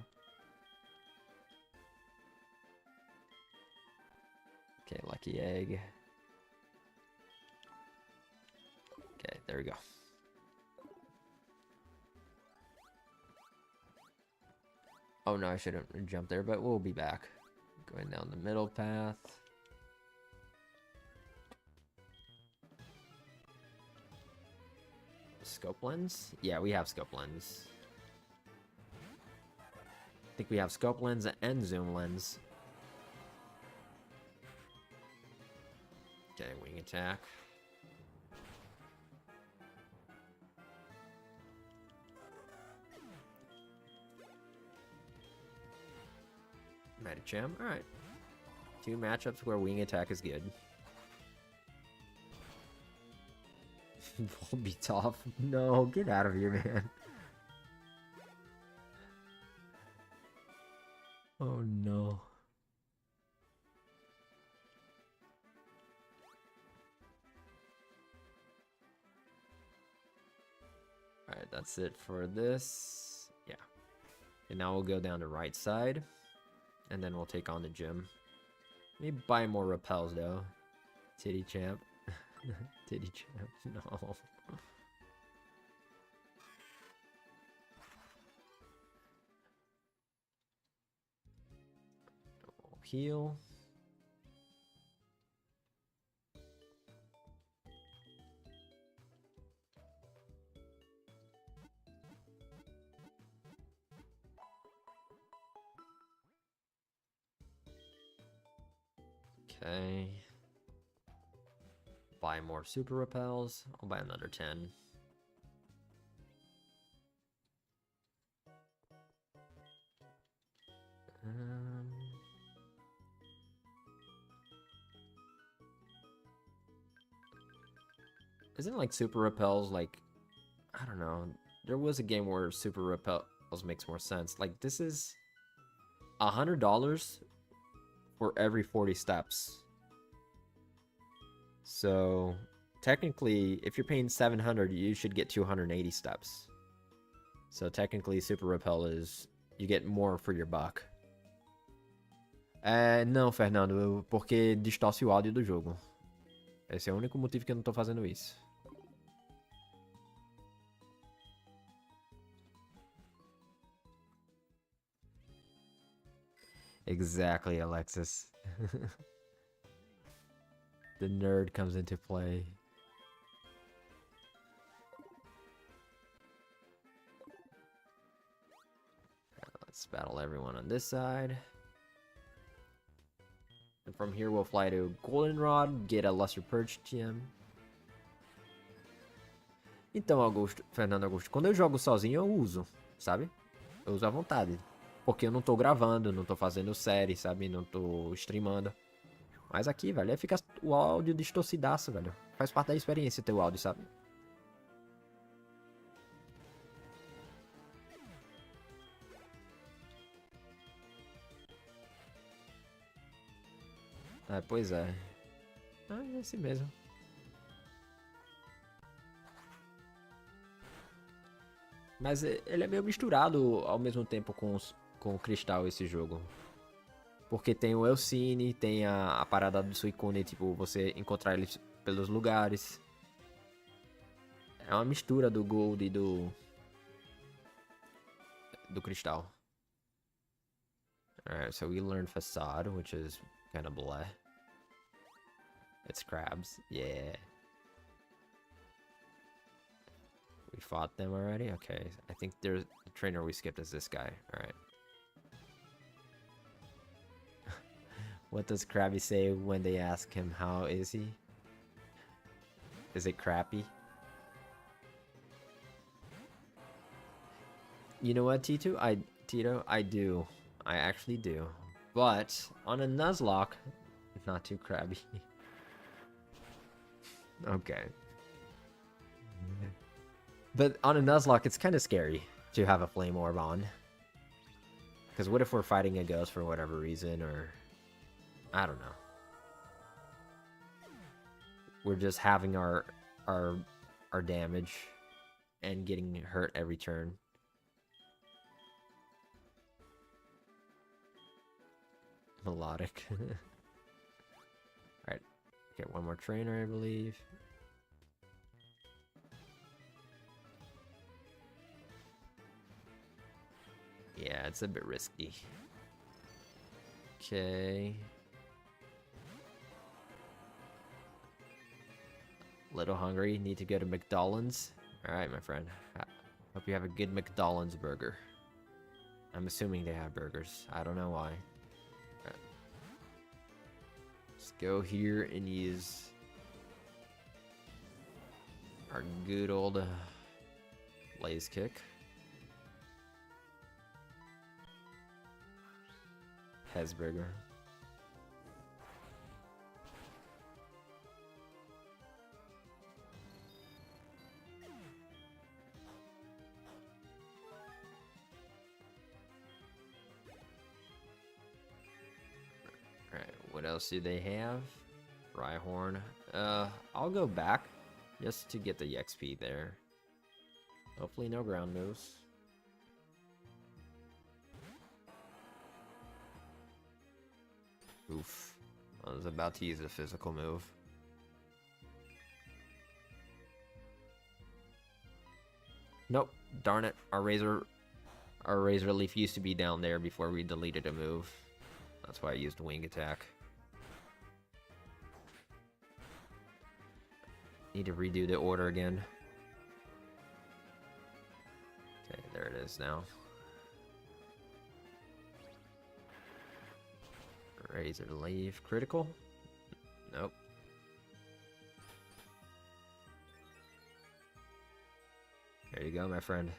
Okay, lucky egg. Okay, there we go. Oh no, I shouldn't jump there, but we'll be back. Going down the middle path. Scope lens? Yeah, we have scope lens. I think we have scope lens and zoom lens. Okay, wing attack. Medicham, alright. 2 matchups where wing attack is good. Volbeat. No, get out of here, man. Oh no. Alright, that's it for this. Yeah. And now we'll go down the right side. And then we'll take on the gym. Maybe buy more repels though. Titty champ. Titty champ. No. We'll heal. Okay. Buy more super repels. I'll buy another 10. Isn't like super repels like, I don't don't know. There was a game where super repels makes more sense. Like, this is $100 for every 40 steps. So technically, if you're paying 700, you should get 280 steps. So technically, super repel is you get more for your buck. Não, Fernando, porque distorce o áudio do jogo. Esse é o único motivo que eu não tô fazendo isso. Exactly, Alexis. The nerd comes into play. Let's battle everyone on this side. And from here we'll fly to Goldenrod, get a Lesser Purge gem. Então, Fernando Augusto, quando eu jogo sozinho eu uso, sabe? Eu uso à vontade. Porque eu não tô gravando, não tô fazendo série, sabe? Não tô streamando. Mas aqui, velho, aí fica o áudio distorcidaço, velho. Faz parte da experiência ter o áudio, sabe? Ah, pois é. Ah, é assim mesmo. Mas ele é meio misturado ao mesmo tempo com o Cristal, esse jogo. Porque tem o Elcine, tem a parada do Suicune, tipo, você encontrar eles pelos lugares. É uma mistura do Gold e do Cristal. Alright, so we learned Facade, which is kind of bleh. It's crabs, yeah. We fought them already? Okay, I think there's the trainer we skipped is this guy. Alright. What does Krabby say when they ask him how is he? Is it crappy? You know what, Tito? I do. I actually do. But on a Nuzlocke, not too crabby. Okay. But on a Nuzlocke, it's kind of scary to have a flame orb on. Because what if we're fighting a ghost for whatever reason, or I don't know. We're just having our damage and getting hurt every turn. Melodic. Alright. Okay, one more trainer, I believe. Yeah, it's a bit risky. Okay. Little hungry, need to go to McDonald's. Alright, my friend. Hope you have a good McDonald's burger. I'm assuming they have burgers. I don't know why. Right. Let's go here and use our good old Blaze Kick. Hesburger. Alright, what else do they have? Rhyhorn. I'll go back just to get the XP there. Hopefully no ground moves. Oof. I was about to use a physical move. Nope. Darn it. Our razor leaf used to be down there before we deleted a move. That's why I used wing attack. Need to redo the order again. Okay, there it is now. Razor leaf critical? Nope. There you go, my friend.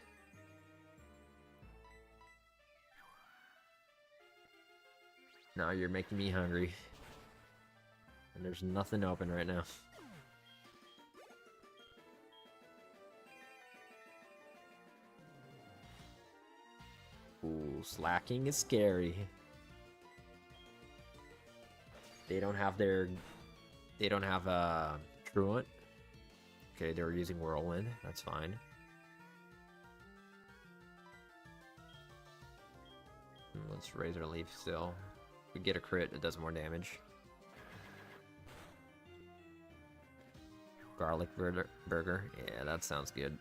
Now you're making me hungry. And there's nothing open right now. slacking is scary. They don't have Truant. Okay, they were using Whirlwind. That's fine. Let's Razor Leaf still. If we get a crit, it does more damage. Garlic burger. Yeah, that sounds good.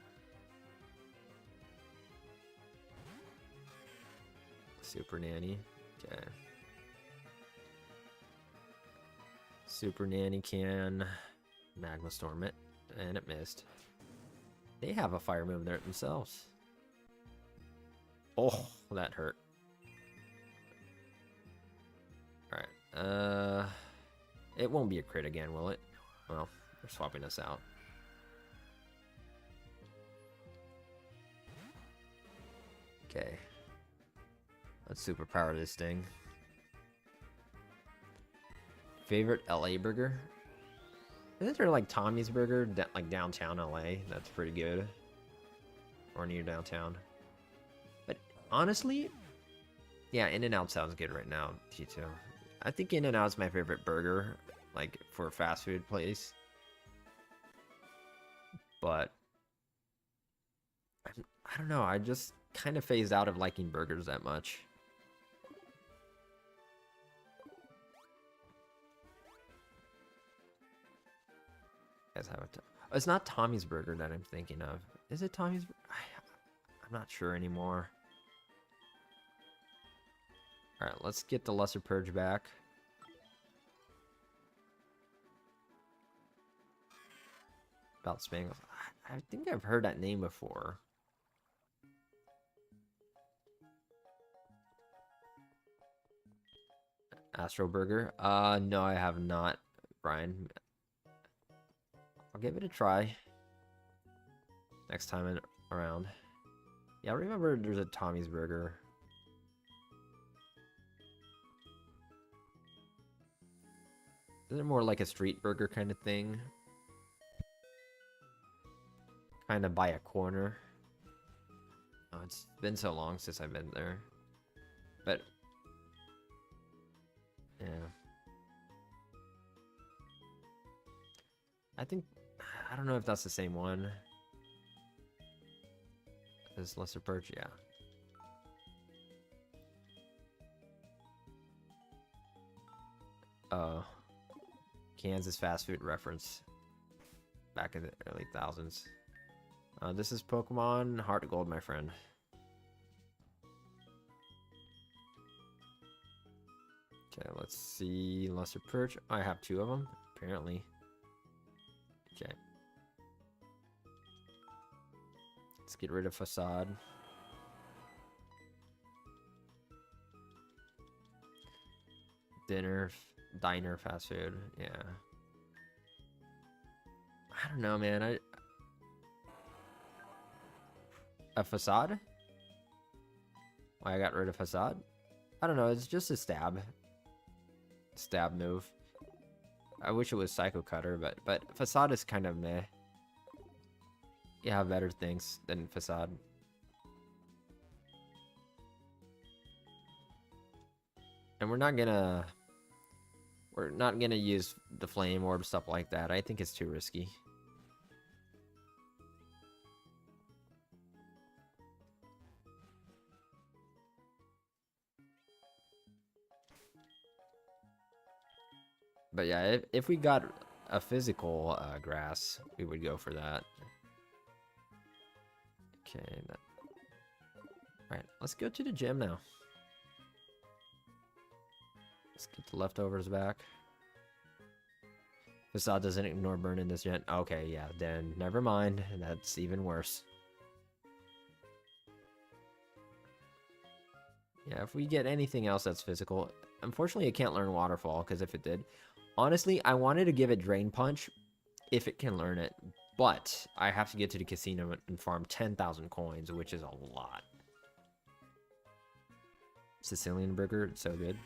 Super Nanny. Okay. Super Nanny can Magma Storm it, and it missed. They have a fire move there themselves. Oh, that hurt. Alright, it won't be a crit again, will it? Well, we're swapping this out. Okay. Let's superpower this thing. Favorite LA burger? Isn't there like Tommy's Burger, like downtown LA? That's pretty good. Or near downtown. But honestly, yeah, In-N-Out sounds good right now, T2. I think In-N-Out's my favorite burger, like for a fast food place. But I don't know, I just kind of phased out of liking burgers that much. Guys have it. Oh, it's not Tommy's Burger that I'm thinking of. Is it Tommy's? I'm not sure anymore. All right, let's get the Lesser Purge back. About Spangles. I think I've heard that name before. Astro Burger. No, I have not, Brian. I'll give it a try next time around. Yeah, I remember there's a Tommy's Burger. Is it more like a street burger kind of thing? Kind of by a corner. Oh, it's been so long since I've been there. But yeah. I don't know if that's the same one. This Lesser Purge, yeah. Kansas fast food reference. Back in the early thousands. This is Pokemon HeartGold, my friend. Okay, let's see. Lesser Purge. I have two of them, apparently. Okay. Let's get rid of Facade. Diner, fast food. Yeah. I don't know, man. A Facade? Why I got rid of Facade? I don't know. It's just a stab move. I wish it was Psycho Cutter, but Facade is kind of meh. You have better things than Facade. And we're not gonna use the Flame Orb, stuff like that. I think it's too risky. But yeah, if we got a physical grass, we would go for that. Okay. Alright, let's go to the gym now. Let's get the leftovers back. Facade doesn't ignore burn in this gen. Okay, yeah, then never mind. That's even worse. Yeah, if we get anything else that's physical... Unfortunately, it can't learn Waterfall, because if it did... Honestly, I wanted to give it Drain Punch if it can learn it, but I have to get to the casino and farm 10,000 coins, which is a lot. Sicilian Burger, it's so good.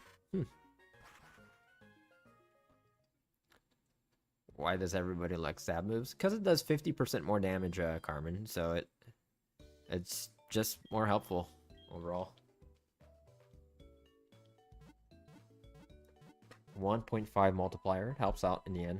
Why does everybody like stab moves? Because it does 50% more damage, Carmen, so it's just more helpful overall. 1.5 multiplier. It helps out in the end.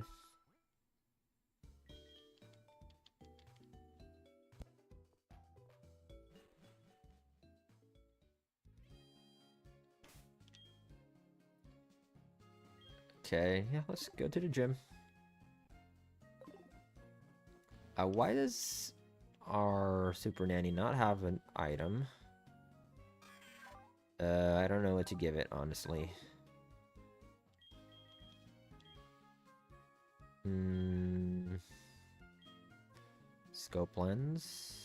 Okay, yeah, let's go to the gym. Why does our super nanny not have an item? I don't know what to give it, honestly. Scope lens.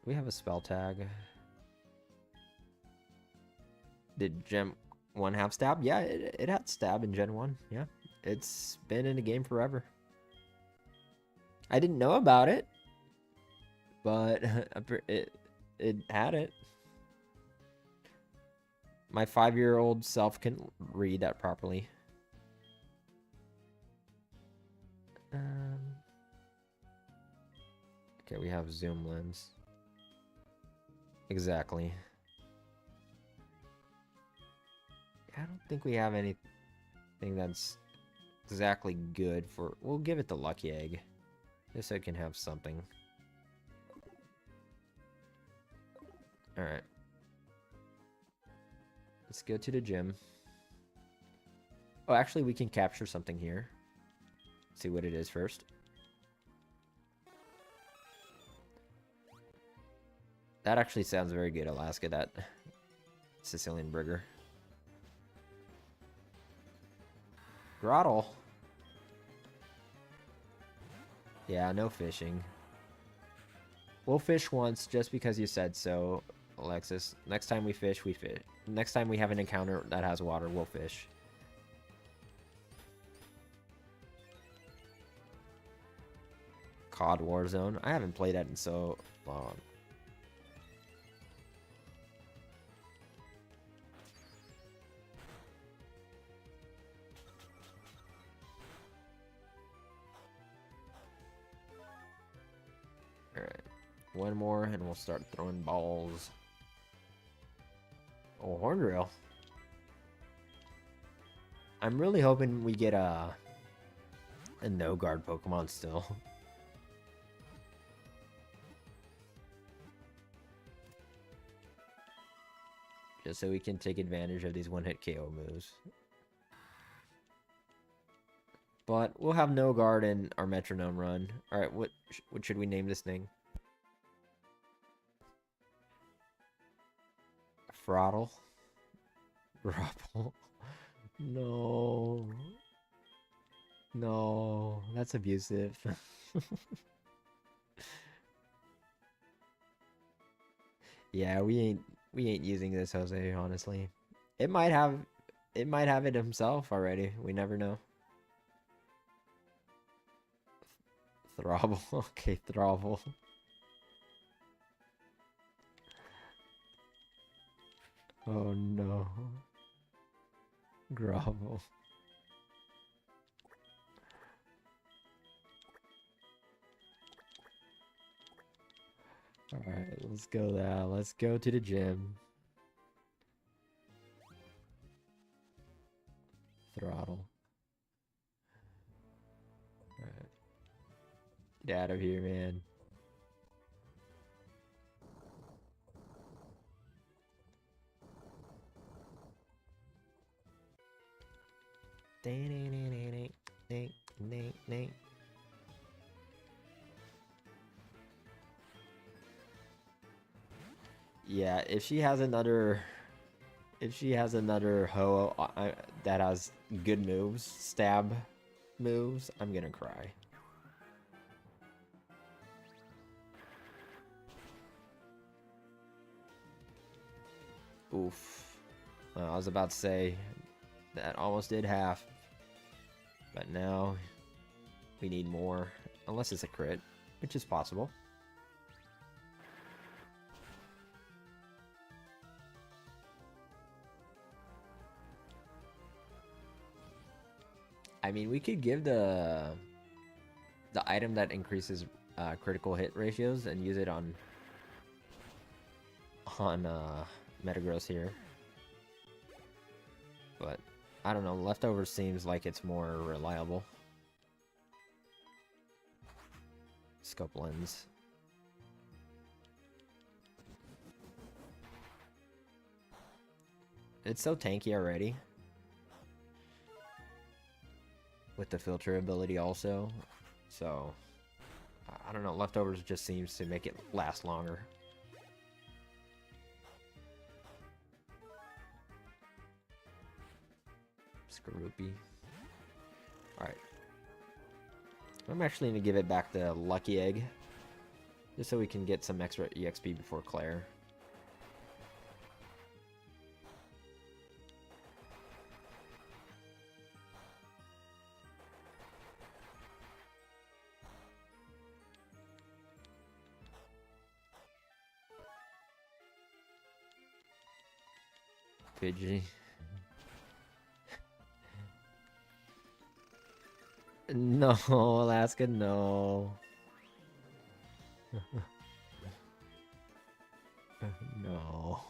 We have a spell tag. Did Gen 1 have stab? Yeah, it had stab in Gen 1. Yeah, it's been in the game forever. I didn't know about it, but it had it. My 5-year-old self can read that properly. Okay, we have zoom lens. Exactly. I don't think we have anything that's exactly good for... We'll give it the lucky egg. Just so it can have something. Alright. Let's go to the gym. Oh, actually, we can capture something here. See what it is first. That actually sounds very good, Alaska, that Sicilian burger. Grottle. Yeah, no fishing. We'll fish once just because you said so, Alexis. Next time we fish, we fish. Next time we have an encounter that has water, we'll fish. COD Warzone. I haven't played that in so long. Alright. One more and we'll start throwing balls. Oh, horn rail. I'm really hoping we get a no guard Pokemon still. Just so we can take advantage of these one-hit KO moves. But we'll have no guard in our metronome run. Alright, what should we name this thing? Throttle? Grapple? No. No, that's abusive. Yeah, we ain't using this, Jose, honestly. It might have it himself already. We never know. Throbble. Okay, Throbble. Oh no. Grovel. Alright, let's go now. Let's go to the gym. Throttle. Alright. Get out of here, man. Yeah, if she has another Ho that has good moves, stab moves, I'm gonna cry. Oof. I was about to say that almost did half. But now we need more. Unless it's a crit, which is possible. I mean, we could give the item that increases critical hit ratios and use it on on Metagross here. But I don't know, leftovers seems like it's more reliable. Scope lens. It's so tanky already. With the filter ability also. So, I don't know, leftovers just seems to make it last longer. Skorupi. Alright. I'm actually going to give it back the Lucky Egg. Just so we can get some extra EXP before Claire. Pidgey. No, Alaska, no. No.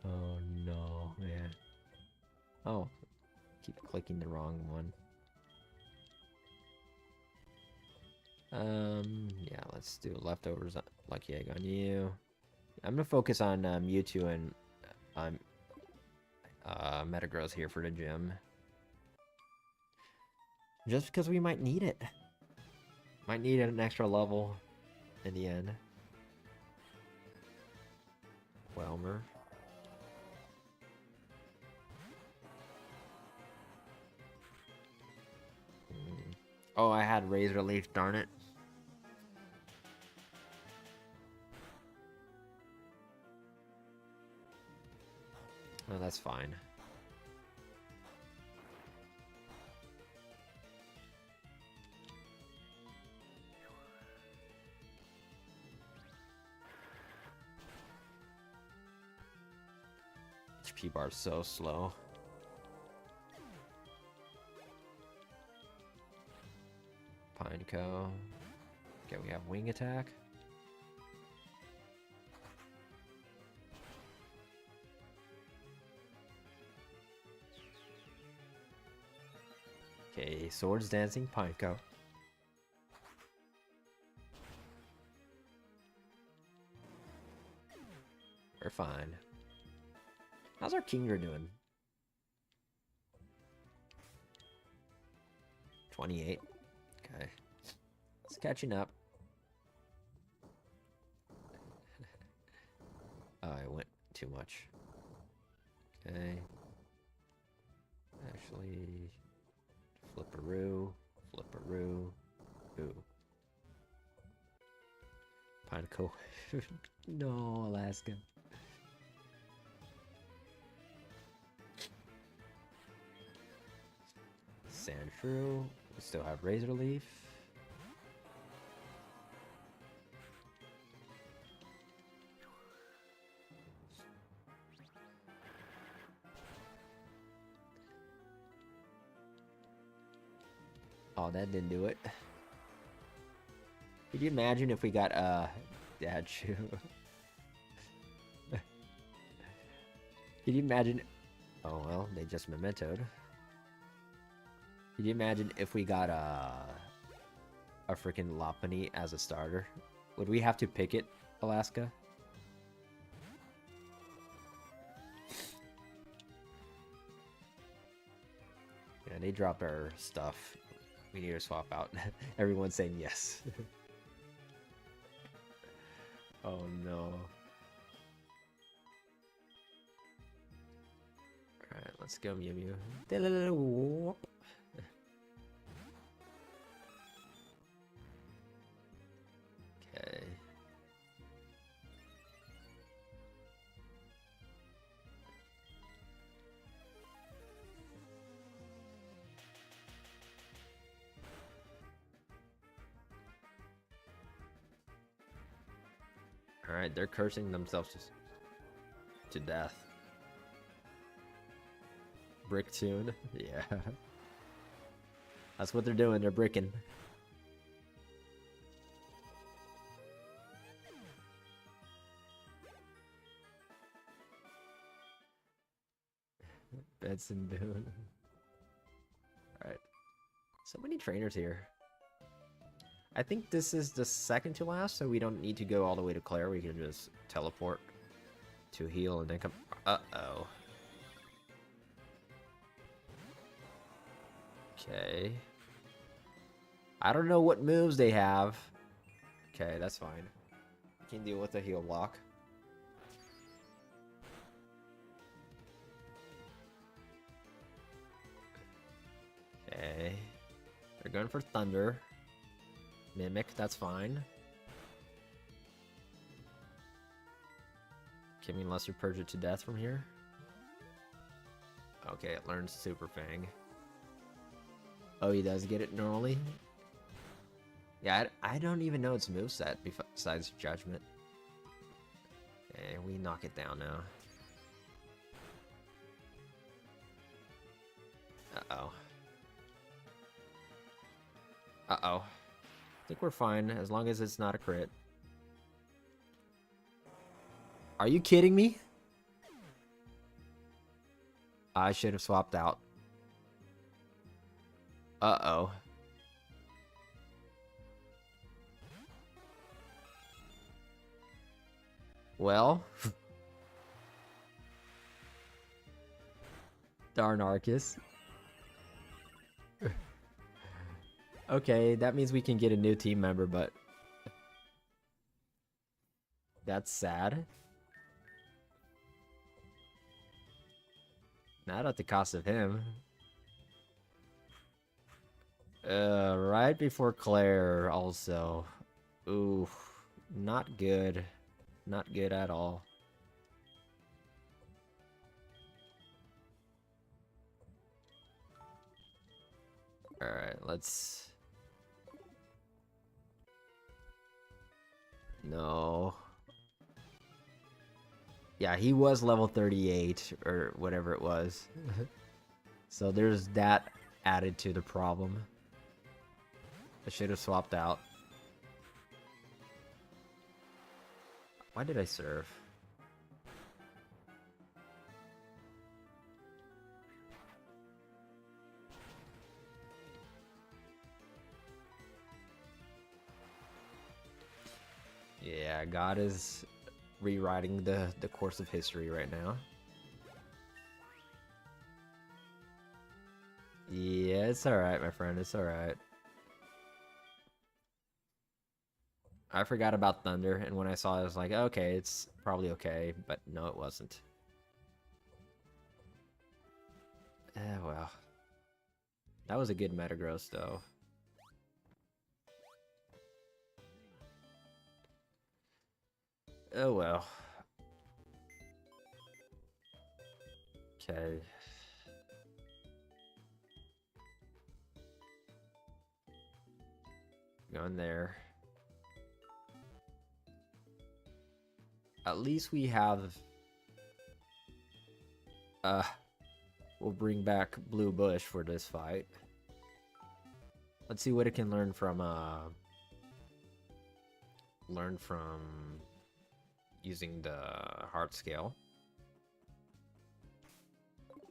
Oh no, man. Oh, keep clicking the wrong one. Yeah, let's do leftovers. Lucky Egg on you. I'm gonna focus on Mewtwo and Metagross here for the gym. Just because we might need it. Might need an extra level in the end. Whelmer. Oh, I had Razor Leaf, darn it. Oh, that's fine. HP bar is so slow. Pineco. Okay, we have Wing Attack. Okay, Swords Dancing Pineco. We're fine. How's our Kingdra doing? 28. Okay. It's catching up. Oh, I went too much. Okay. Actually, Flipperoo, Flipperoo, ooh. Pineco. No, Alaska. Sandshrew. We still have Razor Leaf. Oh, that didn't do it. Could you imagine if we got Dad Shoe? Could you imagine? Oh well, they just mementoed. Could you imagine if we got a freaking Lopunny as a starter? Would we have to pick it, Alaska? Yeah, they dropped our stuff. We need to swap out. Everyone's saying yes. Oh no. Alright, let's go Mew Mew. Okay. Alright, they're cursing themselves to death. Brick tune? Yeah. That's what they're doing, they're bricking. Benson Boone. Alright. So many trainers here. I think this is the second to last, so we don't need to go all the way to Claire. We can just teleport to heal and then come... Uh-oh. Okay. I don't know what moves they have. Okay, that's fine. Can deal with a heal block. Okay. They're going for Thunder. Mimic, that's fine. Can we Lesser Purge it to death from here? Okay, it learns Super Fang. Oh, he does get it normally? Yeah, I don't even know its moveset besides Judgment. Okay, we knock it down now. Uh-oh. Uh-oh. I think we're fine, as long as it's not a crit. Are you kidding me? I should have swapped out. Uh-oh. Well. Darn Arcus. Okay, that means we can get a new team member, but... That's sad. Not at the cost of him. Right before Claire also. Ooh, not good. Not good at all. Alright, let's... No. Yeah, he was level 38, or whatever it was. So there's that added to the problem. I should have swapped out. Why did I serve? Yeah, God is rewriting the course of history right now. Yeah, it's alright, my friend. It's alright. I forgot about Thunder, and when I saw it, I was like, okay, it's probably okay, but no, it wasn't. Well. That was a good Metagross, though. Oh, well. Okay. Going there. At least we have... we'll bring back Blue Bush for this fight. Let's see what it can learn from, using the heart scale.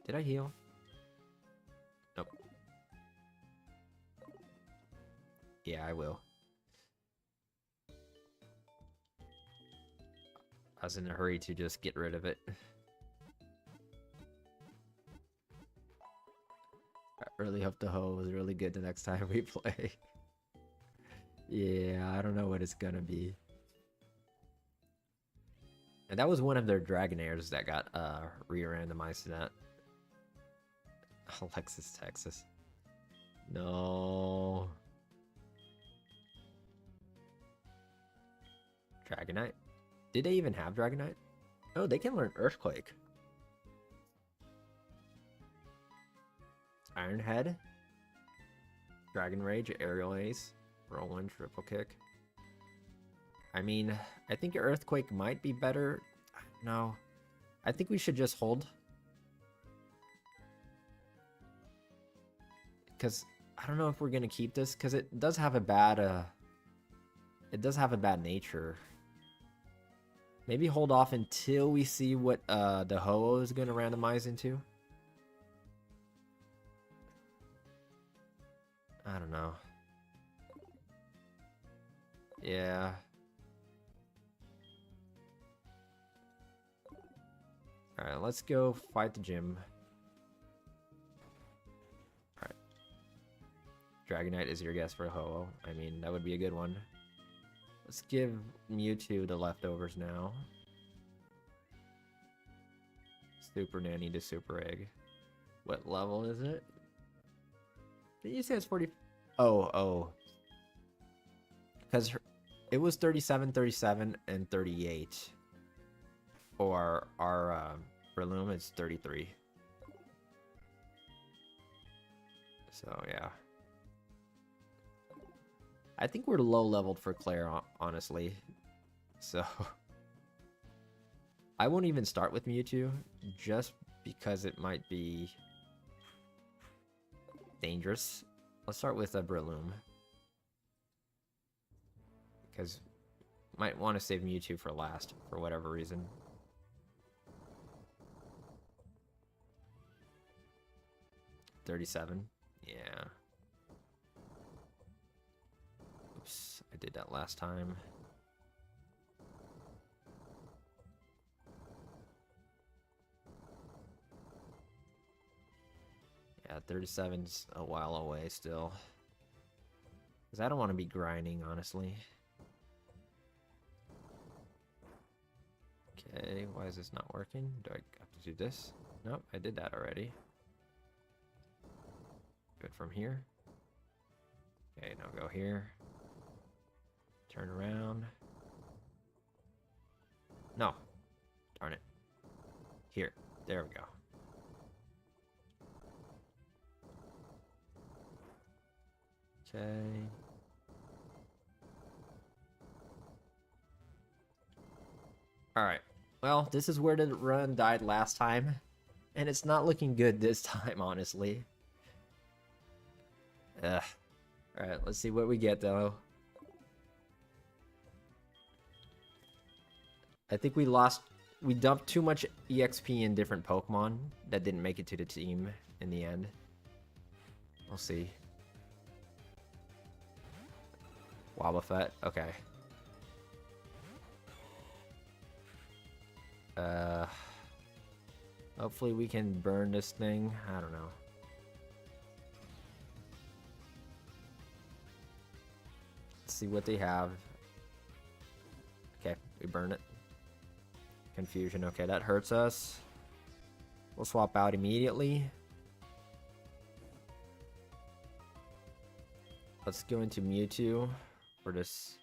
Did I heal? Nope. Yeah, I will. I was in a hurry to just get rid of it. I really hope the hoe was really good the next time we play. Yeah, I don't know what it's gonna be. And that was one of their Dragonairs that got re-randomized to that. Alexis, Texas. No. Dragonite? Did they even have Dragonite? Oh, they can learn Earthquake. Iron Head. Dragon Rage, Aerial Ace. Whirlwind, Triple Kick. I mean, I think Earthquake might be better. No. I think we should just hold. Because I don't know if we're going to keep this, because it does have a bad... it does have a bad nature. Maybe hold off until we see what the Ho-Oh is going to randomize into. I don't know. Yeah. Alright, let's go fight the gym. Alright. Dragonite is your guess for Ho-Oh. I mean, that would be a good one. Let's give Mewtwo the leftovers now. Super Nanny to Super Egg. What level is it? Did you say it's 40? Oh. Because it was 37, 37, and 38. Or our Breloom is 33. So, yeah. I think we're low leveled for Claire, honestly. So, I won't even start with Mewtwo, just because it might be dangerous. Let's start with a Breloom. Because might want to save Mewtwo for last, for whatever reason. $37. Yeah. Oops, I did that last time. Yeah, 37's a while away still. Because I don't want to be grinding, honestly. Okay, why is this not working? Do I have to do this? Nope, I did that already. Good from here. Okay, now go here. Turn around. No. Darn it. Here. There we go. Okay. Alright. Well, this is where the run died last time. And it's not looking good this time, honestly. Ugh. Alright, let's see what we get, though. I think we dumped too much EXP in different Pokemon that didn't make it to the team in the end. We'll see. Wobbuffet, okay. Hopefully we can burn this thing. I don't know. Let's see what they have. Okay, we burn it. Confusion, okay, that hurts us. We'll swap out immediately. Let's go into Mewtwo for this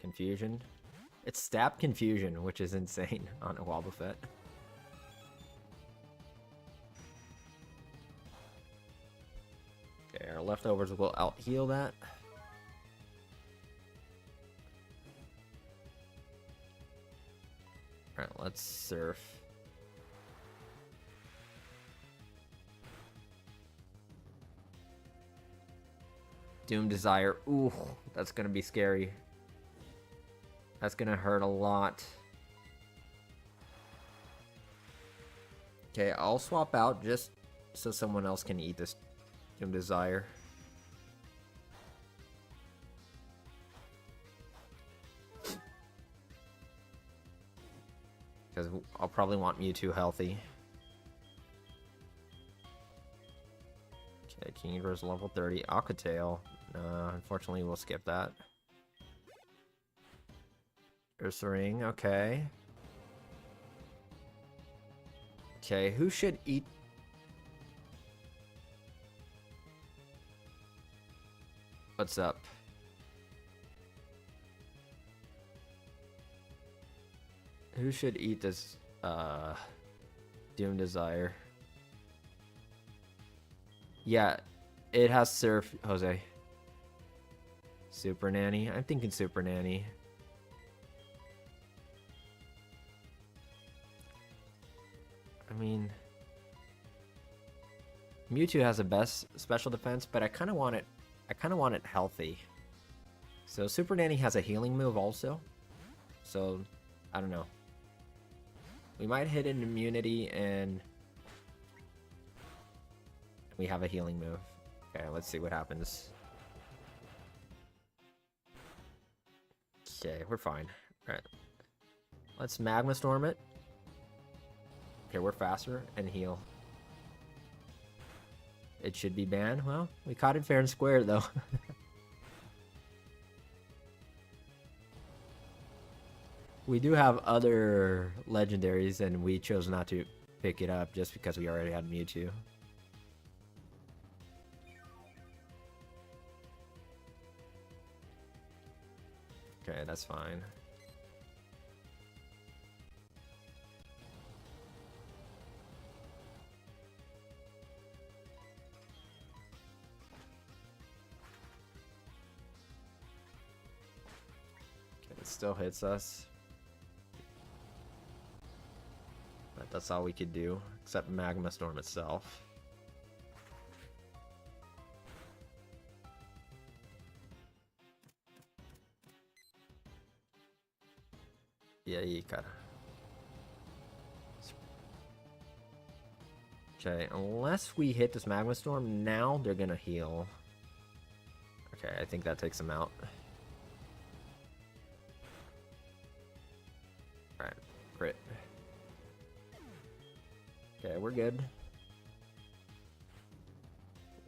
confusion. It's stab confusion, which is insane on a Wobbuffet. Okay, our leftovers will out heal that. Alright, let's surf. Doom Desire. Ooh, that's gonna be scary. That's gonna hurt a lot. Okay, I'll swap out just so someone else can eat this Doom Desire. Because I'll probably want Mewtwo healthy. Okay, King Eater's level 30. Aquatail. Unfortunately, we'll skip that. Ursaring, okay. Okay, who should eat? What's up? Who should eat this Doom Desire? Yeah, it has Surf, Jose. Super Nanny? I'm thinking Super Nanny. I mean, Mewtwo has the best special defense, but I kind of want it healthy. So Super Nanny has a healing move also. So I don't know. We might hit an immunity and we have a healing move. Okay, let's see what happens. Okay, we're fine. Alright. Let's Magma Storm it. Okay, we're faster and heal. It should be banned. Well, we caught it fair and square, though. We do have other legendaries, and we chose not to pick it up just because we already had Mewtwo. Okay, that's fine. Okay, it still hits us. But that's all we could do, except Magma Storm itself. E aí, cara? Okay, unless we hit this Magma Storm now, they're gonna heal. Okay, I think that takes them out. Alright, crit. Okay, we're good.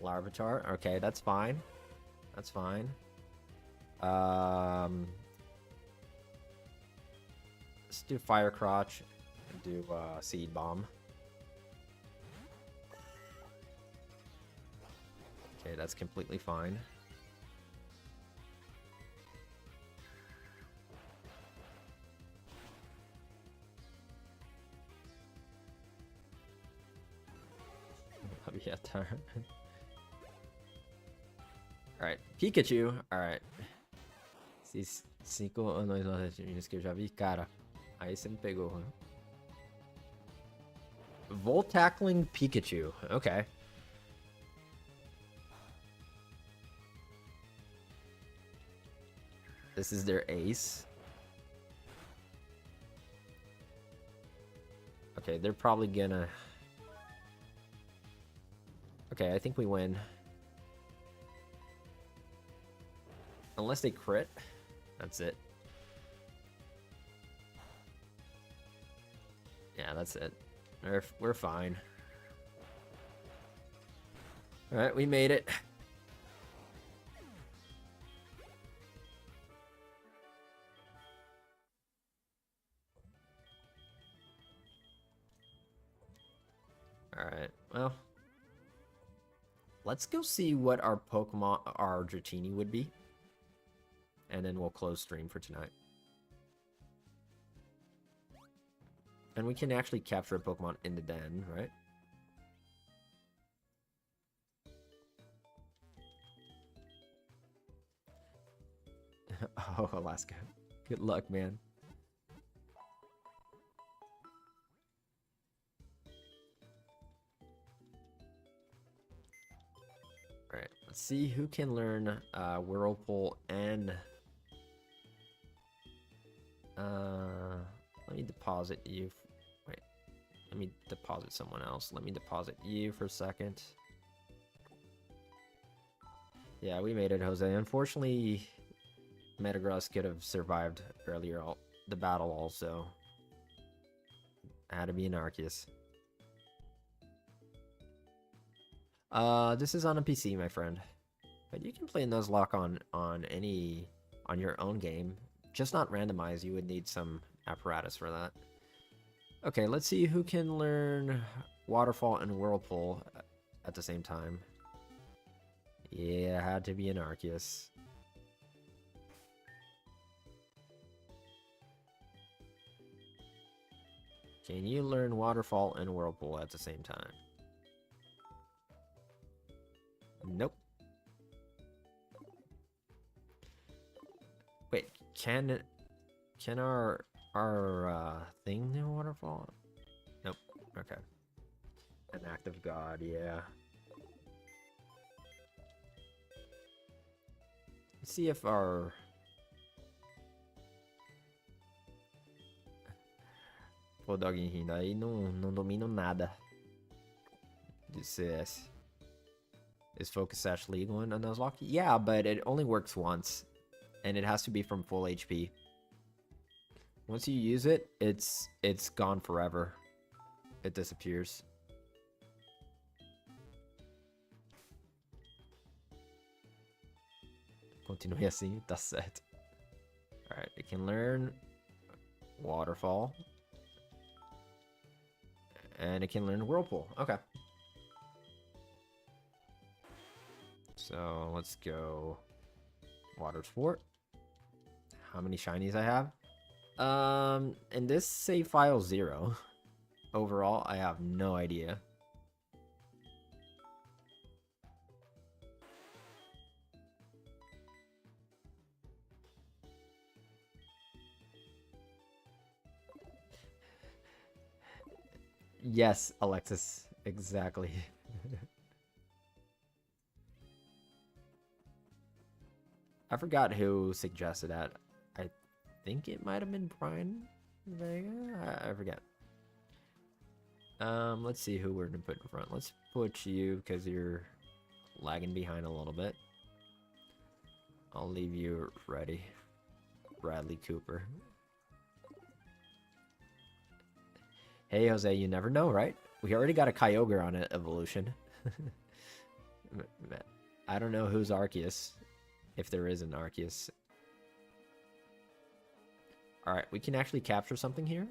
Larvitar. Okay, that's fine. That's fine. Let's do Fire Crotch and do Seed Bomb. Okay, that's completely fine. Alright, Pikachu. Alright. Esses 5 anos que eu já vi, cara. Aí você me pegou. Né? Volt Tackling Pikachu. Okay. This is their ace. Okay, they're probably gonna... Okay, I think we win. Unless they crit. That's it. Yeah, that's it. We're fine. Alright, we made it. Alright, well. Let's go see what our Pokemon, our Dratini would be. And then we'll close stream for tonight. And we can actually capture a Pokemon in the den, right? Oh, Alaska. Good luck, man. Alright, let's see who can learn Whirlpool and... let me deposit you. Wait, let me deposit someone else. Let me deposit you for a second. Yeah, we made it, Jose. Unfortunately, Metagross could have survived earlier the battle also. I had to be an Arceus. This is on a PC, my friend. But you can play Nuzlocke on your own game. Just not randomized. You would need some apparatus for that. Okay, let's see who can learn Waterfall and Whirlpool at the same time. Yeah, had to be an Arceus. Can you learn Waterfall and Whirlpool at the same time? Nope. Wait, can our thing do Waterfall? Nope. Okay. An Act of God, yeah. Let's see if our... Pô, Doguinho, aí não domino nada de CS. Is Focus Sash legal in Nuzlocke? Yeah, but it only works once. and it has to be from full HP. Once you use it, it's gone forever. It disappears. Continue assim, tá certo. Alright, it can learn Waterfall. And it can learn Whirlpool. Okay. So let's go Water Sport. How many shinies I have? In this save file 0. Overall, I have no idea. Yes, Alexis, exactly. I forgot who suggested that. I think it might have been Brian Vega. I forget. Let's see who we're gonna put in front. Let's put you because you're lagging behind a little bit. I'll leave you ready. Bradley Cooper. Hey Jose, you never know, right? We already got a Kyogre on it evolution. I don't know who's Arceus, if there is an Arceus. Alright, we can actually capture something here.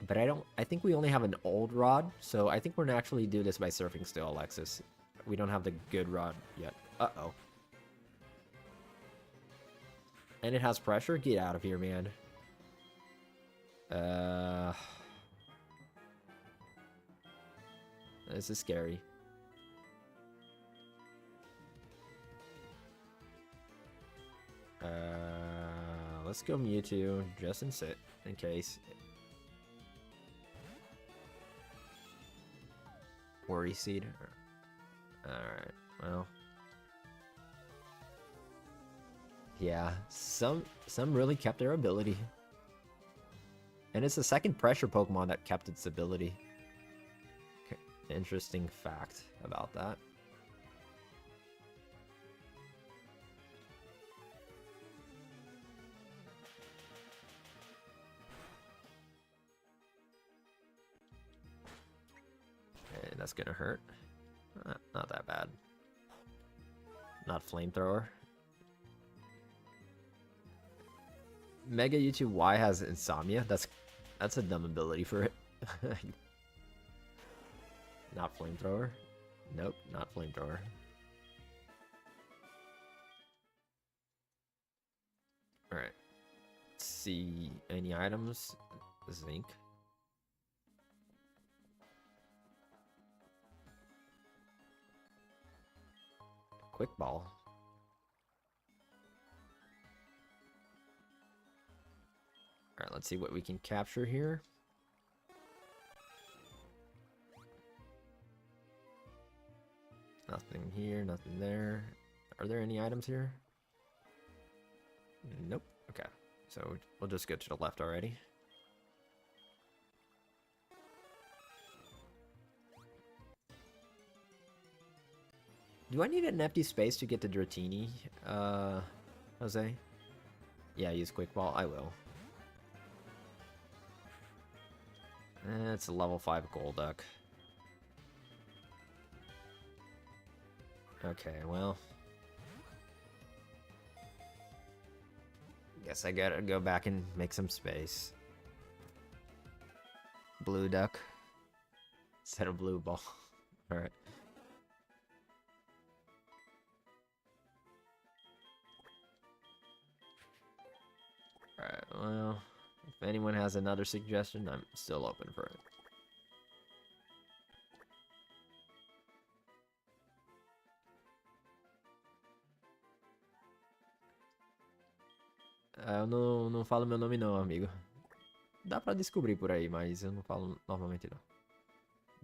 But I think we only have an old rod, so I think we're gonna actually do this by surfing still, Alexis. We don't have the good rod yet. Uh-oh. And it has pressure? Get out of here, man. This is scary. Let's go Mewtwo, just in case. Worry Seed. Alright, well. Yeah, some really kept their ability. And it's the second pressure Pokemon that kept its ability. Okay. Interesting fact about that. Okay, that's gonna hurt. Not that bad. Not Flamethrower. Mega YouTube Y has Insomnia. That's a dumb ability for it. Not Flamethrower. Nope, not Flamethrower. Alright. Let's see any items. Zinc. Quick Ball. Alright, let's see what we can capture here. Nothing here, nothing there. Are there any items here? Nope. Okay. So we'll just go to the left already. Do I need an empty space to get to Dratini, Jose? Yeah, use Quick Ball. I will. It's a level 5 Golduck. Okay, well. Guess I gotta go back and make some space. Blue Duck. Instead of Blue Ball. Alright. Alright, well. If anyone has another suggestion, I'm still open for it. Eu não falo meu nome não, amigo. Dá pra descobrir por aí, mas eu não falo normalmente não.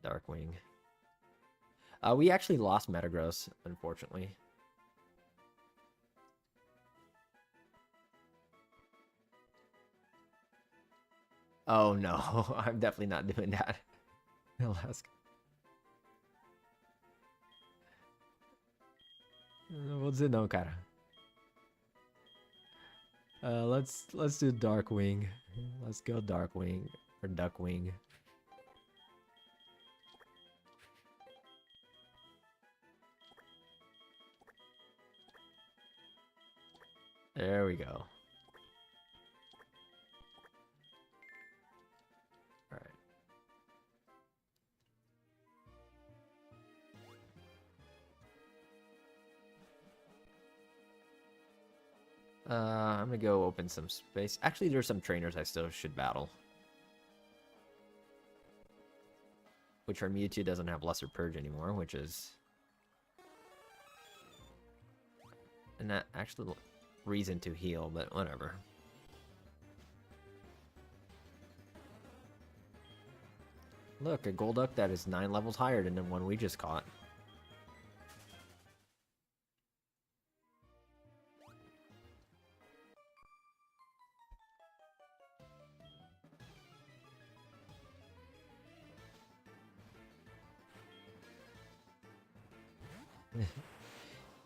Darkwing. We actually lost Metagross, unfortunately. Oh no, I'm definitely not doing that. Alaska. Vou dizer não, cara. Let's do Darkwing. Let's go Darkwing or Duckwing. There we go. All right. I'm gonna go open some space. Actually, there's some trainers I still should battle. Which our Mewtwo doesn't have Lesser Purge anymore, which is... And that actually reason to heal, but whatever. Look, a Golduck that is 9 levels higher than the one we just caught.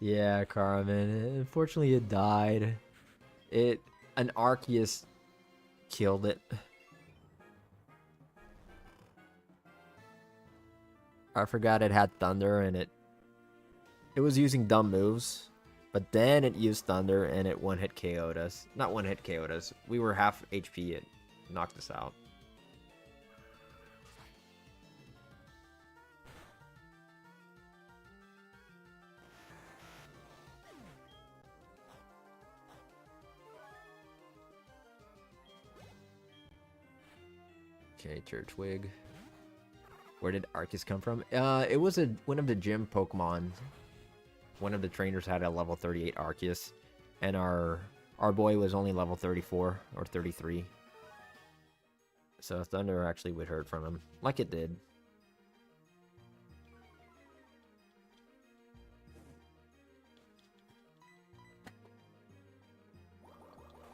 Yeah, Carmen. Unfortunately, it died. An Arceus killed it. I forgot it had Thunder and it was using dumb moves, but then it used Thunder and it one-hit KO'd us. Not one-hit KO'd us. We were half HP. It knocked us out. Okay, Turtwig. Where did Arceus come from? It was one of the gym Pokemon. One of the trainers had a level 38 Arceus, and our boy was only level 34 or 33. So Thunder actually would hurt from him, like it did.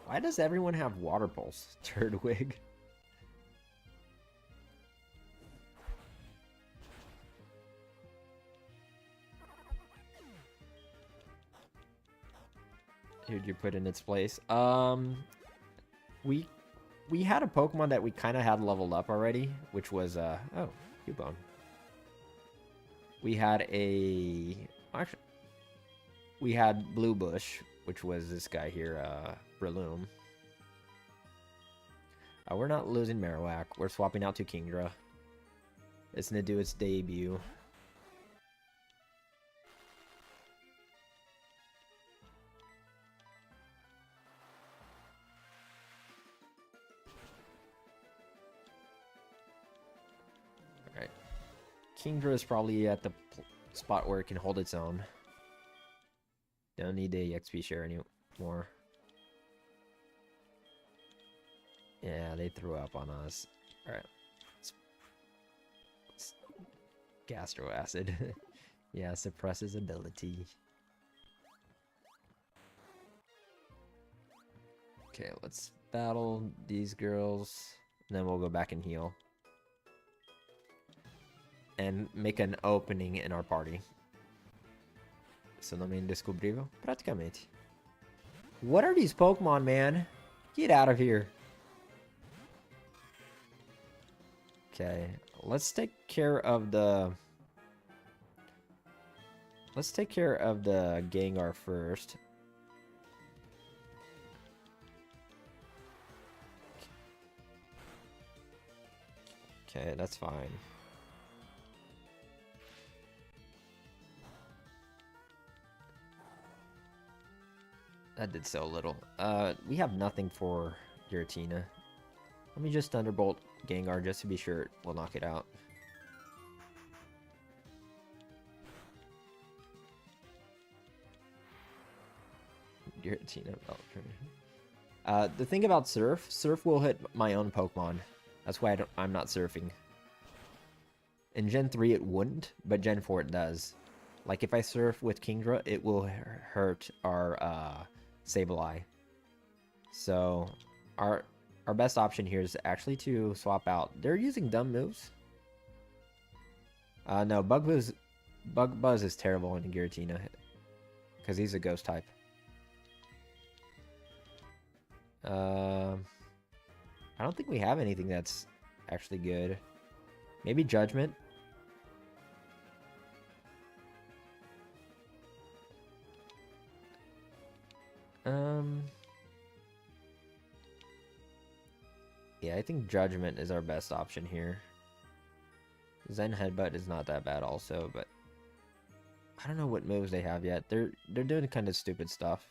Why does everyone have Water Pulse? Turtwig. Who'd you put in its place? We had a Pokemon that we kind of had leveled up already, which was oh, Cubone. We had actually we had Blue Bush, which was this guy here, Breloom. We're not losing Marowak. We're swapping out to Kingdra. It's gonna do its debut. Kingdra is probably at the spot where it can hold its own. Don't need the XP share anymore. Yeah, they threw up on us. Alright. Gastro Acid. Yeah, suppresses ability. Okay, let's battle these girls. And then we'll go back and heal. And make an opening in our party. Sono me indescobrivo? Praticamente. What are these Pokemon, man? Get out of here. Okay, let's take care of the... Let's take care of the Gengar first. Okay, that's fine. That did so little. We have nothing for Giratina. Let me just Thunderbolt Gengar just to be sure we'll knock it out. Giratina. The thing about Surf will hit my own Pokemon. That's why I'm not surfing. In Gen 3 it wouldn't, but Gen 4 it does. Like if I surf with Kingdra, it will hurt our Sableye. So our best option here is actually to swap out. They're using dumb moves. No, Bug Buzz is terrible in Giratina. because he's a ghost type. I don't think we have anything that's actually good. Maybe Judgment. Yeah, I think Judgment is our best option here. Zen Headbutt is not that bad also, but I don't know what moves they have yet. They're doing kind of stupid stuff.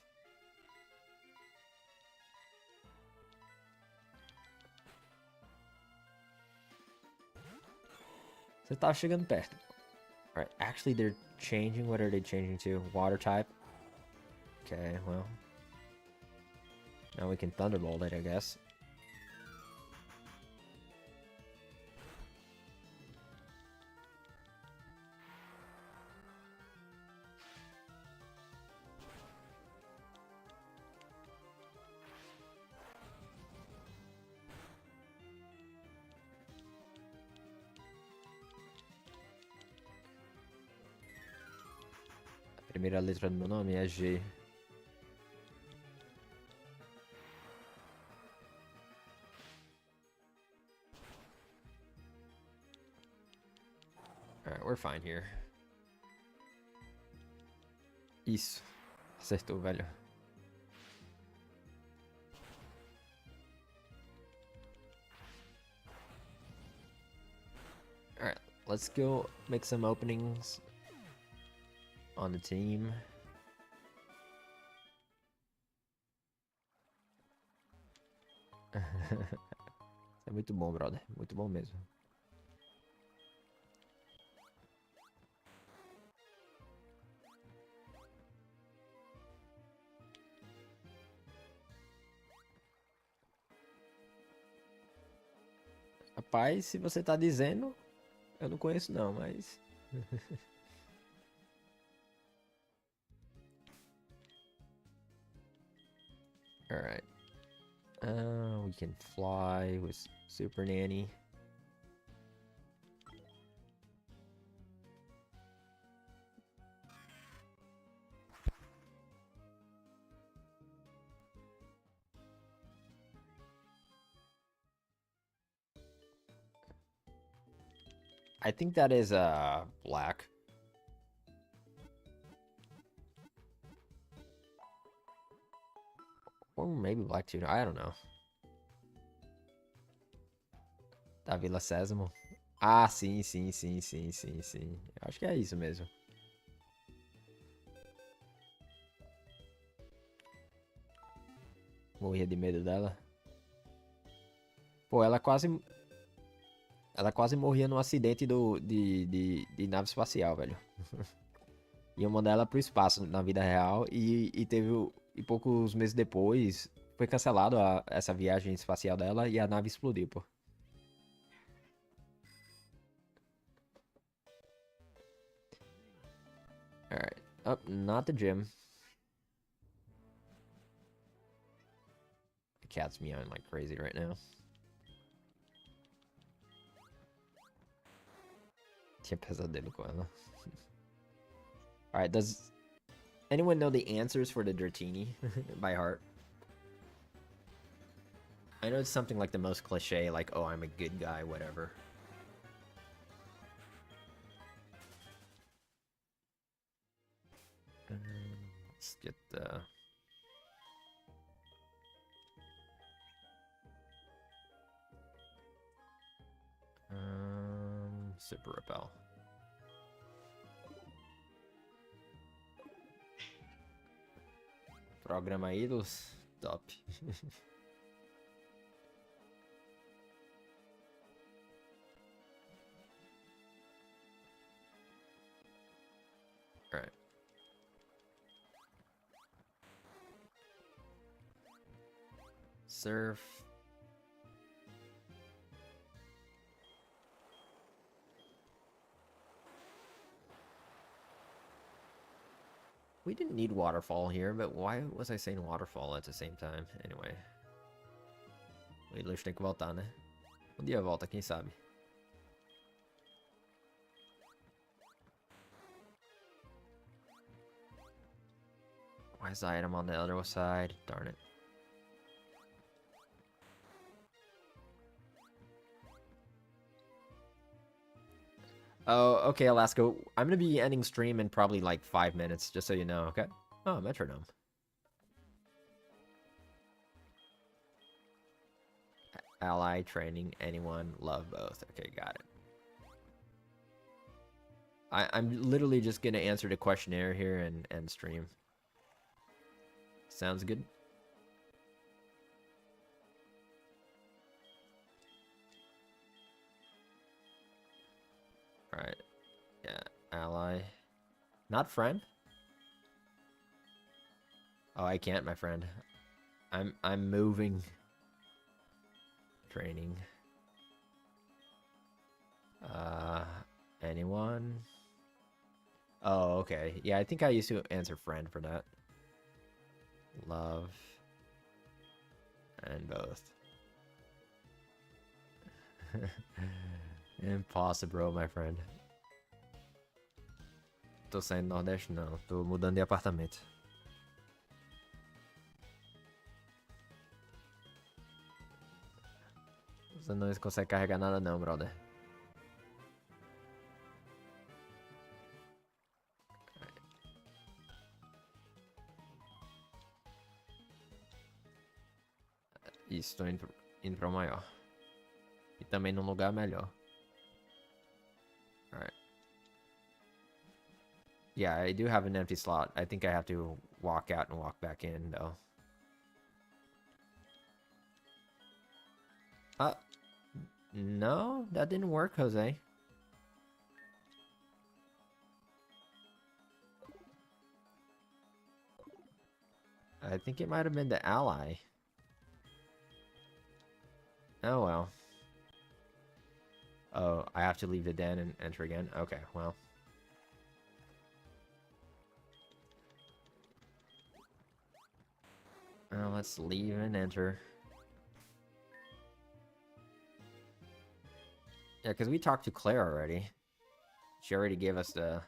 Você tá chegando perto. Alright, actually they're changing. What are they changing to? Water type? Okay, well. Now we can Thunderbolt it, I guess. A primeira letra do meu nome é G. Alright, we're fine here. Isso. Acertou, velho. Alright, let's go make some openings on the team. Isso é muito bom, brother. Muito bom mesmo. Rapaz, se você tá dizendo, eu não conheço não, mas... Alright. We can fly with Super Nanny. I think that is black. Or maybe black too. I don't know. Da Vila Sésamo. Ah, sim. Eu acho que é isso mesmo. Morria de medo dela. Pô, ela quase morria num acidente de nave espacial, velho. Iam mandar ela pro espaço na vida real e poucos meses depois foi cancelado essa viagem espacial dela e a nave explodiu, pô. Alright. Oh, not the gym. The cat's meowing like crazy right now. Tinha pesadelo com ela. Alright, does anyone know the answers for the Dratini by heart? I know it's something like the most cliche, like, oh, I'm a good guy, whatever. Let's get the... Super Repel. Programa ídolos, top. Alright. Surf. We didn't need waterfall here, but why was I saying waterfall at the same time? Anyway. O Ilus tem que voltar, né? Um dia volta, quem sabe? . . 。 . 。 . . . . . . . . . . . . . . . . . . . . . . . . . . . . . . . . . . . . . . . . . . . . . . . . . . . . . . Why is the item on the other side? Darn it. Oh, okay, Alaska. I'm gonna be ending stream in probably like 5 minutes, just so you know, okay? Oh, metronome. Ally, training, anyone, love both. Okay, got it. I'm literally just gonna answer the questionnaire here and end stream. Sounds good? Alright. Yeah, ally. Not friend? Oh, I can't, my friend. I'm moving. Training. Anyone? Oh, okay. Yeah, I think I used to answer friend for that. Love. And both. Impossible, my friend. Tô saindo do Nordeste? Não. Tô mudando de apartamento. Você não consegue carregar nada não, brother. Isso, tô indo pra maior. E também num lugar melhor. Alright. Yeah, I do have an empty slot. I think I have to walk out and walk back in, though. No, that didn't work, Jose. I think it might have been the ally. Oh, well. Oh, I have to leave the den and enter again? Okay, well. Well, let's leave and enter. Yeah, because we talked to Claire already. She already gave us the...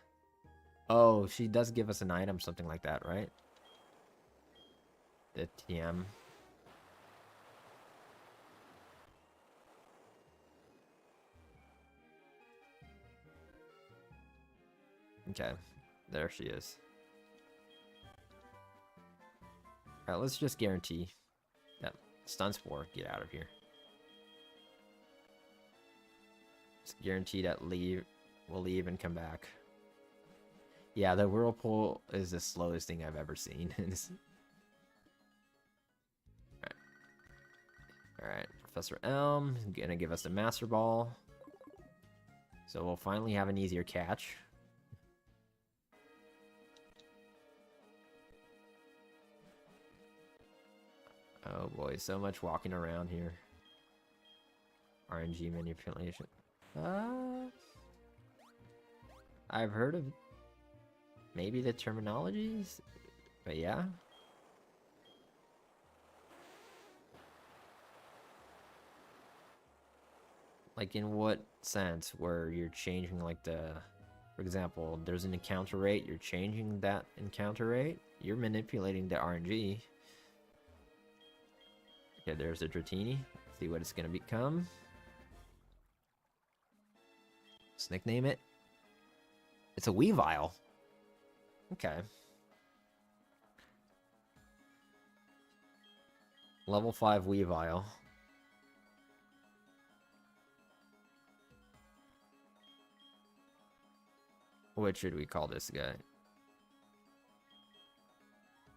Oh, she does give us an item, something like that, right? The TM. Okay, there she is. Alright, let's just guarantee that stun spore, get out of here. Just guarantee that we'll leave and come back. Yeah, the whirlpool is the slowest thing I've ever seen. Alright, Professor Elm is gonna give us the Master Ball. So we'll finally have an easier catch. Oh boy, so much walking around here. RNG manipulation. I've heard of maybe the terminologies, but yeah. Like in what sense? Where you're changing like the, for example, there's an encounter rate, you're changing that encounter rate, you're manipulating the RNG. Okay, there's a Dratini. See what it's gonna become. Let's nickname it. It's a Weavile. Okay. Level 5 Weavile. What should we call this guy?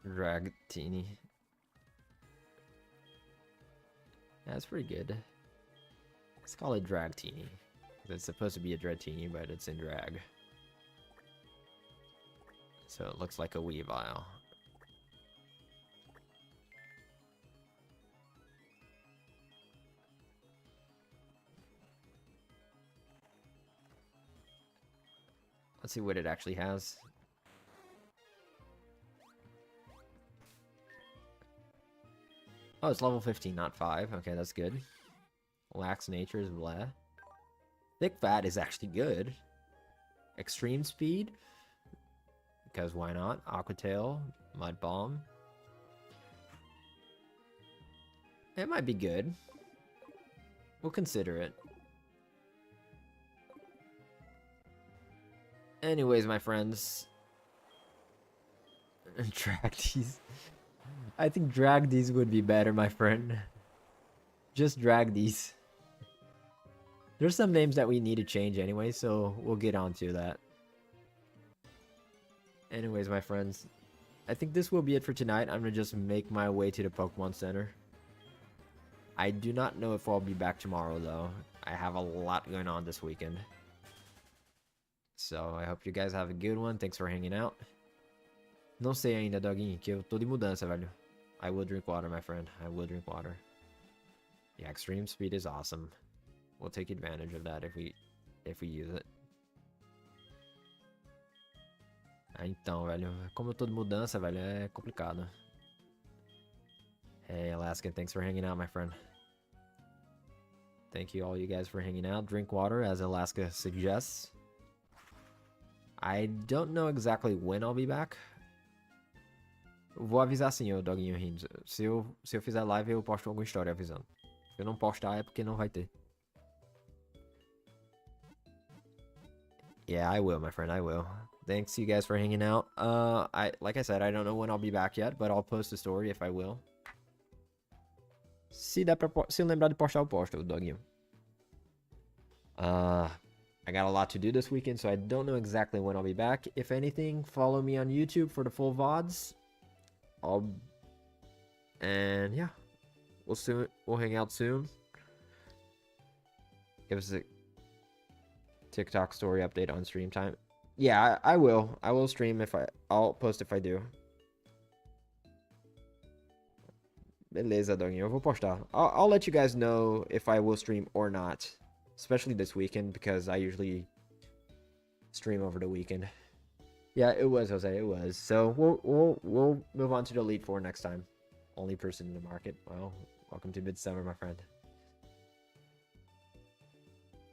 Dragtini. That's pretty good. Let's call it Dragtini. It's supposed to be a Dratini, but it's in drag. So it looks like a Weavile. Let's see what it actually has. Oh, it's level 15, not 5. Okay, that's good. Lax nature is blah. Thick fat is actually good. Extreme speed? because why not? Aquatail, Mud Bomb. It might be good. We'll consider it. Anyways, my friends. Drag these. I think drag these would be better, my friend. Just drag these. There's some names that we need to change anyway, so we'll get on to that. Anyways, my friends. I think this will be it for tonight. I'm gonna just make my way to the Pokemon Center. I do not know if I'll be back tomorrow, though. I have a lot going on this weekend. So, I hope you guys have a good one. Thanks for hanging out. Não sei ainda, Doguinho, que eu tô de mudança, velho. I will drink water, my friend. I will drink water. Yeah, extreme speed is awesome. We'll take advantage of that if we use it. Ah, então, velho. Como eu tô de mudança, velho, é complicado. Hey, Alaskan, thanks for hanging out, my friend. Thank you all you guys for hanging out. Drink water, as Alaska suggests. I don't know exactly when I'll be back. Vou avisar sim, o Doguinho Rims. Se eu fizer live, eu posto alguma história avisando. Se eu não postar, é porque não vai ter. Yeah, I will, my friend, I will. Thanks you guys for hanging out. Like I said, I don't know when I'll be back yet, but I'll post a story if I will. Se eu lembrar de postar, eu posto, Doguinho. I got a lot to do this weekend, so I don't know exactly when I'll be back. If anything, follow me on YouTube for the full VODs. And yeah, we'll hang out soon. Give us a TikTok story update on stream time. Yeah, I will. I will stream I'll post if I do. Beleza, Doguinho. Eu vou postar. I'll let you guys know if I will stream or not. Especially this weekend, because I usually stream over the weekend. Yeah, it was, Jose. It was. So we'll move on to the Elite Four next time. Only person in the market. Well, welcome to Midsummer, my friend.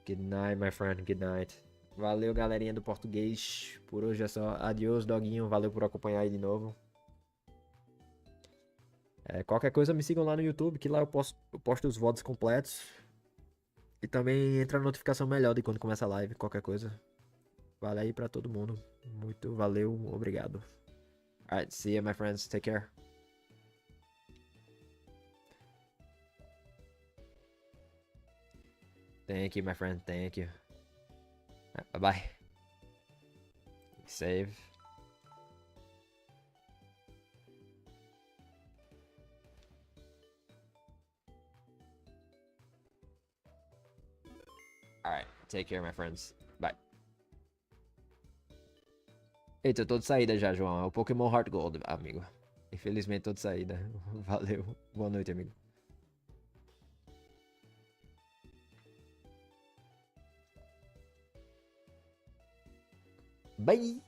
Good night, my friend. Good night. Valeu, galerinha do português. Por hoje é só. Adiós, Doguinho. Valeu por acompanhar aí de novo. Qualquer coisa, me sigam lá no YouTube, que lá eu posto os VODs completos. E também entra a notificação melhor de quando começa a live, qualquer coisa. Vale aí pra todo mundo. Muito valeu, obrigado. Alright, see you, my friends. Take care. Thank you, my friend. Thank you. Right, bye-bye. Save. Alright, take care, my friends. Bye. Eita, eu tô de saída já, João. É o Pokémon HeartGold, amigo. Infelizmente tô de saída. Valeu. Boa noite, amigo. Bye!